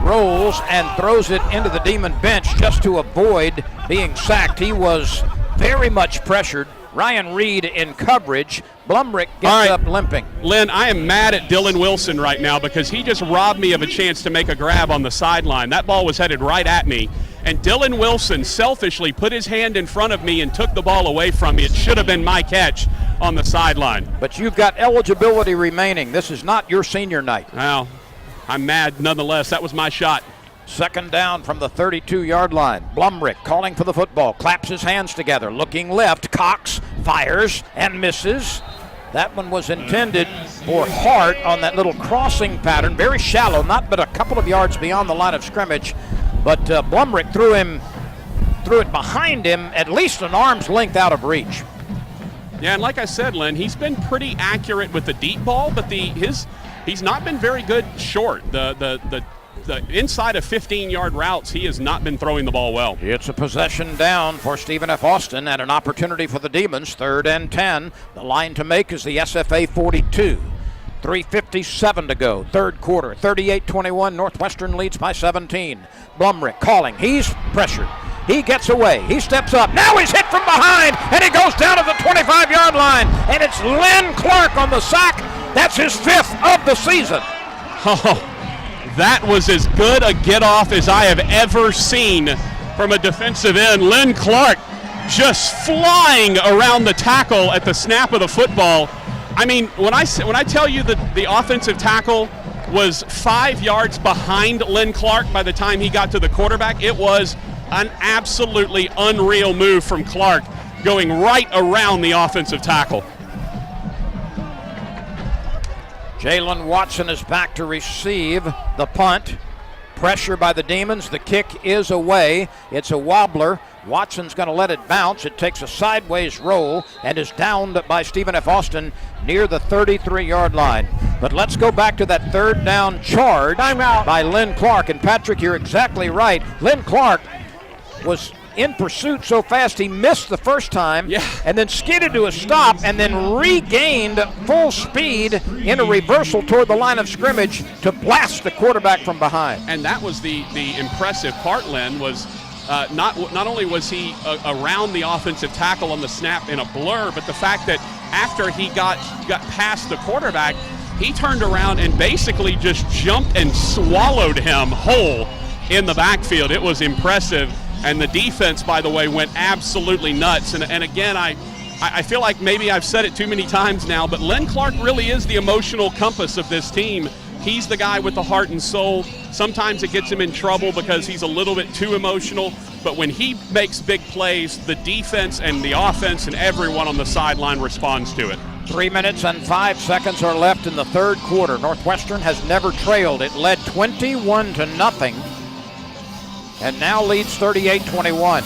S6: rolls, and throws it into the Demon bench just to avoid being sacked. He was very much pressured. Ryan Reed in coverage. Blumrick gets up limping.
S5: Lynn, I am mad at Dylan Wilson right now because he just robbed me of a chance to make a grab on the sideline. That ball was headed right at me, and Dylan Wilson selfishly put his hand in front of me and took the ball away from me. It should have been my catch on the sideline.
S6: But you've got eligibility remaining. This is not your senior night.
S5: Well, I'm mad nonetheless. That was my shot.
S6: Second down from the 32-yard line. Blumrick calling for the football, claps his hands together, looking left. Cox fires and misses. That one was intended for Hart on that little crossing pattern, very shallow, not but a couple of yards beyond the line of scrimmage. But Blumrick threw it behind him, at least an arm's length out of reach.
S5: Yeah, and like I said, Lynn, he's been pretty accurate with the deep ball, but he's not been very good short. The inside of 15-yard routes, he has not been throwing the ball well.
S6: It's a possession down for Stephen F. Austin and an opportunity for the Demons. 3rd and 10. The line to make is the SFA 42. 3:57 to go. Third quarter. 38-21. Northwestern leads by 17. Blumrick calling. He's pressured. He gets away. He steps up. Now he's hit from behind, and he goes down to the 25-yard line. And it's Len Clark on the sack. That's his 5th of the season.
S5: Oh. That was as good a get-off as I have ever seen from a defensive end. Len Clark just flying around the tackle at the snap of the football. I mean, when I tell you that the offensive tackle was 5 yards behind Len Clark by the time he got to the quarterback, it was an absolutely unreal move from Clark, going right around the offensive tackle.
S6: Jalen Watson is back to receive the punt. Pressure by the Demons. The kick is away. It's a wobbler. Watson's going to let it bounce. It takes a sideways roll and is downed by Stephen F. Austin near the 33-yard line. But let's go back to that 3rd down charge by Len Clark. And Patrick, you're exactly right. Len Clark was in pursuit so fast he missed the first time,
S5: Yeah.
S6: and then skidded to a stop, and then regained full speed in a reversal toward the line of scrimmage to blast the quarterback from behind.
S5: And that was the impressive part, Len, was not only was he around the offensive tackle on the snap in a blur, but the fact that after he got past the quarterback, he turned around and basically just jumped and swallowed him whole in the backfield. It was impressive. And the defense, by the way, went absolutely nuts. And again, I feel like maybe I've said it too many times now, but Len Clark really is the emotional compass of this team. He's the guy with the heart and soul. Sometimes it gets him in trouble because he's a little bit too emotional. But when he makes big plays, the defense and the offense and everyone on the sideline responds to it.
S6: 3 minutes and 5 seconds are left in the third quarter. Northwestern has never trailed. It led 21-0 and now leads 38-21.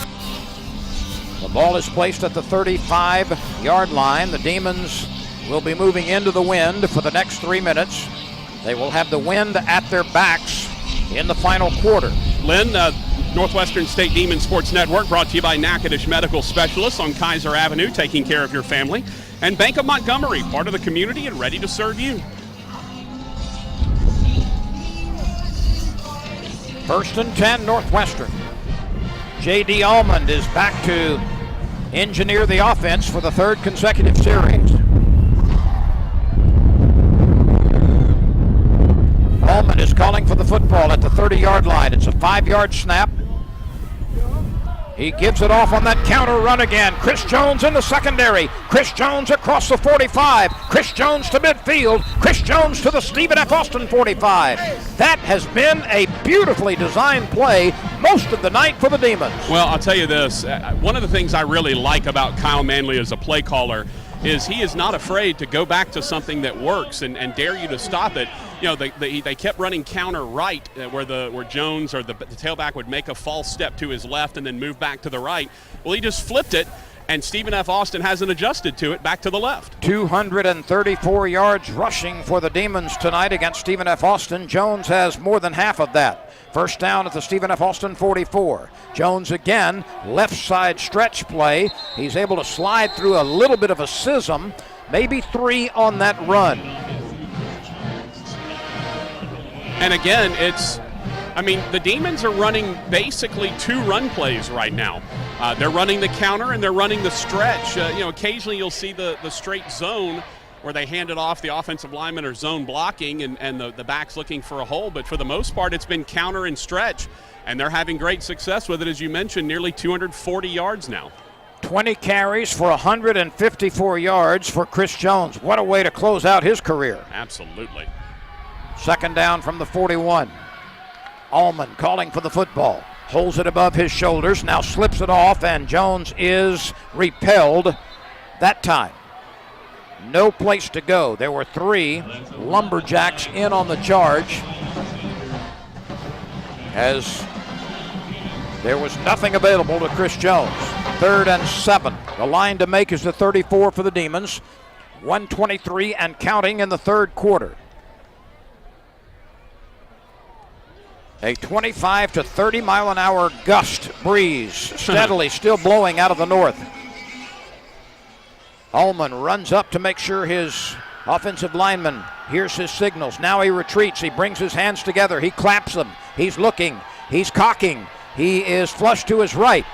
S6: The ball is placed at the 35-yard line. The Demons will be moving into the wind for the next 3 minutes. They will have the wind at their backs in the final quarter.
S5: Len, Northwestern State Demon Sports Network brought to you by Natchitoches Medical Specialists on Kaiser Avenue, taking care of your family. And Bank of Montgomery, part of the community and ready to serve you.
S6: First and 10, Northwestern. J.D. Almond is back to engineer the offense for the third consecutive series. Almond is calling for the football at the 30-yard line. It's a 5-yard snap. He gives it off on that counter run again. Chris Jones in the secondary. Chris Jones across the 45. Chris Jones to midfield. Chris Jones to the Stephen F. Austin 45. That has been a beautifully designed play most of the night for the Demons.
S5: Well, I'll tell you this. One of the things I really like about Kyle Manley as a play caller is he is not afraid to go back to something that works and dare you to stop it. You know, they kept running counter right where Jones or the tailback would make a false step to his left and then move back to the right. Well, he just flipped it, and Stephen F. Austin hasn't adjusted to it, back to the left.
S6: 234 yards rushing for the Demons tonight against Stephen F. Austin. Jones has more than half of that. First down at the Stephen F. Austin 44. Jones again, left side stretch play. He's able to slide through a little bit of a schism, maybe 3 on that run.
S5: And again, the Demons are running basically 2 run plays right now. They're running the counter and they're running the stretch. Occasionally you'll see the straight zone where they hand it off, the offensive linemen are zone blocking and the back's looking for a hole. But for the most part, it's been counter and stretch. And they're having great success with it, as you mentioned, nearly 240 yards now.
S6: 20 carries for 154 yards for Chris Jones. What a way to close out his career.
S5: Absolutely.
S6: Second down from the 41. Almond calling for the football. Holds it above his shoulders, now slips it off, and Jones is repelled that time. No place to go. There were 3 Lumberjacks in on the charge, as there was nothing available to Chris Jones. 3rd and 7. The line to make is the 34 for the Demons. 1:23 and counting in the third quarter. A 25 to 30 mile an hour gust breeze steadily still blowing out of the north. Ullman runs up to make sure his offensive lineman hears his signals. Now he retreats. He brings his hands together. He claps them. He's looking. He's cocking. He is flush to his right.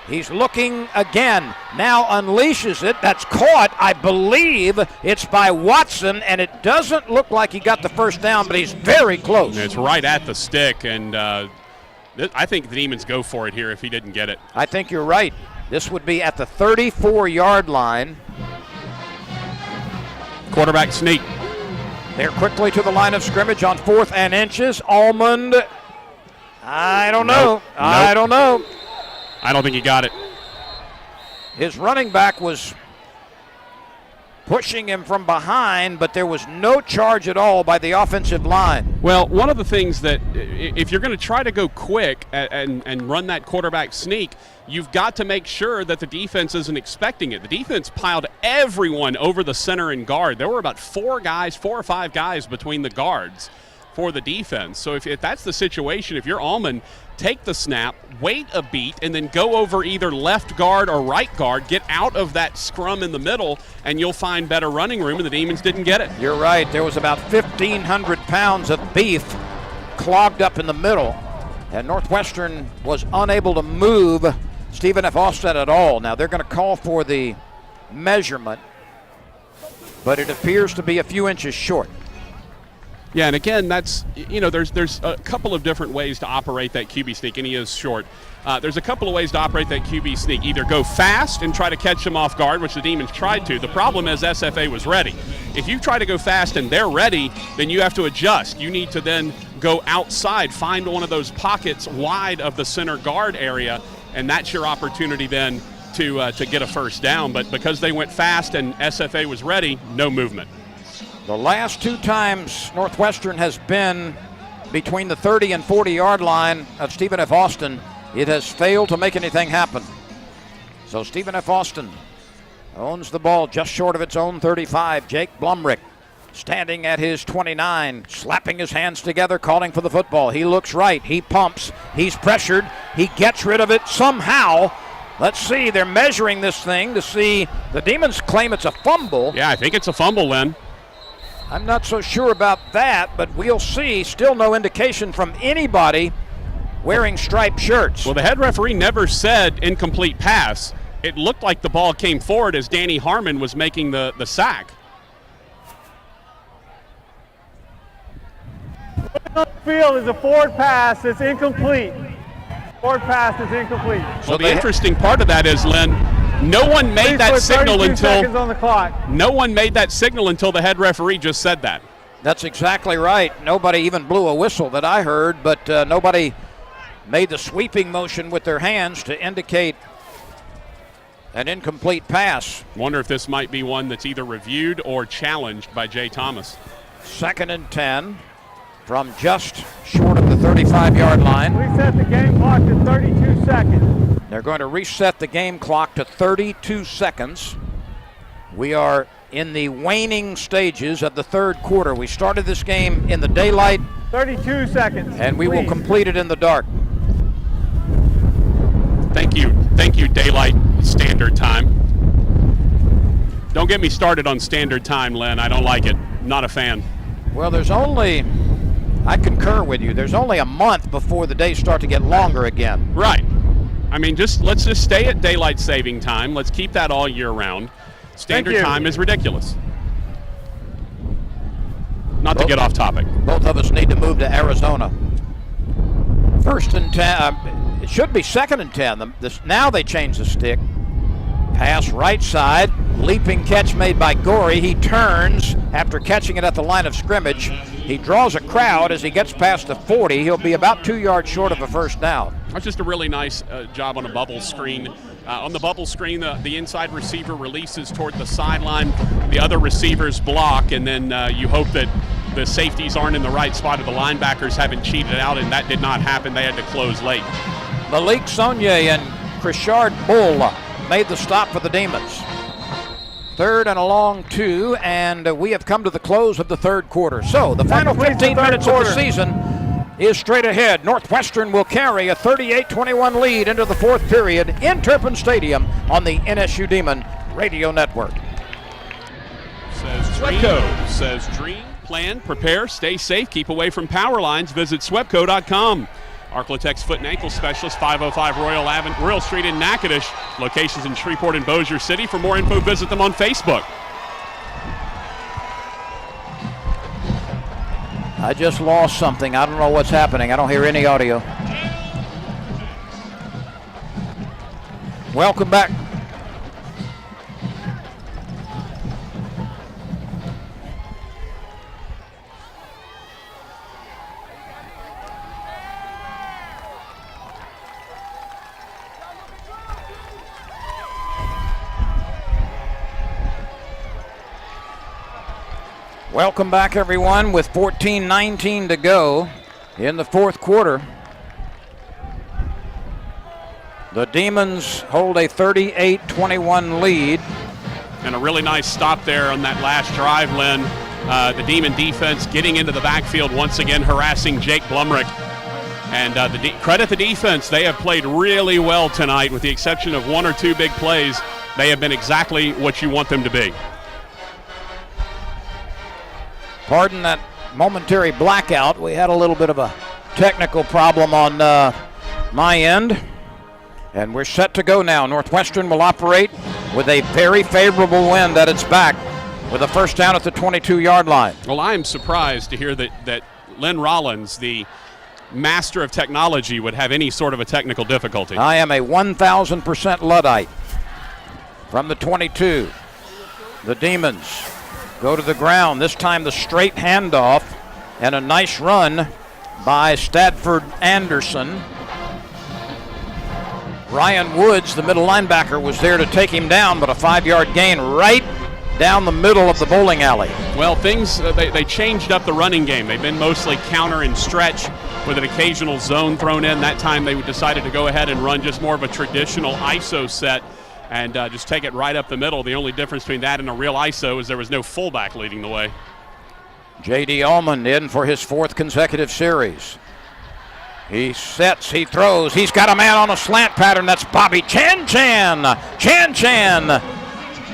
S6: He's looking again. Now unleashes it. That's caught. I believe it's by Watson, and it doesn't look like he got the first down, but he's very close.
S5: It's right at the stick, and I think the Demons go for it here if he didn't get it.
S6: I think you're right. This would be at the 34-yard line.
S5: Quarterback sneak.
S6: They're quickly to the line of scrimmage on 4th and inches. Almond, I don't know. I don't know.
S5: I don't think he got it.
S6: His running back was pushing him from behind, but there was no charge at all by the offensive line.
S5: Well, one of the things that if you're going to try to go quick and run that quarterback sneak, you've got to make sure that the defense isn't expecting it. The defense piled everyone over the center and guard. There were about 4 or 5 guys between the guards for the defense. So if that's the situation, if you're Allman, take the snap, wait a beat, and then go over either left guard or right guard, get out of that scrum in the middle, and you'll find better running room, and the Demons didn't get it.
S6: You're right. There was about 1,500 pounds of beef clogged up in the middle, and Northwestern was unable to move Stephen F. Austin at all. Now they're going to call for the measurement, but it appears to be a few inches short.
S5: Yeah, and again, that's, there's a couple of different ways to operate that QB sneak, and he is short. There's a couple of ways to operate that QB sneak. Either go fast and try to catch them off guard, which the Demons tried to. The problem is SFA was ready. If you try to go fast and they're ready, then you have to adjust. You need to then go outside, find one of those pockets wide of the center guard area, and that's your opportunity then to get a first down. But because they went fast and SFA was ready, no movement.
S6: The last 2 times Northwestern has been between the 30 and 40-yard line of Stephen F. Austin, it has failed to make anything happen. So Stephen F. Austin owns the ball just short of its own 35. Jake Blumrick standing at his 29, slapping his hands together, calling for the football. He looks right. He pumps. He's pressured. He gets rid of it somehow. Let's see. They're measuring this thing to see. The Demons claim it's a fumble.
S5: Yeah, I think it's a fumble, Len.
S6: I'm not so sure about that, but we'll see. Still no indication from anybody wearing striped shirts.
S5: Well, the head referee never said incomplete pass. It looked like the ball came forward as Danny Harmon was making the sack.
S4: On the field is a forward pass. It's incomplete. Forward pass is incomplete.
S5: So the interesting part of that is, Len, no one made that signal until
S4: on the clock.
S5: No one made that signal until the head referee just said that.
S6: That's exactly right. Nobody even blew a whistle that I heard, but nobody made the sweeping motion with their hands to indicate an incomplete pass.
S5: Wonder if this might be one that's either reviewed or challenged by Jay Thomas.
S6: 2nd and 10 from just short of the 35-yard line.
S4: Reset the game clock to 32 seconds.
S6: They're going to reset the game clock to 32 seconds. We are in the waning stages of the third quarter. We started this game in the daylight.
S4: 32 seconds.
S6: And we will complete it in the dark.
S5: Thank you, Daylight Standard Time. Don't get me started on Standard Time, Len. I don't like it. Not a fan.
S6: Well, I concur with you. There's only a month before the days start to get longer again.
S5: Right. I mean, let's just stay at daylight saving time. Let's keep that all year round. Standard time is ridiculous. Not to get off topic.
S6: Both of us need to move to Arizona. 1st and 10. It should be 2nd and 10. Now they change the stick. Pass right side. Leaping catch made by Gorey. He turns after catching it at the line of scrimmage. He draws a crowd as he gets past the 40. He'll be about 2 yards short of a first down.
S5: That's just a really nice job on a bubble screen. On the bubble screen, the inside receiver releases toward the sideline. The other receivers block, and then you hope that the safeties aren't in the right spot or the linebackers haven't cheated out, and that did not happen. They had to close late.
S6: Malik Sonye and Krishard Bull made the stop for the Demons. 3rd and a long 2, and we have come to the close of the third quarter. So the final 15 minutes of the season is straight ahead. Northwestern will carry a 38-21 lead into the fourth period in Turpin Stadium on the NSU Demon Radio Network.
S5: Says Dream, plan, prepare, stay safe, keep away from power lines. Visit swepco.com. Arclatex Foot and Ankle Specialist, 505 Royal Street in Natchitoches. Locations in Shreveport and Bossier City. For more info, visit them on Facebook.
S6: I just lost something. I don't know what's happening. I don't hear any audio. Welcome back. Welcome back, everyone, with 14:19 to go in the fourth quarter. The Demons hold a 38-21 lead.
S5: And a really nice stop there on that last drive, Len. The Demon defense getting into the backfield once again, harassing Jake Blumrick. And credit the defense. They have played really well tonight, with the exception of one or two big plays. They have been exactly what you want them to be.
S6: Pardon that momentary blackout. We had a little bit of a technical problem on my end. And we're set to go now. Northwestern will operate with a very favorable wind at its back, with a first down at the 22-yard line.
S5: Well, I am surprised to hear that Len Rollins, the master of technology, would have any sort of a technical difficulty.
S6: I am a 1,000% Luddite. From the 22, the Demons go to the ground. This time the straight handoff and a nice run by Stadford Anderson. Ryan Woods, the middle linebacker, was there to take him down, but a 5-yard gain right down the middle of the bowling alley.
S5: Well, they changed up the running game. They've been mostly counter and stretch with an occasional zone thrown in. That time they decided to go ahead and run just more of a traditional ISO set and just take it right up the middle. The only difference between that and a real ISO is there was no fullback leading the way.
S6: J.D. Ullman in for his 4th consecutive series. He sets, he throws, he's got a man on a slant pattern. That's Bobby Chan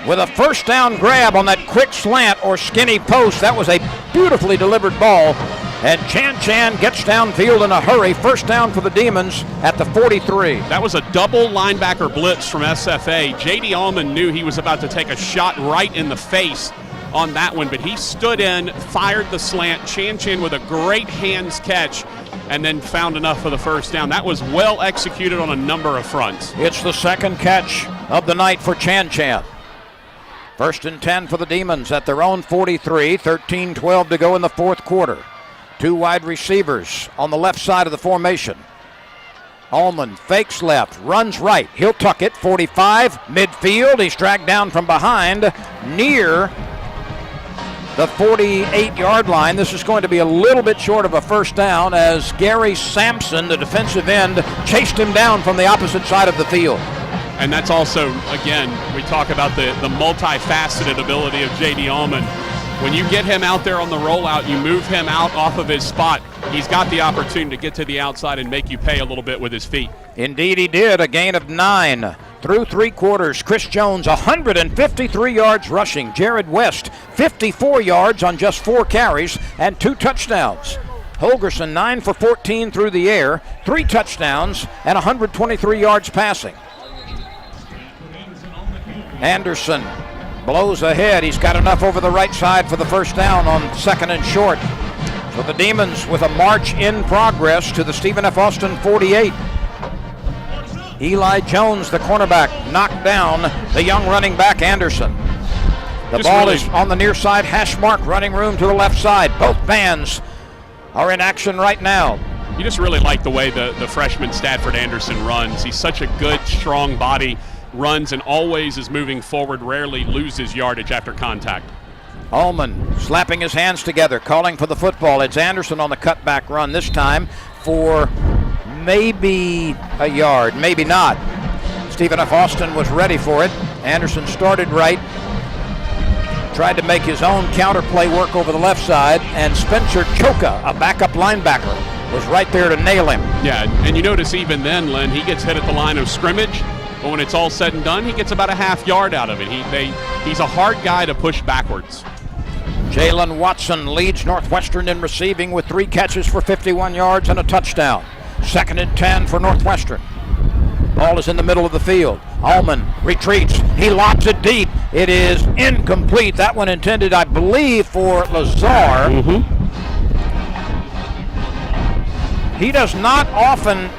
S6: with a first down grab on that quick slant or skinny post. That was a beautifully delivered ball. And Chan gets downfield in a hurry. First down for the Demons at the 43.
S5: That was a double linebacker blitz from SFA. J.D. Ullman knew he was about to take a shot right in the face on that one, but he stood in, fired the slant. Chan with a great hands catch, and then found enough for the first down. That was well executed on a number of fronts.
S6: It's the second catch of the night for Chan. First and 10 for the Demons at their own 43, 13-12 to go in the fourth quarter. 2 wide receivers on the left side of the formation. Ullman fakes left, runs right. He'll tuck it, 45, midfield. He's dragged down from behind near the 48-yard line. This is going to be a little bit short of a first down as Gary Sampson, the defensive end, chased him down from the opposite side of the field.
S5: And that's also, again, we talk about the multifaceted ability of J.D. Ullman. When you get him out there on the rollout, you move him out off of his spot, he's got the opportunity to get to the outside and make you pay a little bit with his feet.
S6: Indeed he did, a gain of 9 through 3 quarters. Chris Jones, 153 yards rushing. Jared West, 54 yards on just 4 carries and 2 touchdowns. Holgerson, 9 for 14 through the air, 3 touchdowns and 123 yards passing. Anderson blows ahead. He's got enough over the right side for the first down on second and short. So the Demons with a march in progress to the Stephen F. Austin 48. Eli Jones, the cornerback, knocked down the young running back Anderson. The ball is on the near side, hash mark, running room to the left side. Both bands are in action right now.
S5: You just really like the way the freshman Stadford Anderson runs. He's such a good, strong body. Runs and always is moving forward, rarely loses yardage after contact.
S6: Ullman slapping his hands together, calling for the football. It's Anderson on the cutback run, this time for maybe a yard, maybe not. Stephen F. Austin was ready for it. Anderson started right, tried to make his own counterplay work over the left side, and Spencer Choka, a backup linebacker, was right there to nail him.
S5: Yeah, and you notice even then, Len, he gets hit at the line of scrimmage. But when it's all said and done, he gets about a half yard out of it. He's a hard guy to push backwards.
S6: Jalen Watson leads Northwestern in receiving with 3 catches for 51 yards and a touchdown. Second and 10 for Northwestern. Ball is in the middle of the field. Ullman retreats. He lobs it deep. It is incomplete. That one intended, I believe, for Lazar. He does not often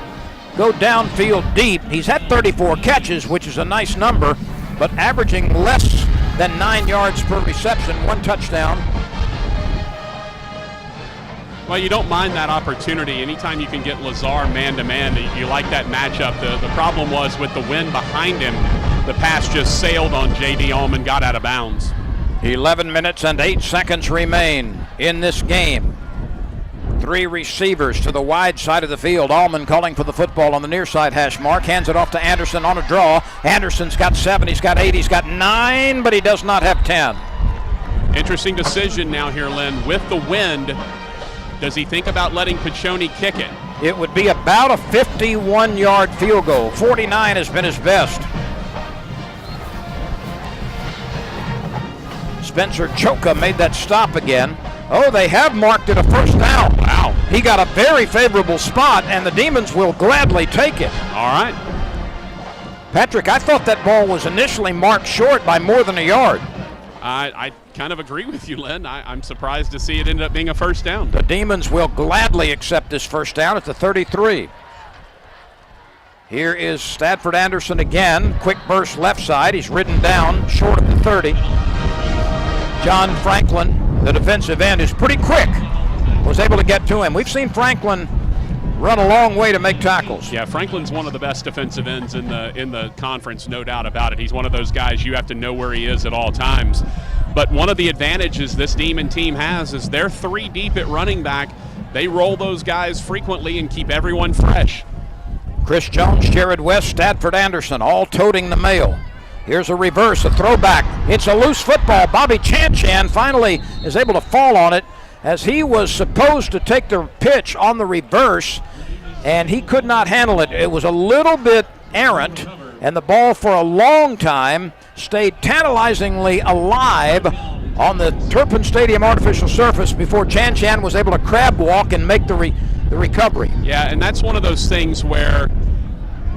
S6: go downfield deep. He's had 34 catches, which is a nice number, but averaging less than 9 yards per reception, 1 touchdown.
S5: Well, you don't mind that opportunity. Anytime you can get Lazar man-to-man, you like that matchup. The problem was with the wind behind him, the pass just sailed on J.D. Ullman, got out of bounds.
S6: 11 minutes and 8 seconds remain in this game. 3 receivers to the wide side of the field. Ullman calling for the football on the near side hash mark. Hands it off to Anderson on a draw. Anderson's got 7, he's got 8, he's got 9, but he does not have 10.
S5: Interesting decision now here, Lynn. With the wind, does he think about letting Piccioni kick it?
S6: It would be about a 51-yard field goal. 49 has been his best. Spencer Choka made that stop again. Oh, they have marked it a first down.
S5: Wow.
S6: He got a very favorable spot, and the Demons will gladly take it.
S5: All right.
S6: Patrick, I thought that ball was initially marked short by more than a yard.
S5: I kind of agree with you, Lynn. I'm surprised to see it ended up being a first down.
S6: The Demons will gladly accept this first down at the 33. Here is Stadford Anderson again. Quick burst left side. He's ridden down short of the 30. John Franklin, the defensive end, is pretty quick. Was able to get to him. We've seen Franklin run a long way to make tackles.
S5: Yeah, Franklin's one of the best defensive ends in the conference, no doubt about it. He's one of those guys you have to know where he is at all times. But one of the advantages this Demon team has is they're 3 deep at running back. They roll those guys frequently and keep everyone fresh.
S6: Chris Jones, Jared West, Stadford Anderson, all toting the mail. Here's a reverse, a throwback. It's a loose football. Bobby Chan finally is able to fall on it as he was supposed to take the pitch on the reverse, and he could not handle it. It was a little bit errant, and the ball for a long time stayed tantalizingly alive on the Turpin Stadium artificial surface before Chan was able to crab walk and make the recovery.
S5: Yeah, and that's one of those things where,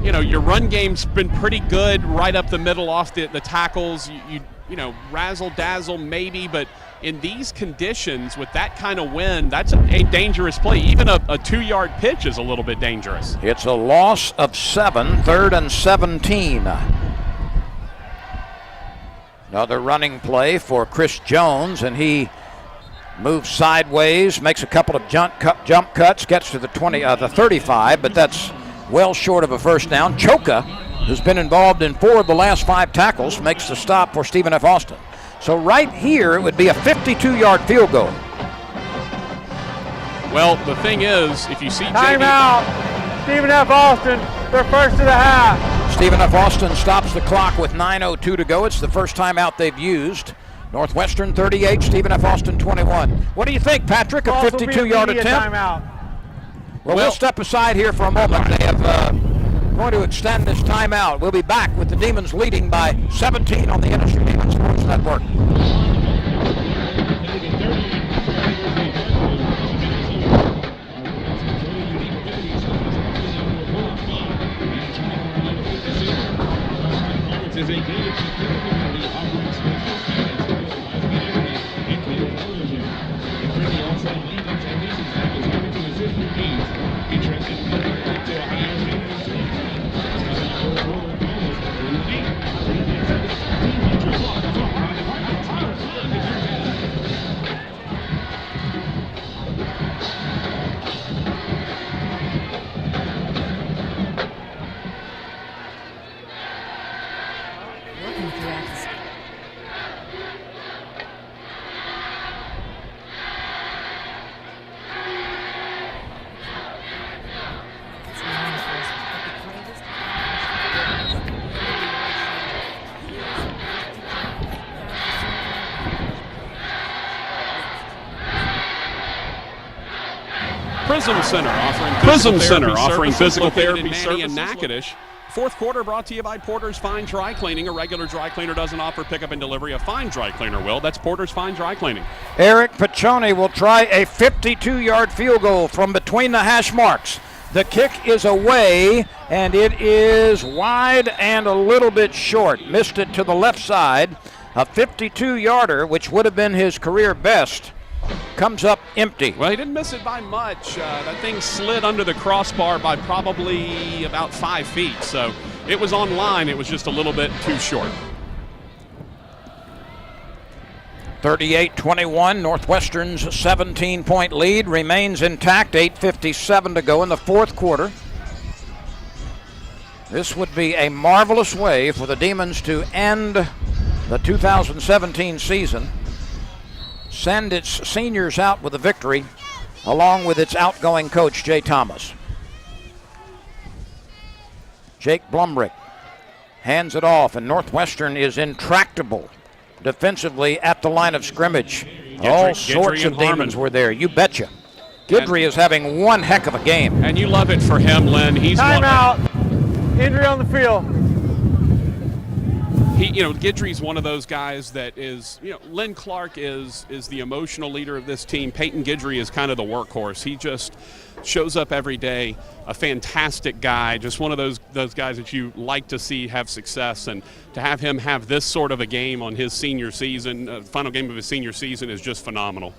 S5: you know, your run game's been pretty good right up the middle off the tackles. You know, razzle dazzle maybe, but in these conditions with that kind of wind, that's a dangerous play. Even a 2-yard pitch is a little bit dangerous.
S6: It's a loss of 7, 3rd and 17. Another running play for Chris Jones, and he moves sideways, makes a couple of jump cuts, gets to the 35, but that's well short of a first down. Choka, who's been involved in 4 of the last 5 tackles, makes the stop for Stephen F. Austin. So right here, it would be a 52-yard field goal.
S5: Well, the thing is, if you see
S4: Timeout. Stephen F. Austin, they're first to the half.
S6: Stephen F. Austin stops the clock with 9:02 to go. It's the first timeout they've used. Northwestern 38, Stephen F. Austin 21. What do you think, Patrick? A 52-yard attempt?
S4: Timeout.
S6: Well, we'll step aside here for a moment. They have going to extend this timeout. We'll be back with the Demons leading by 17 on the NSU Demon Sports Network.
S5: Prism Center offering physical therapy services in Natchitoches. Fourth quarter brought to you by Porter's Fine Dry Cleaning. A regular dry cleaner doesn't offer pickup and delivery. A fine dry cleaner will. That's Porter's Fine Dry Cleaning.
S6: Eric Piccioni will try a 52-yard field goal from between the hash marks. The kick is away, and it is wide and a little bit short. Missed it to the left side. A 52-yarder, which would have been his career best, comes up empty.
S5: Well, he didn't miss it by much. That thing slid under the crossbar by probably about 5 feet. So it was on line. It was just a little bit too short.
S6: 38-21, Northwestern's 17-point lead remains intact. 8:57 to go in the fourth quarter. This would be a marvelous way for the Demons to end the 2017 season. Send its seniors out with a victory, along with its outgoing coach, Jay Thomas. Jake Blumrick hands it off, and Northwestern is intractable defensively at the line of scrimmage. All sorts of demons were there. You betcha. Guidry is having one heck of a game.
S5: And you love it for him, Len. He's
S4: Timeout. Injury on the field.
S5: Guidry's one of those guys that is, Len Clark is the emotional leader of this team. Peyton Guidry is kind of the workhorse. He just shows up every day, a fantastic guy, just one of those guys that you like to see have success. And to have him have this sort of a game on his senior season, final game of his senior season, is just phenomenal.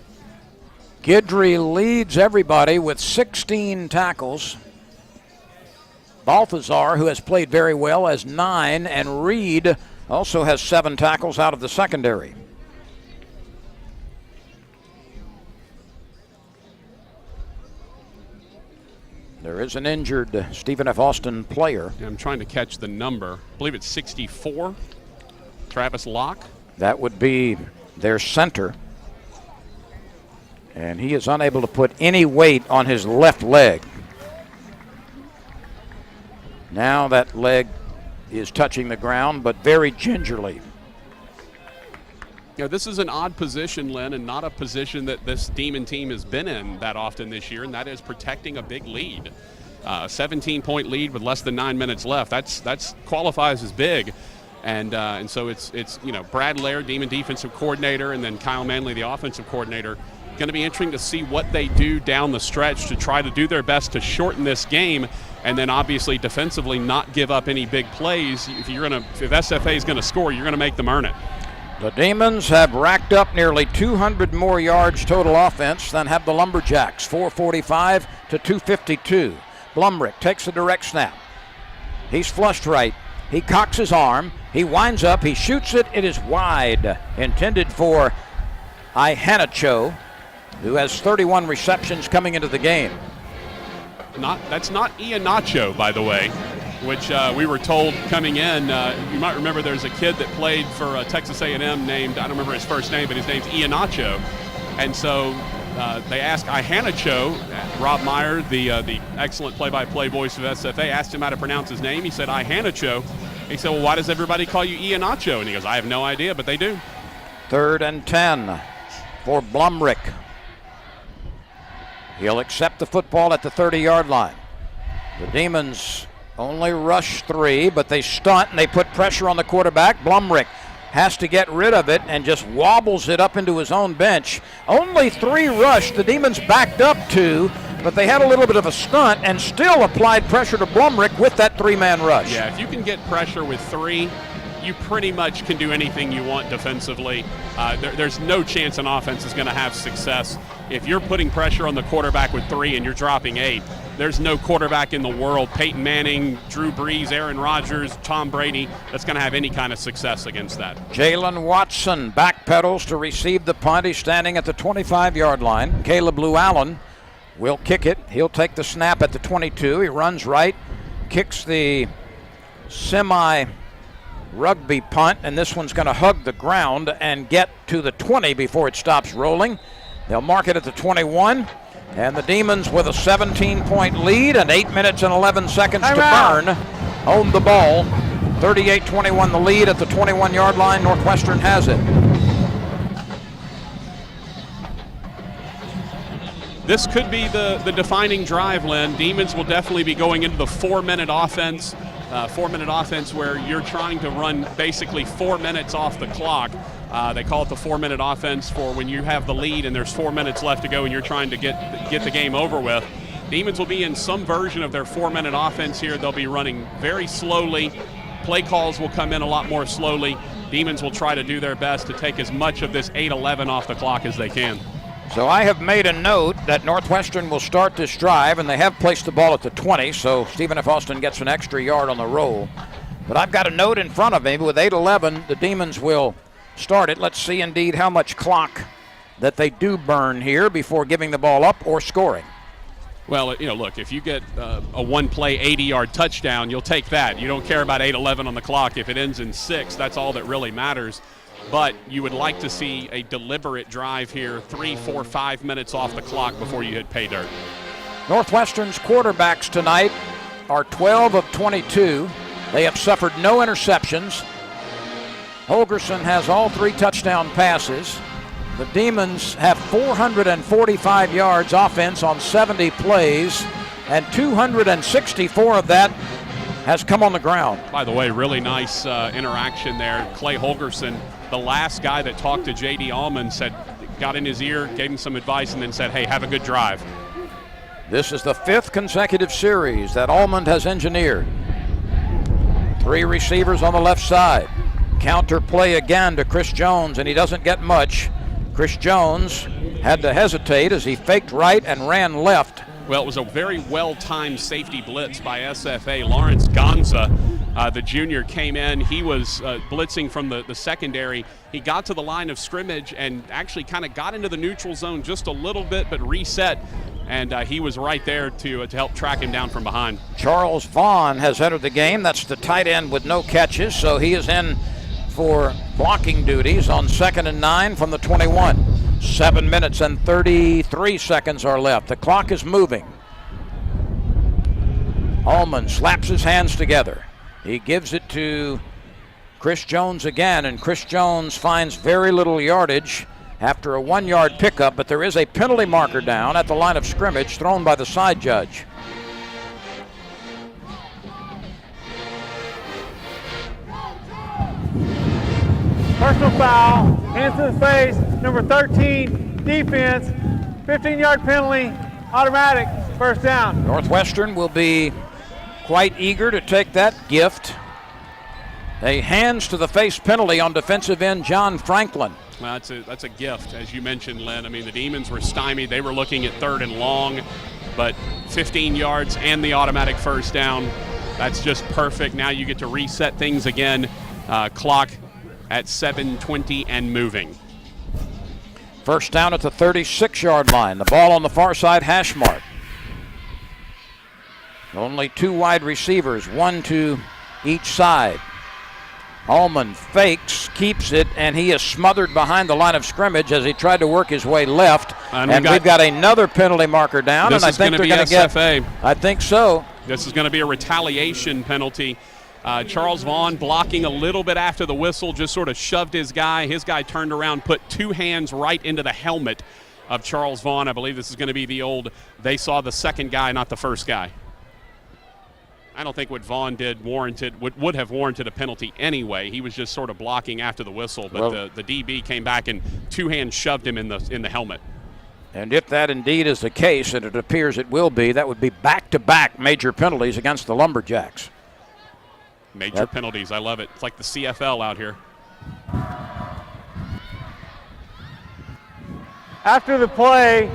S6: Guidry leads everybody with 16 tackles. Balthazar, who has played very well, has 9, and Reed also has 7 tackles out of the secondary. There is an injured Stephen F. Austin player.
S5: I'm trying to catch the number. I believe it's 64. Travis Locke.
S6: That would be their center. And he is unable to put any weight on his left leg. Now that leg is touching the ground, but very gingerly.
S5: This is an odd position, Len, and not a position that this Demon team has been in that often this year, and that is protecting a big lead. 17-point lead with less than 9 minutes left. That's qualifies as big. And so it's Brad Laird, Demon defensive coordinator, and then Kyle Manley, the offensive coordinator. Going to be interesting to see what they do down the stretch to try to do their best to shorten this game, and then obviously defensively not give up any big plays. If SFA is going to score, you're going to make them earn it.
S6: The Demons have racked up nearly 200 more yards total offense than have the Lumberjacks, 445 to 252. Blumrick takes the direct snap. He's flushed right. He cocks his arm. He winds up. He shoots it. It is wide. Intended for Ihanacho, who has 31 receptions coming into the game.
S5: That's not Iheanacho, by the way, which we were told coming in. You might remember there's a kid that played for Texas A&M named, I don't remember his first name, but his name's Iheanacho. And so they asked Ihanacho, Rob Meyer, the excellent play-by-play voice of SFA, asked him how to pronounce his name. He said Ihanacho. He said, well, why does everybody call you Iheanacho? And he goes, I have no idea, but they do.
S6: 3rd and 10 for Blumrick. He'll accept the football at the 30-yard line. The Demons only rush 3, but they stunt and they put pressure on the quarterback. Blumrick has to get rid of it and just wobbles it up into his own bench. Only 3 rushed. The Demons backed up 2, but they had a little bit of a stunt and still applied pressure to Blumrick with that 3-man rush.
S5: Yeah, if you can get pressure with 3, you pretty much can do anything you want defensively. There's no chance an offense is going to have success. If you're putting pressure on the quarterback with 3 and you're dropping 8, there's no quarterback in the world, Peyton Manning, Drew Brees, Aaron Rodgers, Tom Brady, that's going to have any kind of success against that.
S6: Jalen Watson backpedals to receive the punt. He's standing at the 25-yard line. Caleb Lou Allen will kick it. He'll take the snap at the 22. He runs right, kicks the semi-rugby punt, and this one's going to hug the ground and get to the 20 before it stops rolling. They'll mark it at the 21, and the Demons with a 17-point lead and 8 minutes and 11 seconds to burn own the ball. 38-21 the lead at the 21-yard line. Northwestern has it.
S5: This could be the defining drive, Len. Demons will definitely be going into the 4-minute offense. 4-minute offense where you're trying to run basically 4 minutes off the clock. They call it the 4-minute offense for when you have the lead and there's 4 minutes left to go and you're trying to get the game over with. Demons will be in some version of their 4-minute offense here. They'll be running very slowly. Play calls will come in a lot more slowly. Demons will try to do their best to take as much of this 8-11 off the clock as they can.
S6: So I have made a note that Northwestern will start this drive, and they have placed the ball at the 20, so Stephen F. Austin gets an extra yard on the roll. But I've got a note in front of me. With 8-11, the Demons will start it. Let's see indeed how much clock that they do burn here before giving the ball up or scoring.
S5: Well, look, if you get a one-play 80-yard touchdown, you'll take that. You don't care about 8-11 on the clock. If it ends in 6, that's all that really matters. But you would like to see a deliberate drive here, 3, 4, 5 minutes off the clock before you hit pay dirt.
S6: Northwestern's quarterbacks tonight are 12 of 22. They have suffered no interceptions. Holgerson has all 3 touchdown passes. The Demons have 445 yards offense on 70 plays, and 264 of that has come on the ground.
S5: By the way, really nice interaction there. Clay Holgerson, the last guy that talked to J.D. Allman, got in his ear, gave him some advice, and then said, hey, have a good drive.
S6: This is the 5th consecutive series that Allman has engineered. 3 receivers on the left side. Counter play again to Chris Jones, and he doesn't get much. Chris Jones had to hesitate as he faked right and ran left.
S5: Well, it was a very well-timed safety blitz by SFA. Lawrence Gonza, the junior, came in. He was blitzing from the secondary. He got to the line of scrimmage and actually kind of got into the neutral zone just a little bit, but reset, and he was right there to help track him down from behind.
S6: Charles Vaughn has entered the game. That's the tight end with no catches, so he is in for blocking duties on 2nd and 9 from the 21. 7 minutes and 33 seconds are left. The clock is moving. Allman slaps his hands together. He gives it to Chris Jones again, and Chris Jones finds very little yardage after a 1-yard pickup, but there is a penalty marker down at the line of scrimmage thrown by the side judge.
S4: Personal foul, hands to the face, number 13, defense, 15-yard penalty, automatic, first down.
S6: Northwestern will be quite eager to take that gift. A hands to the face penalty on defensive end John Franklin.
S5: Well, that's a gift, as you mentioned, Len. I mean, the Demons were stymied. They were looking at 3rd and long, but 15 yards and the automatic first down, that's just perfect. Now you get to reset things again. Clock at 7:20 and moving.
S6: First down at the 36-yard line. The ball on the far side hash mark. Only 2 wide receivers, 1 to each side. Allman fakes, keeps it, and he is smothered behind the line of scrimmage as he tried to work his way left. And we've got another penalty marker down, and I think they're going to get SFA. I think so.
S5: This is going to be a retaliation penalty. Charles Vaughn blocking a little bit after the whistle, just sort of shoved his guy. His guy turned around, put 2 hands right into the helmet of Charles Vaughn. I believe this is going to be the old, they saw the second guy, not the first guy. I don't think what Vaughn did would have warranted a penalty anyway. He was just sort of blocking after the whistle, but the DB came back and 2 hands shoved him in the helmet.
S6: And if that indeed is the case, and it appears it will be, that would be back-to-back major penalties against the Lumberjacks.
S5: Major penalties, I love it. It's like the CFL out here.
S4: After the play,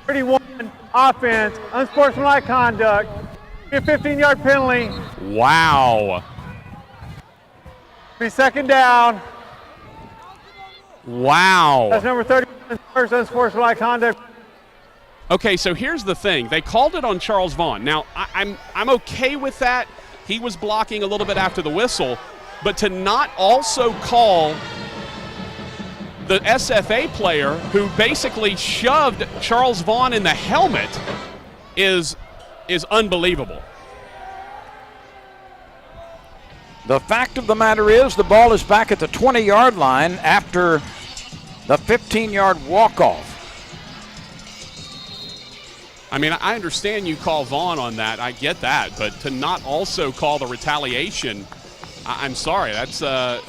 S4: 31 offense, unsportsmanlike conduct, a 15-yard penalty.
S5: Wow.
S4: Be 2nd down.
S5: Wow.
S4: That's number 31, first unsportsmanlike conduct.
S5: Okay, so here's the thing. They called it on Charles Vaughn. Now, I'm okay with that. He was blocking a little bit after the whistle, but to not also call the SFA player who basically shoved Charles Vaughn in the helmet is unbelievable.
S6: The fact of the matter is the ball is back at the 20-yard line after the 15-yard walk-off.
S5: I mean, I understand you call Vaughn on that. I get that. But to not also call the retaliation, I'm sorry. That's, I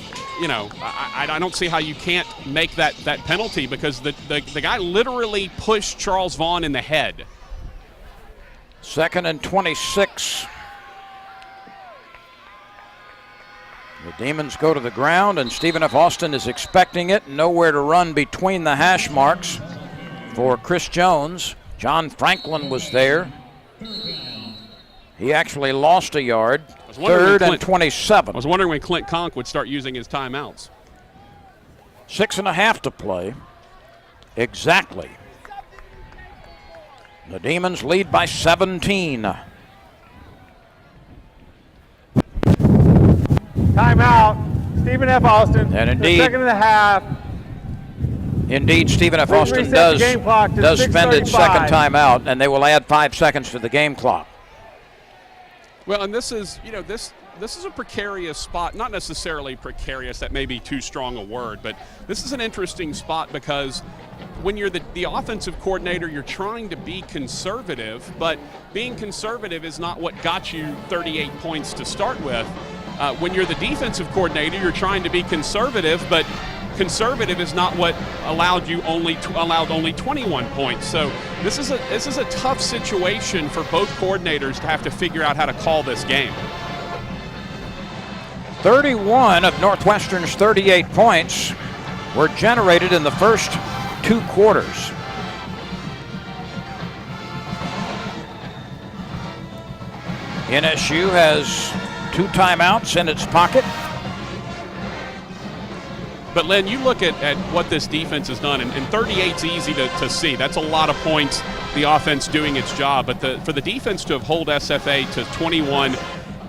S5: don't see how you can't make that penalty because the guy literally pushed Charles Vaughn in the head.
S6: 2nd and 26. The Demons go to the ground, and Stephen F. Austin is expecting it. Nowhere to run between the hash marks for Chris Jones. John Franklin was there. He actually lost a yard. 3rd and 27.
S5: I was wondering when Clint Conk would start using his timeouts.
S6: 6.5 to play. Exactly. The Demons lead by 17.
S4: Timeout. Stephen F. Austin.
S6: And indeed,
S4: 2nd and a half.
S6: Indeed, Stephen F. Austin does spend its 2nd timeout, and they will add 5 seconds to the game clock.
S5: Well, and this is, this a precarious spot. Not necessarily precarious, that may be too strong a word, but this is an interesting spot because when you're the offensive coordinator, you're trying to be conservative, but being conservative is not what got you 38 points to start with. When you're the defensive coordinator, you're trying to be conservative, but conservative is not what allowed only 21 points. So this is a tough situation for both coordinators to have to figure out how to call this game.
S6: 31 of Northwestern's 38 points were generated in the first 2 quarters. NSU has 2 timeouts in its pocket.
S5: But Len, you look at what this defense has done, and 38's easy to see. That's a lot of points, the offense doing its job. But for the defense to have held SFA to 21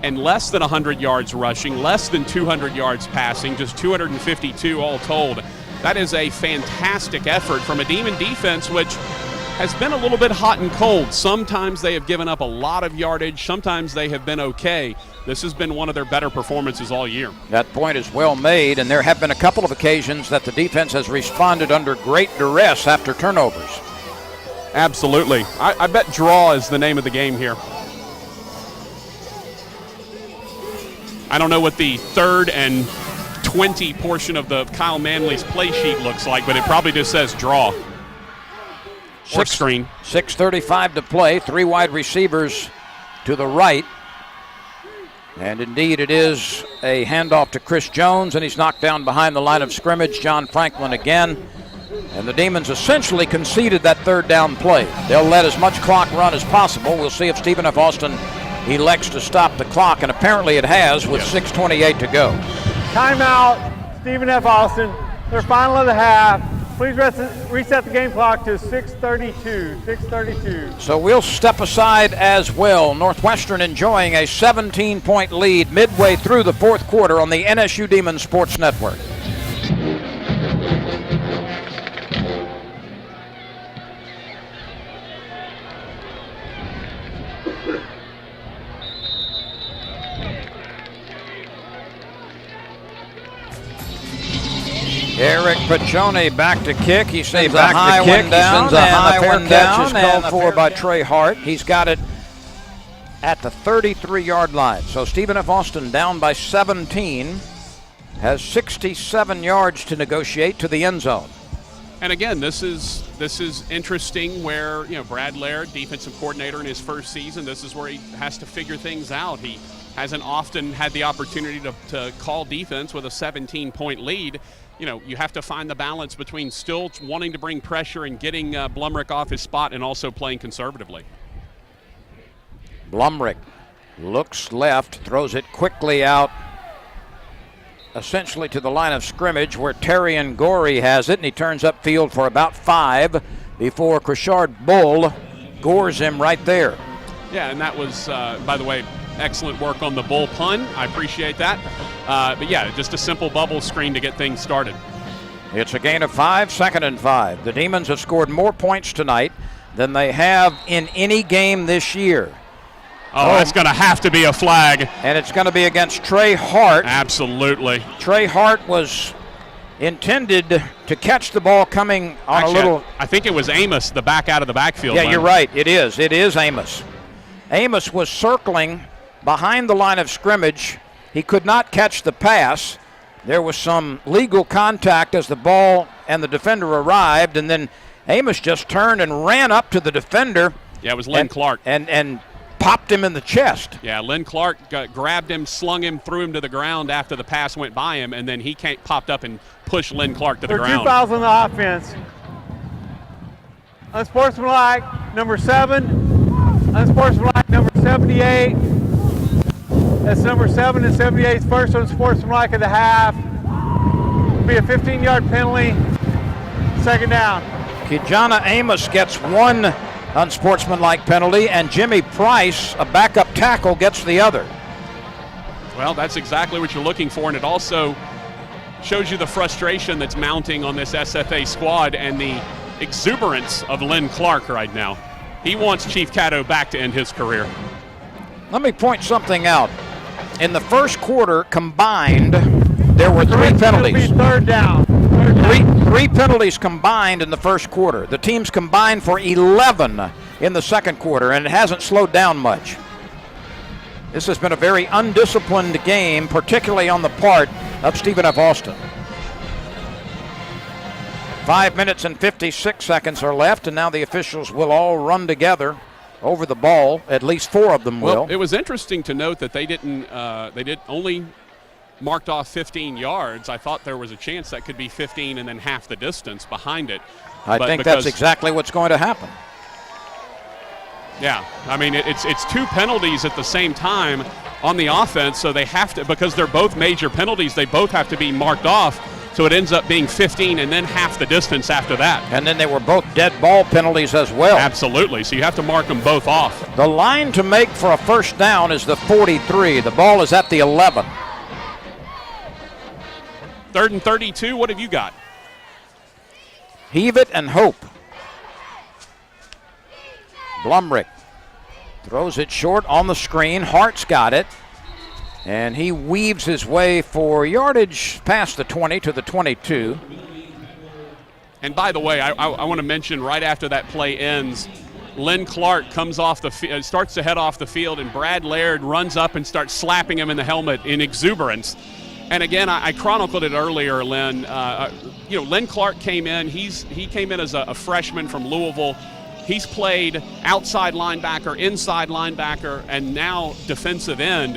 S5: and less than 100 yards rushing, less than 200 yards passing, just 252 all told, that is a fantastic effort from a Demon defense, which has been a little bit hot and cold. Sometimes they have given up a lot of yardage. Sometimes they have been okay. This has been one of their better performances all year.
S6: That point is well made, and there have been a couple of occasions that the defense has responded under great duress after turnovers.
S5: Absolutely. I bet draw is the name of the game here. I don't know what the 3rd and 20 portion of the Kyle Manley's play sheet looks like, but it probably just says draw. Or screen.
S6: 6:35 to play. 3 wide receivers to the right. And indeed it is a handoff to Chris Jones, and he's knocked down behind the line of scrimmage. John Franklin again. And the Demons essentially conceded that 3rd down play. They'll let as much clock run as possible. We'll see if Stephen F. Austin elects to stop the clock, and apparently it has with 6:28 to go.
S4: Timeout, Stephen F. Austin. Their final of the half. Please reset the game clock to 6:32. 6:32.
S6: So we'll step aside as well. Northwestern enjoying a 17-point lead midway through the 4th quarter on the NSU Demon Sports Network. Eric Piccione back to kick. He sends a high one down, and a fair catch is called for by Trey Hart. He's got it at the 33-yard line. So Stephen F. Austin down by 17, has 67 yards to negotiate to the end zone.
S5: And again, this is interesting where, Brad Laird, defensive coordinator in his first season, this is where he has to figure things out. He hasn't often had the opportunity to call defense with a 17-point lead. You have to find the balance between still wanting to bring pressure and getting Blumrick off his spot and also playing conservatively.
S6: Blumrick looks left, throws it quickly out, essentially to the line of scrimmage where Terrian Gorey has it, and he turns upfield for about 5 before Crashard Bull gores him right there.
S5: Yeah, and that was, by the way, excellent work on the Bull pun. I appreciate that. But yeah, just a simple bubble screen to get things started.
S6: It's a gain of 5, 2nd and 5. The Demons have scored more points tonight than they have in any game this year.
S5: Oh, that's going to have to be a flag.
S6: And it's going to be against Trey Hart.
S5: Absolutely.
S6: Trey Hart was intended to catch the ball coming on a little.
S5: I think it was Amos, the back out of the backfield.
S6: Yeah, you're right. It is. It is Amos. Amos was circling behind the line of scrimmage. He could not catch the pass. There was some legal contact as the ball and the defender arrived, and then Amos just turned and ran up to the defender.
S5: Yeah, it was Lynn Clark.
S6: And popped him in the chest.
S5: Yeah, Lynn Clark grabbed him, slung him, threw him to the ground after the pass went by him, and then he popped up and pushed Lynn Clark to the ground.
S4: 2 fouls on the offense. Unsportsmanlike, number 7. Unsportsmanlike, number 78. That's number 7 and 78's first unsportsmanlike of the half. It'll be a 15-yard penalty. 2nd down.
S6: Kijana Amos gets 1 unsportsmanlike penalty, and Jimmy Price, a backup tackle, gets the other.
S5: Well, that's exactly what you're looking for, and it also shows you the frustration that's mounting on this SFA squad and the exuberance of Lynn Clark right now. He wants Chief Caddo back to end his career.
S6: Let me point something out. In the first quarter combined, there were 3 penalties.
S4: Third down.
S6: Three penalties combined in the first quarter. The teams combined for 11 in the second quarter, and it hasn't slowed down much. This has been a very undisciplined game, particularly on the part of Stephen F. Austin. 5 minutes and 56 seconds are left, and now the officials will all run together over the ball. At least 4 of them will.
S5: Well, it was interesting to note that they only marked off 15 yards. I thought there was a chance that could be 15 and then half the distance behind it.
S6: I think that's exactly what's going to happen.
S5: Yeah, I mean, it's 2 penalties at the same time on the offense, so they have to, because they're both major penalties, they both have to be marked off, so it ends up being 15 and then half the distance after that.
S6: And then they were both dead ball penalties as well.
S5: Absolutely, so you have to mark them both off.
S6: The line to make for a first down is the 43. The ball is at the 11.
S5: 3rd and 32, what have you got?
S6: Heave it and hope. Blumrick throws it short on the screen. Hart's got it. And he weaves his way for yardage past the 20 to the 22.
S5: And by the way, I want to mention right after that play ends, Len Clark comes off the field, starts to head off the field, and Brad Laird runs up and starts slapping him in the helmet in exuberance. And again, I chronicled it earlier, Len. Len Clark came in. He came in as a freshman from Louisville. He's played outside linebacker, inside linebacker, and now defensive end.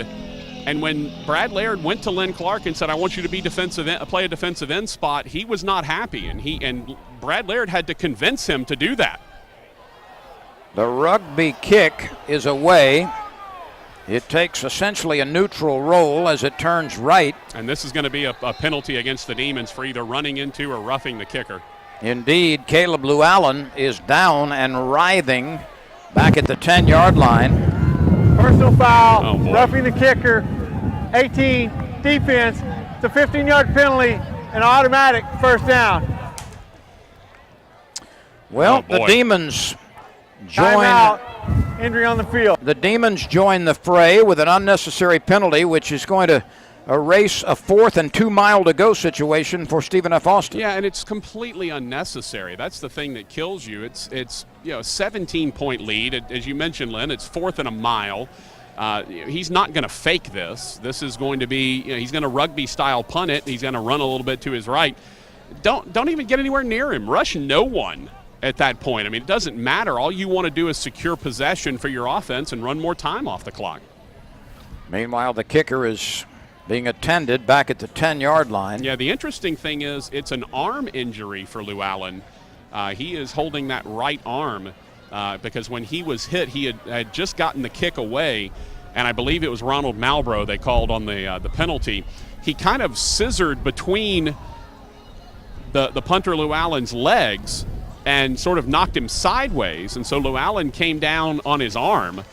S5: And when Brad Laird went to Len Clark and said, "I want you to be play a defensive end spot," he was not happy, and Brad Laird had to convince him to do that.
S6: The rugby kick is away. It takes essentially a neutral roll as it turns right.
S5: And this is going to be a penalty against the Demons for either running into or roughing the kicker.
S6: Indeed, Caleb Llewellyn is down and writhing back at the 10-yard line.
S4: Personal foul, roughing the kicker, 18, defense. It's a 15-yard penalty, an automatic first down.
S6: Well, the Demons
S4: join. Injury on the field.
S6: The Demons join the fray with an unnecessary penalty, which is going to erase a 4th and 2 mile to go situation for Stephen F. Austin.
S5: Yeah, and it's completely unnecessary. That's the thing that kills you. It's a 17-point lead. As you mentioned, Len, it's 4th and a mile. He's not going to fake this. This is going to be, he's going to rugby-style punt it. He's going to run a little bit to his right. Don't even get anywhere near him. Rush no one at that point. I mean, it doesn't matter. All you want to do is secure possession for your offense and run more time off the clock.
S6: Meanwhile, the kicker is being attended back at the 10-yard line.
S5: Yeah, the interesting thing is it's an arm injury for Llewellyn. He is holding that right arm because when he was hit, he had just gotten the kick away, and I believe it was Ronald Malbrough they called on the penalty. He kind of scissored between the punter Llewellyn's legs and sort of knocked him sideways, and so Llewellyn came down on his arm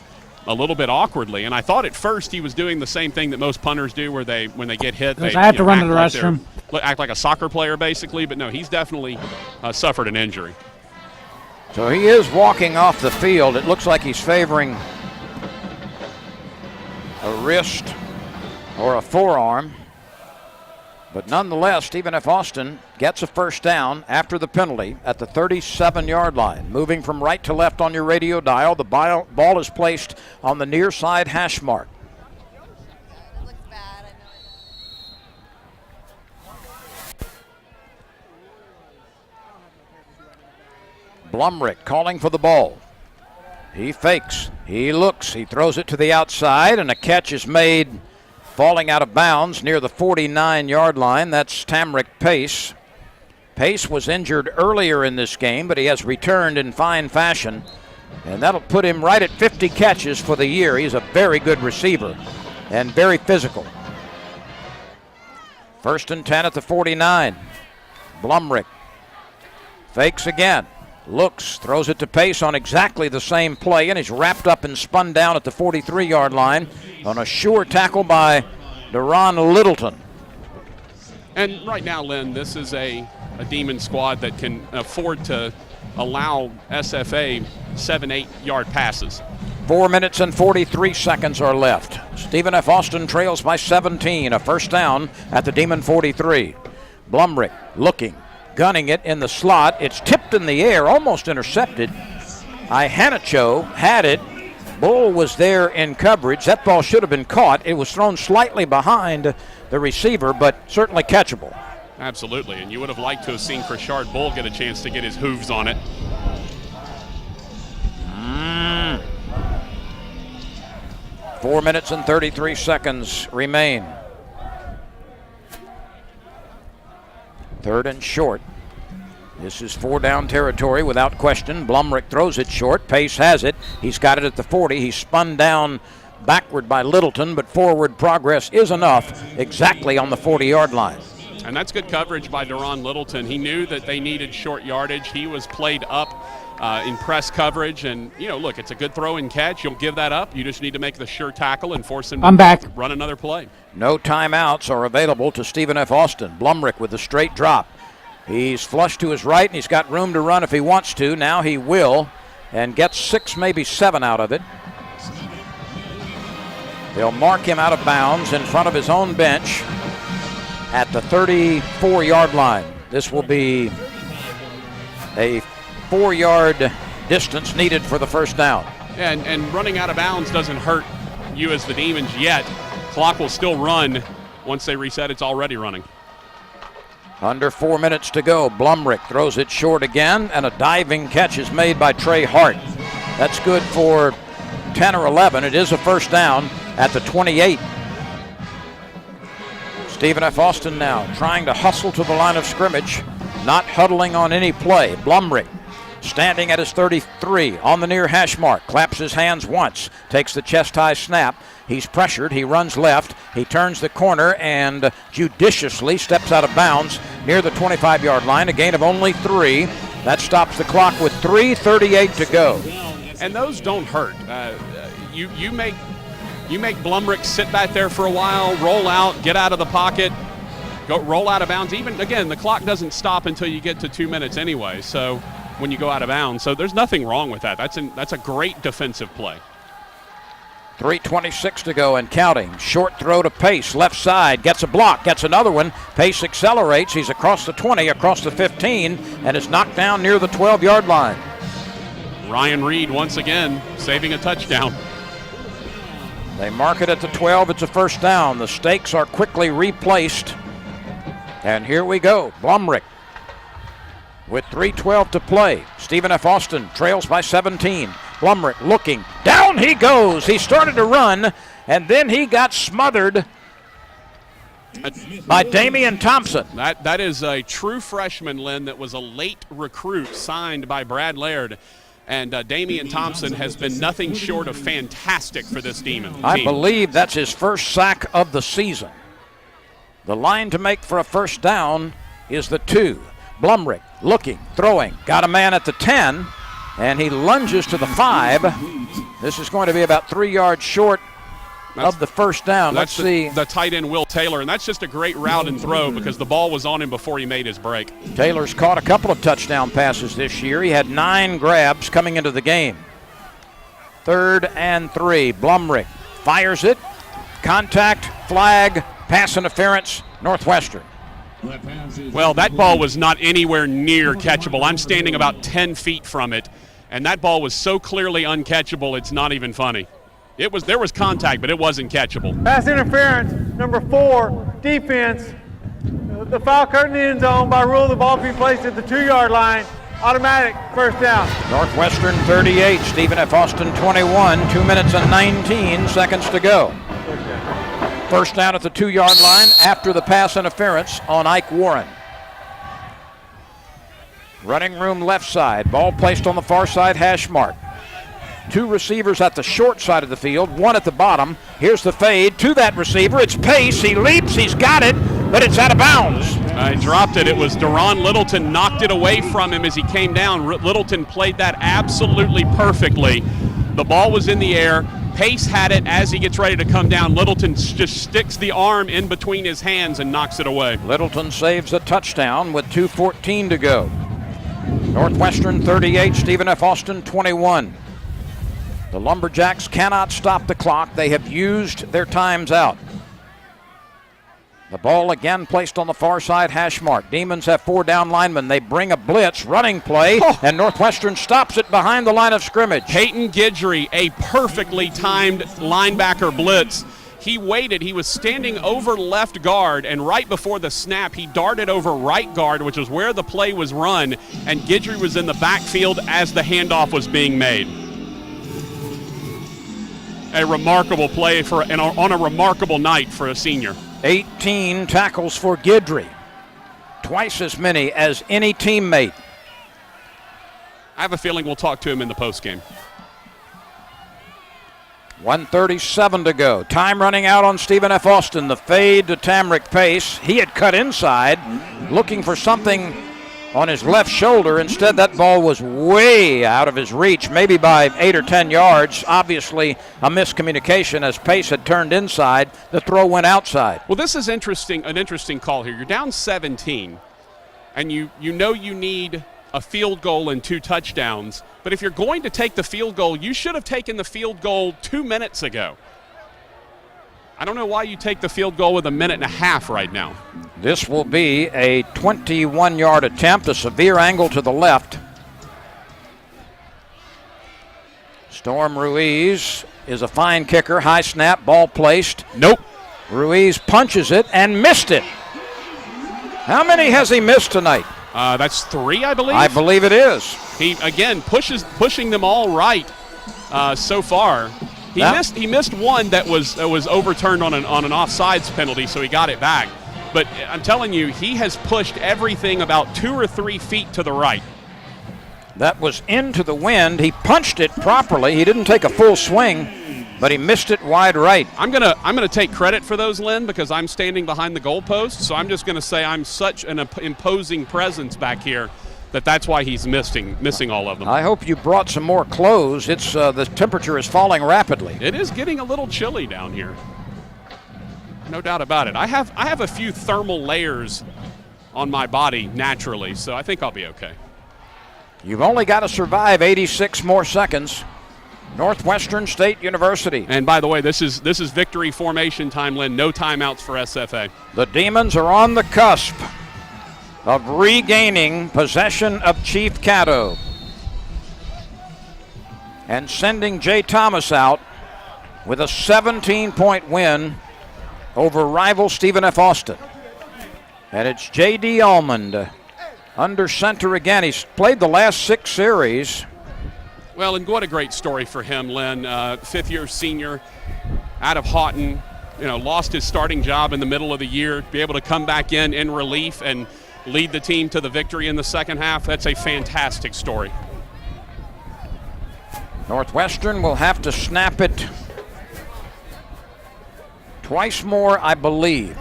S5: a little bit awkwardly, and I thought at first he was doing the same thing that most punters do where when they get hit, they
S9: I have to run to the restroom.
S5: Act like a soccer player basically, but no, he's definitely suffered an injury.
S6: So he is walking off the field. It looks like he's favoring a wrist or a forearm. But nonetheless, Stephen F. Austin gets a first down after the penalty at the 37-yard line. Moving from right to left on your radio dial, the ball is placed on the near side hash mark. Blumrick calling for the ball. He fakes, he looks, he throws it to the outside, and a catch is made falling out of bounds near the 49-yard line. That's Tamrick Pace. Pace was injured earlier in this game, but he has returned in fine fashion, and that'll put him right at 50 catches for the year. He's a very good receiver and very physical. 1st and 10 at the 49. Blumrick fakes again. Looks, throws it to Pace on exactly the same play, and he's wrapped up and spun down at the 43-yard line on a sure tackle by Deron Littleton.
S5: And right now, Len, this is a Demon squad that can afford to allow SFA 7-8 yard passes.
S6: 4 minutes and 43 seconds are left. Stephen F. Austin trails by 17, a first down at the Demon 43. Blumrick looking, gunning it in the slot. It's tipped in the air, almost intercepted. Ihanacho had it. Bull was there in coverage. That ball should have been caught. It was thrown slightly behind the receiver, but certainly catchable.
S5: Absolutely, and you would have liked to have seen Krishard Bull get a chance to get his hooves on it.
S6: 4 minutes and 33 seconds remain. Third and short. This is 4 down territory without question. Blumrick throws it short. Pace has it. He's got it at the 40. He's spun down backward by Littleton, but forward progress is enough exactly on the 40-yard line.
S5: And that's good coverage by Deron Littleton. He knew that they needed short yardage. He was played up in press coverage. And, you know, look, it's a good throw and catch. You'll give that up. You just need to make the sure tackle and force him to run another play.
S6: No timeouts are available to Stephen F. Austin. Blumrick with the straight drop. He's flush to his right, and he's got room to run if he wants to. Now he will, and gets 6, maybe 7 out of it. They'll mark him out of bounds in front of his own bench at the 34-yard line. This will be a 4-yard distance needed for the first down.
S5: And running out of bounds doesn't hurt you as the Demons yet. Clock will still run. Once they reset, it's already running.
S6: Under 4 minutes to go. Blumrick throws it short again, and a diving catch is made by Trey Hart. That's good for 10 or 11. It is a first down at the 28. Stephen F. Austin now trying to hustle to the line of scrimmage, not huddling on any play. Blumrick standing at his 33 on the near hash mark, claps his hands once, takes the chest-high snap. He's pressured, he runs left, he turns the corner and judiciously steps out of bounds near the 25-yard line, a gain of only 3. That stops the clock with 3:38 to go.
S5: And those don't hurt. You make Blumrick sit back there for a while, roll out, get out of the pocket, go roll out of bounds. Even, again, the clock doesn't stop until you get to 2 minutes anyway, so when you go out of bounds. So there's nothing wrong with that. That's a great defensive play.
S6: 3:26 to go and counting. Short throw to Pace, left side, gets a block, gets another one. Pace accelerates. He's across the 20, across the 15, and is knocked down near the 12-yard line.
S5: Ryan Reed once again saving a touchdown.
S6: They mark it at the 12. It's a first down. The stakes are quickly replaced. And here we go. Blumrick with 3:12 to play. Stephen F. Austin trails by 17. Blumrick looking. Down he goes. He started to run, and then he got smothered by Damian Thompson.
S5: That is a true freshman, Lynn, that was a late recruit signed by Brad Laird. And Damian Thompson has been nothing short of fantastic for this Demon team.
S6: I believe that's his first sack of the season. The line to make for a first down is the 2. Blumrick looking, throwing, got a man at the 10, and he lunges to the 5. This is going to be about 3 yards short of the first down. Let's see.
S5: The tight end, Will Taylor, and that's just a great route and throw because the ball was on him before he made his break.
S6: Taylor's caught a couple of touchdown passes this year. He had 9 grabs coming into the game. 3rd and 3. Blumrick fires it. Contact, flag, pass interference, Northwestern.
S5: Well, that ball was not anywhere near catchable. I'm standing about 10 feet from it, and that ball was so clearly uncatchable, it's not even funny. There was contact, but it wasn't catchable.
S4: Pass interference, number 4, defense. The foul curtain end zone by rule, the ball be placed at the 2-yard line. Automatic first down.
S6: Northwestern 38, Stephen F. Austin 21, 2 minutes and 19 seconds to go. First down at the 2-yard line after the pass interference on Ike Warren. Running room left side, ball placed on the far side hash mark. 2 receivers at the short side of the field, 1 at the bottom. Here's the fade to that receiver. It's Pace. He leaps. He's got it, but it's out of bounds.
S5: He dropped it. It was Deron Littleton knocked it away from him as he came down. Littleton played that absolutely perfectly. The ball was in the air. Pace had it as he gets ready to come down. Littleton just sticks the arm in between his hands and knocks it away.
S6: Littleton saves a touchdown with 2:14 to go. Northwestern 38, Stephen F. Austin 21. The Lumberjacks cannot stop the clock. They have used their times out. The ball again placed on the far side hash mark. Demons have 4 down linemen. They bring a blitz, running play, and Northwestern stops it behind the line of scrimmage.
S5: Peyton Guidry, a perfectly timed linebacker blitz. He waited. He was standing over left guard, and right before the snap, he darted over right guard, which is where the play was run, and Guidry was in the backfield as the handoff was being made. A remarkable play on a remarkable night for a senior.
S6: 18 tackles for Guidry, twice as many as any teammate.
S5: I have a feeling we'll talk to him in the postgame.
S6: 1:37 to go. Time running out on Stephen F. Austin. The fade to Tamrick Pace. He had cut inside, looking for something on his left shoulder. Instead, that ball was way out of his reach, maybe by 8 or 10 yards. Obviously, a miscommunication as Pace had turned inside. The throw went outside.
S5: Well, this is an interesting call here. You're down 17, and you know you need a field goal and 2 touchdowns. But if you're going to take the field goal, you should have taken the field goal 2 minutes ago. I don't know why you take the field goal with a minute and a half right now.
S6: This will be a 21-yard attempt, a severe angle to the left. Storm Ruiz is a fine kicker. High snap, ball placed.
S5: Nope.
S6: Ruiz punches it and missed it. How many has he missed tonight?
S5: That's 3, I believe.
S6: I believe it is.
S5: He again pushing them all right so far. He missed one that was overturned on an offsides penalty, so he got it back. But I'm telling you, he has pushed everything about 2 or 3 feet to the right.
S6: That was into the wind. He punched it properly. He didn't take a full swing, but he missed it wide right.
S5: I'm gonna take credit for those, Lynn, because I'm standing behind the goalpost. So I'm just gonna say I'm such an imposing presence back here that's why he's missing all of them.
S6: I hope you brought some more clothes. It's the temperature is falling rapidly.
S5: It is getting a little chilly down here. No doubt about it. I have a few thermal layers on my body naturally, so I think I'll be okay.
S6: You've only got to survive 86 more seconds. Northwestern State University.
S5: And by the way, this is victory formation time, Lynn. No timeouts for SFA.
S6: The Demons are on the cusp of regaining possession of Chief Caddo and sending Jay Thomas out with a 17-point win over rival Stephen F. Austin. And it's J.D. Almond under center again. He's played the last 6 series.
S5: Well, and what a great story for him, Lynn. 5th-year senior out of Houghton, lost his starting job in the middle of the year, be able to come back in relief and lead the team to the victory in the second half. That's a fantastic story.
S6: Northwestern will have to snap it twice more, I believe.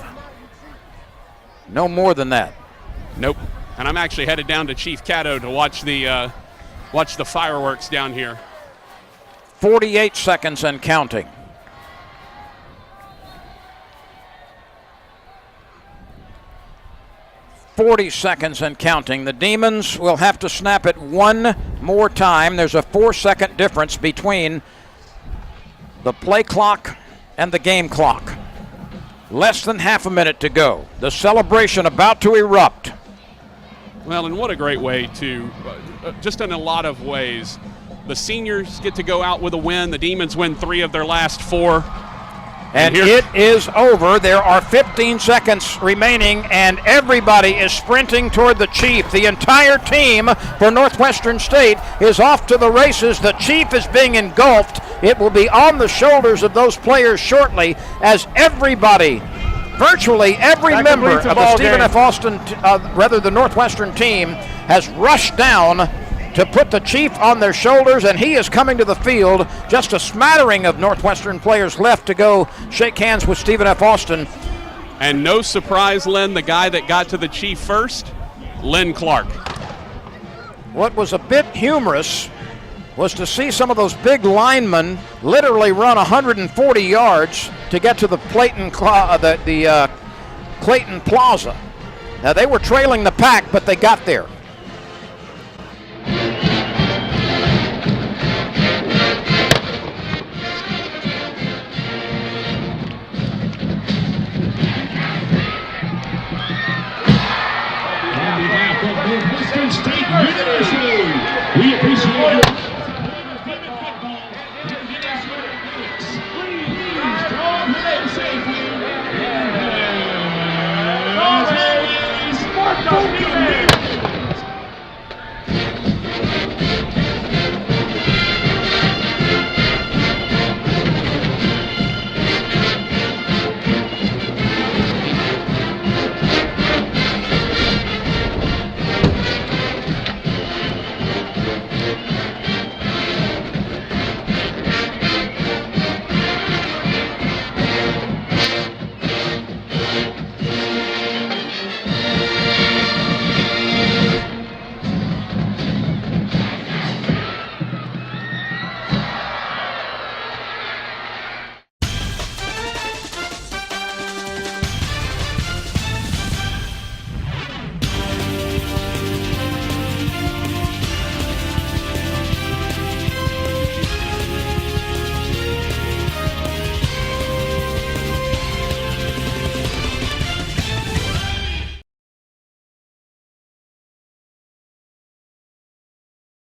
S6: No more than that.
S5: Nope. And I'm actually headed down to Chief Caddo to watch the fireworks down here.
S6: 48 seconds and counting. .40 seconds and counting. The Demons will have to snap it one more time. There's a 4-second difference between the play clock and the game clock. Less than half a minute to go. The celebration about to erupt.
S5: Well, and what a great way to, just in a lot of ways, the seniors get to go out with a win. The Demons win 3 of their last 4.
S6: And it is over. There are 15 seconds remaining, and everybody is sprinting toward the Chief. The entire team for Northwestern State is off to the races. The Chief is being engulfed. It will be on the shoulders of those players shortly as everybody, virtually every member of the Stephen F. Austin, the Northwestern team, has rushed down to put the Chief on their shoulders, and he is coming to the field. Just a smattering of Northwestern players left to go shake hands with Stephen F. Austin.
S5: And no surprise, Len, the guy that got to the Chief first, Len Clark.
S6: What was a bit humorous was to see some of those big linemen literally run 140 yards to get to the Clayton Plaza. Now, they were trailing the pack, but they got there.
S8: Football.